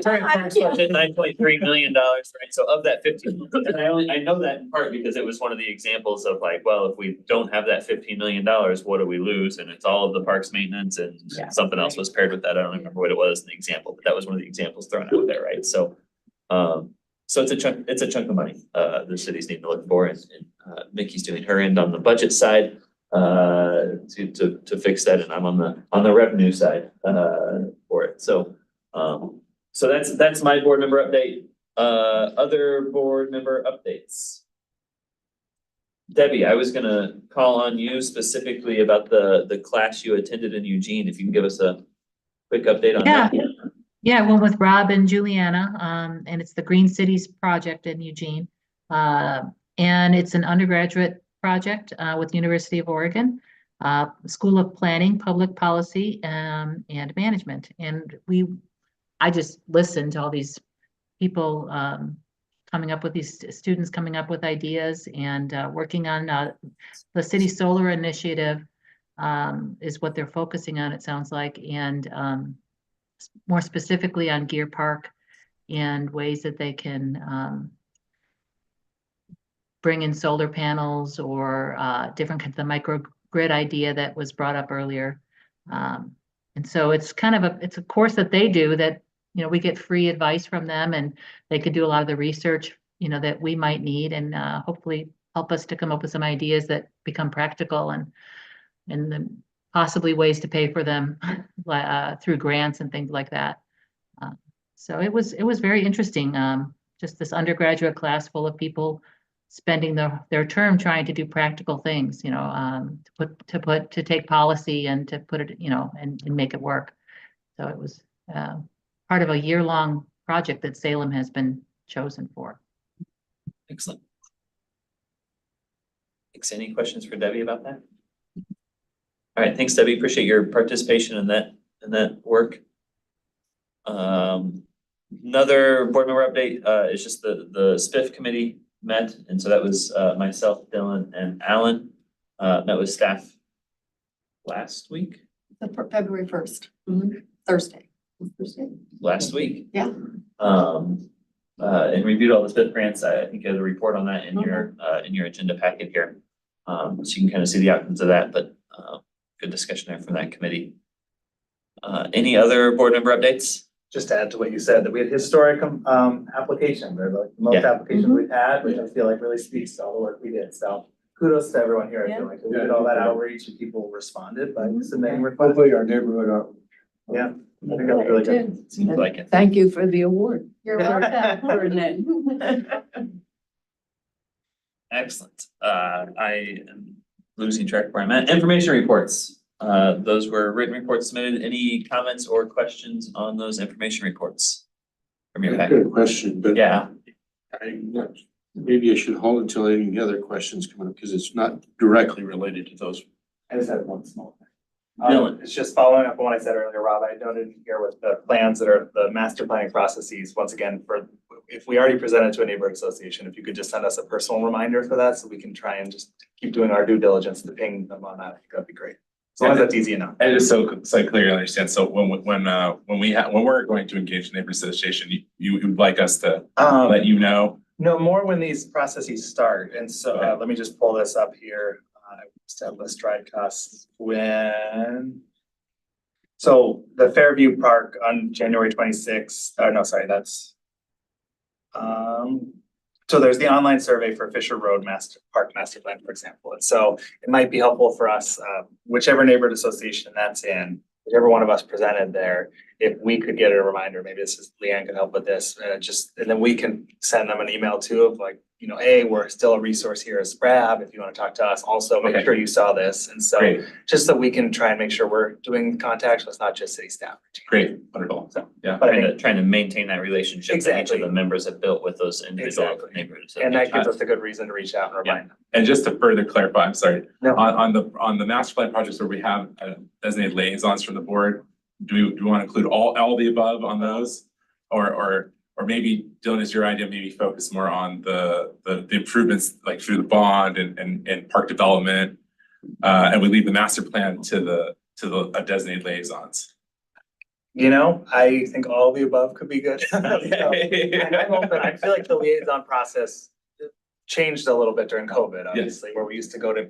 Speaker 3: parks budget, $9.3 million, right? So of that 15, and I know that in part because it was one of the examples of like, well, if we don't have that $15 million, what do we lose? And it's all of the parks maintenance and something else was paired with that. I don't remember what it was in the example, but that was one of the examples thrown out there, right? So it's a chunk of money the cities need to look for, and Mickey's doing her end on the budget side to fix that, and I'm on the revenue side for it. So that's my board member update. Other board member updates. Debbie, I was gonna call on you specifically about the class you attended in Eugene. If you can give us a quick update on that.
Speaker 9: Yeah, I went with Rob and Juliana, and it's the Green Cities project in Eugene. And it's an undergraduate project with the University of Oregon, School of Planning, Public Policy, and Management. And I just listened to all these people coming up with these students coming up with ideas and working on the city solar initiative is what they're focusing on, it sounds like, and more specifically on Gear Park and ways that they can bring in solar panels or different kinds of microgrid idea that was brought up earlier. And so it's kind of it's a course that they do that, you know, we get free advice from them, and they could do a lot of the research, you know, that we might need, and hopefully help us to come up with some ideas that become practical and then possibly ways to pay for them through grants and things like that. So it was very interesting. Just this undergraduate class full of people spending their term trying to do practical things, you know, to take policy and to put it, you know, and make it work. So it was part of a year-long project that Salem has been chosen for.
Speaker 3: Excellent. Thanks. Any questions for Debbie about that? All right, thanks, Debbie. Appreciate your participation in that work. Another board member update is just the SPIF committee met, and so that was myself, Dylan, and Alan met with staff last week.
Speaker 5: February 1st, Thursday.
Speaker 3: Last week.
Speaker 5: Yeah.
Speaker 3: and reviewed all the SPIF grants. I think there's a report on that in your agenda packet here. So you can kind of see the outcomes of that, but, good discussion there from that committee. Any other board member updates?
Speaker 2: Just to add to what you said, that we had historic application, they're like the most
Speaker 3: Yeah.
Speaker 2: applications we've had, which I feel like really speaks to all the work we did, so. Kudos to everyone here, I feel like we did all that outreach and people responded by submitting requests.
Speaker 6: Hopefully our neighborhood outreach.
Speaker 2: Yeah, I think that was really good.
Speaker 3: Seems like it.
Speaker 16: Thank you for the award.
Speaker 5: You're welcome.
Speaker 16: Burnett.
Speaker 3: Excellent. I am losing track of where I'm at. Information reports. Those were written reports submitted. Any comments or questions on those information reports? From your
Speaker 1: I've
Speaker 3: packet?
Speaker 1: got a question, but
Speaker 3: Yeah,
Speaker 1: maybe I should hold until any other questions come up because it's not directly related to those.
Speaker 2: I just had one small thing.
Speaker 3: Dylan.
Speaker 2: It's just following up on what I said earlier, Rob, I noted here with the plans that are the master planning processes, once again, for, if we already presented to a neighborhood association, if you could just send us a personal reminder for that, so we can try and just keep doing our due diligence to ping them on that, I think that'd be great. As long as that's easy enough.
Speaker 13: And just so I clearly understand, so when we're going to engage the neighborhood association, you would like us to let you know?
Speaker 2: No, more when these processes start, and so, let me just pull this up here, list ride costs when. So the Fairview Park on January 26th, no, sorry, that's. So there's the online survey for Fisher Road Park Master Plan, for example, and so it might be helpful for us, whichever neighborhood association that's in, whichever one of us presented there, if we could get a reminder, maybe this is, Leanne could help with this, and then we can send them an email too of like, you know, hey, we're still a resource here as SPRAB, if you want to talk to us, also make
Speaker 13: Okay.
Speaker 2: sure you saw this, and so
Speaker 13: Great,
Speaker 2: just so we can try and make sure we're doing contacts, so it's not just city staff.
Speaker 13: great, wonderful,
Speaker 2: So,
Speaker 13: yeah.
Speaker 2: but I think,
Speaker 3: trying to maintain that relationship that each
Speaker 2: Exactly.
Speaker 3: of the members have built with those individual
Speaker 2: Exactly.
Speaker 3: neighborhoods.
Speaker 2: and that gives us a good reason to reach out and remind them.
Speaker 13: And just to further clarify, I'm sorry,
Speaker 2: No.
Speaker 13: on the master plan projects where we have designated liaisons from the board, do we want to include all the above on those? Or maybe, Dylan, is your idea, maybe focus more on the improvements, like through the bond and park development? And we leave the master plan to the designated liaisons.
Speaker 2: You know, I think all the above could be good.
Speaker 13: Okay.
Speaker 2: I'm open. I feel like the liaison process changed a little bit during COVID, obviously, where we used to go to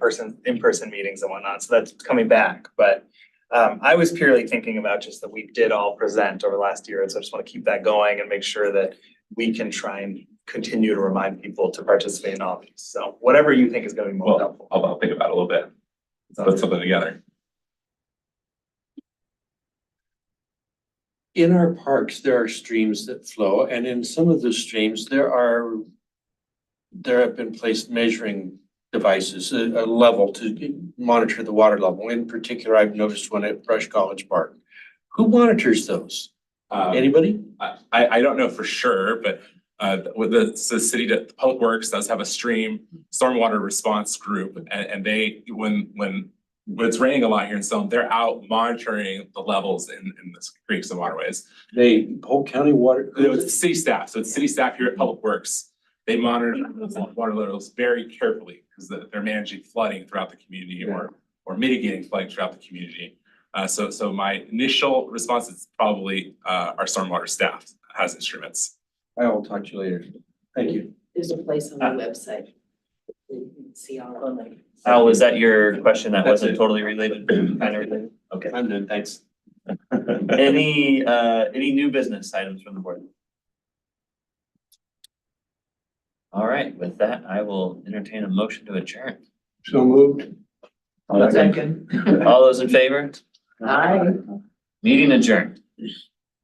Speaker 2: in-person meetings and whatnot, so that's coming back, but I was purely thinking about just that we did all present over the last year, and so I just want to keep that going and make sure that we can try and continue to remind people to participate in all these. So whatever you think is going to be most
Speaker 13: Well,
Speaker 2: helpful.
Speaker 13: I'll think about it a little bit. Put something together.
Speaker 1: In our parks, there are streams that flow, and in some of the streams, there have been placed measuring devices, a level to monitor the water level. In particular, I've noticed one at Brush College Park. Who monitors those? Anybody?
Speaker 13: I don't know for sure, but with the city, that Public Works does have a stormwater response group, and they, when it's raining a lot here in Salem, they're out monitoring the levels in the creeks and waterways.
Speaker 1: They, whole county water?
Speaker 13: It's city staff, so it's city staff here at Public Works. They monitor those water levels very carefully because they're managing flooding throughout the community or mitigating flooding throughout the community. So my initial response is probably our stormwater staff has instruments.
Speaker 1: I will talk to you later. Thank you.
Speaker 10: There's a place on the website. You can see all of them.
Speaker 3: Al, was that your question that
Speaker 1: That's
Speaker 3: wasn't
Speaker 1: it.
Speaker 3: totally related, kind of related? Okay.
Speaker 1: I'm done, thanks.
Speaker 3: Any new business items from the board? All right, with that, I will entertain a motion to adjourn.
Speaker 4: So moved.
Speaker 3: All those in favor?
Speaker 10: Aye.
Speaker 3: Meeting adjourned.